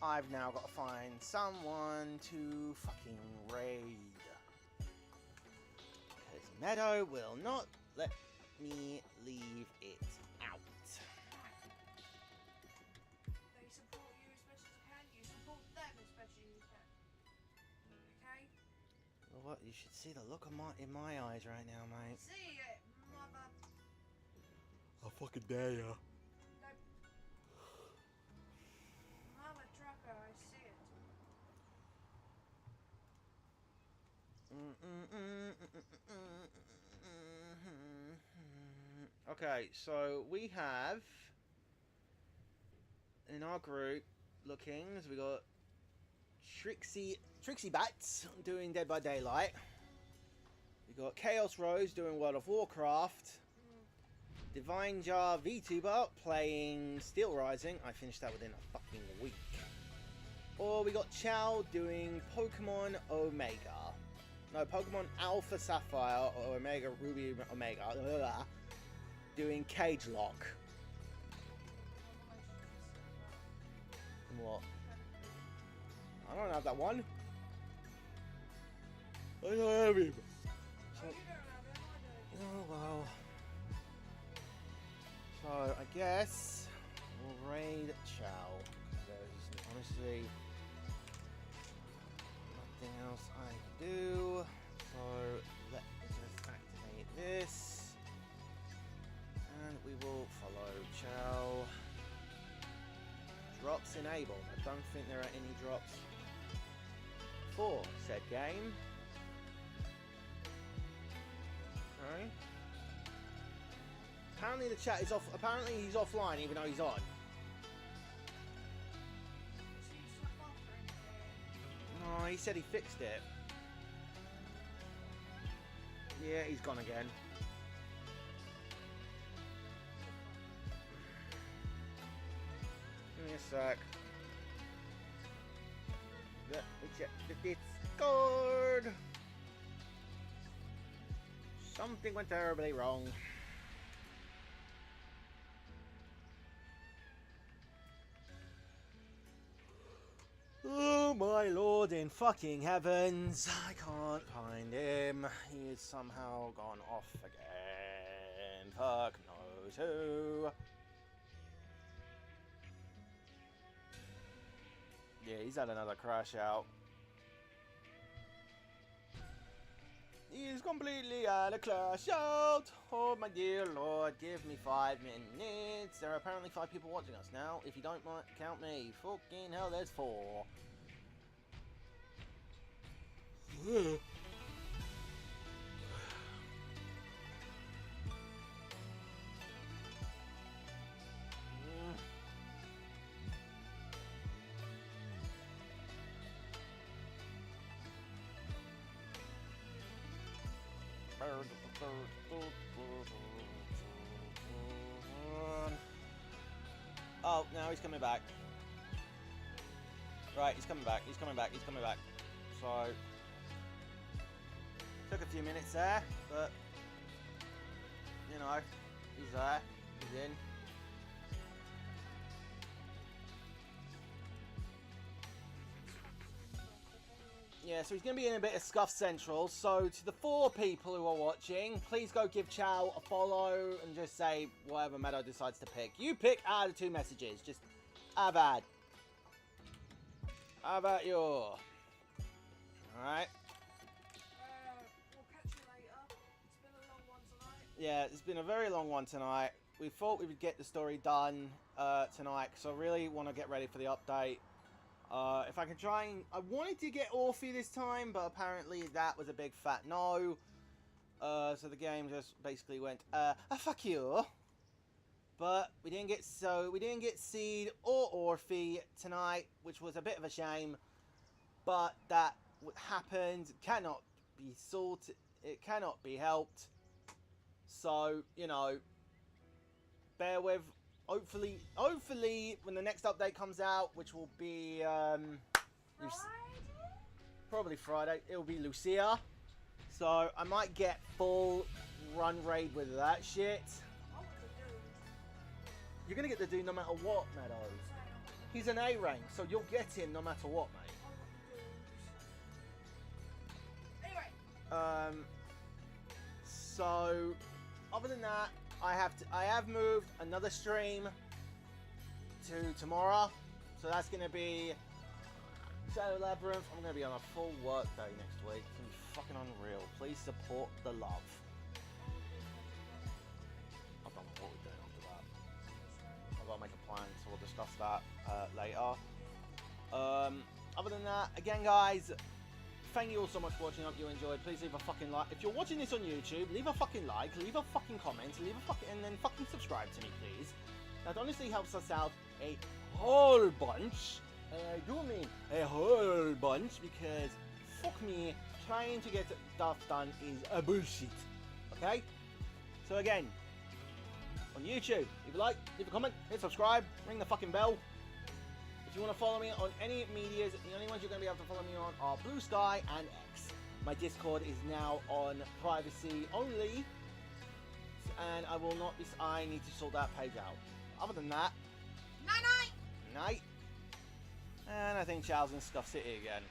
[SPEAKER 1] I've now got to find someone to fucking raid. Because Meadow will not let me leave it out.
[SPEAKER 9] They support you as best as you can. You support them as best as you can. Okay?
[SPEAKER 1] Well, what? You should see the look in my eyes right now, mate.
[SPEAKER 9] See it, mother.
[SPEAKER 1] I fucking dare ya.
[SPEAKER 9] Mother trucker, I see it.
[SPEAKER 1] Okay, so we have in our group lookings, we got Trixie Bats doing Dead by Daylight. We got Chaos Rose doing World of Warcraft. Divine Jar VTuber playing Steel Rising. I finished that within a fucking week. Or we got Chow doing Pokemon Omega. No, Pokemon Alpha Sapphire or Omega Ruby Omega. Doing Cage Lock. What? I don't have that one. I don't have him. So, oh well. So I guess we'll raid Chow. There's honestly nothing else I can do. So let me just activate this. And we will follow Chow. Drops enabled. I don't think there are any drops for said game. Okay. Apparently the chat is off. Apparently he's offline even though he's on. No, he said he fixed it. Yeah, he's gone again. Give me a sec. Let me check the Discord. Something went terribly wrong. Oh my lord in fucking heavens. I can't find him. He is somehow gone off again. Fuck knows who. Yeah, he's had another crash out. He is completely had a crash out. Oh my dear lord, give me 5 minutes. There are apparently 5 people watching us now. If you don't count me, fucking hell, there's 4. Oh, now he's coming back. Right, he's coming back, he's coming back, he's coming back. So, took a few minutes there, but, you know, he's there, he's in. Yeah, so he's going to be in a bit of Scuff Central. So to the 4 people who are watching, please go give Chow a follow and just say whatever Meadow decides to pick. You pick out of the 2 messages. Just have at. How about you? Alright.
[SPEAKER 9] We'll catch you later. It's been a long one tonight.
[SPEAKER 1] Yeah, it's been a very long one tonight. We thought we would get the story done tonight, so I really want to get ready for the update. If I can try and... I wanted to get Orphe this time, but apparently that was a big fat no. So the game just basically went, fuck you. But we didn't get Seed or Orphe tonight, which was a bit of a shame. But that happened, cannot be sorted, it cannot be helped. So, you know, bear with. Hopefully, when the next update comes out, which will be probably Friday, it'll be Lucia. So I might get full run raid with that shit. You're gonna get the dude no matter what, Meadows. He's an A rank, so you'll get him no matter what, mate.
[SPEAKER 9] Anyway.
[SPEAKER 1] So other than that, I have moved another stream to tomorrow, so that's gonna be Shadow Labyrinth. I'm gonna be on a full work day next week. It's gonna be fucking unreal. Please support the love. I don't know what we're doing after that. I've got to make a plan, so we'll discuss that later. Other than that, again, guys, thank you all so much for watching. I hope you enjoyed. Please leave a fucking like. If you're watching this on YouTube, leave a fucking like, leave a fucking comment, and then fucking subscribe to me, please. That honestly helps us out a whole bunch. And I do mean a whole bunch, because fuck me, trying to get stuff done is a bullshit. Okay? So again, on YouTube. Leave a like, leave a comment, hit subscribe, ring the fucking bell. If you want to follow me on any medias, the only ones you're going to be able to follow me on are Blue Sky and X. My Discord is now on privacy only, and I will not be. I need to sort that page out. Other than that, night. And I think Chow's in Scuff City again.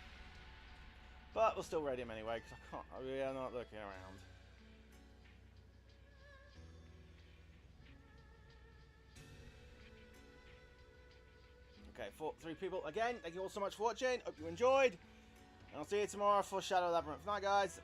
[SPEAKER 1] But we'll still raid him anyway, because I can't. We are not looking around. Okay, 3 people again. Thank you all so much for watching. Hope you enjoyed. And I'll see you tomorrow for Shadow Labyrinth. Night, guys.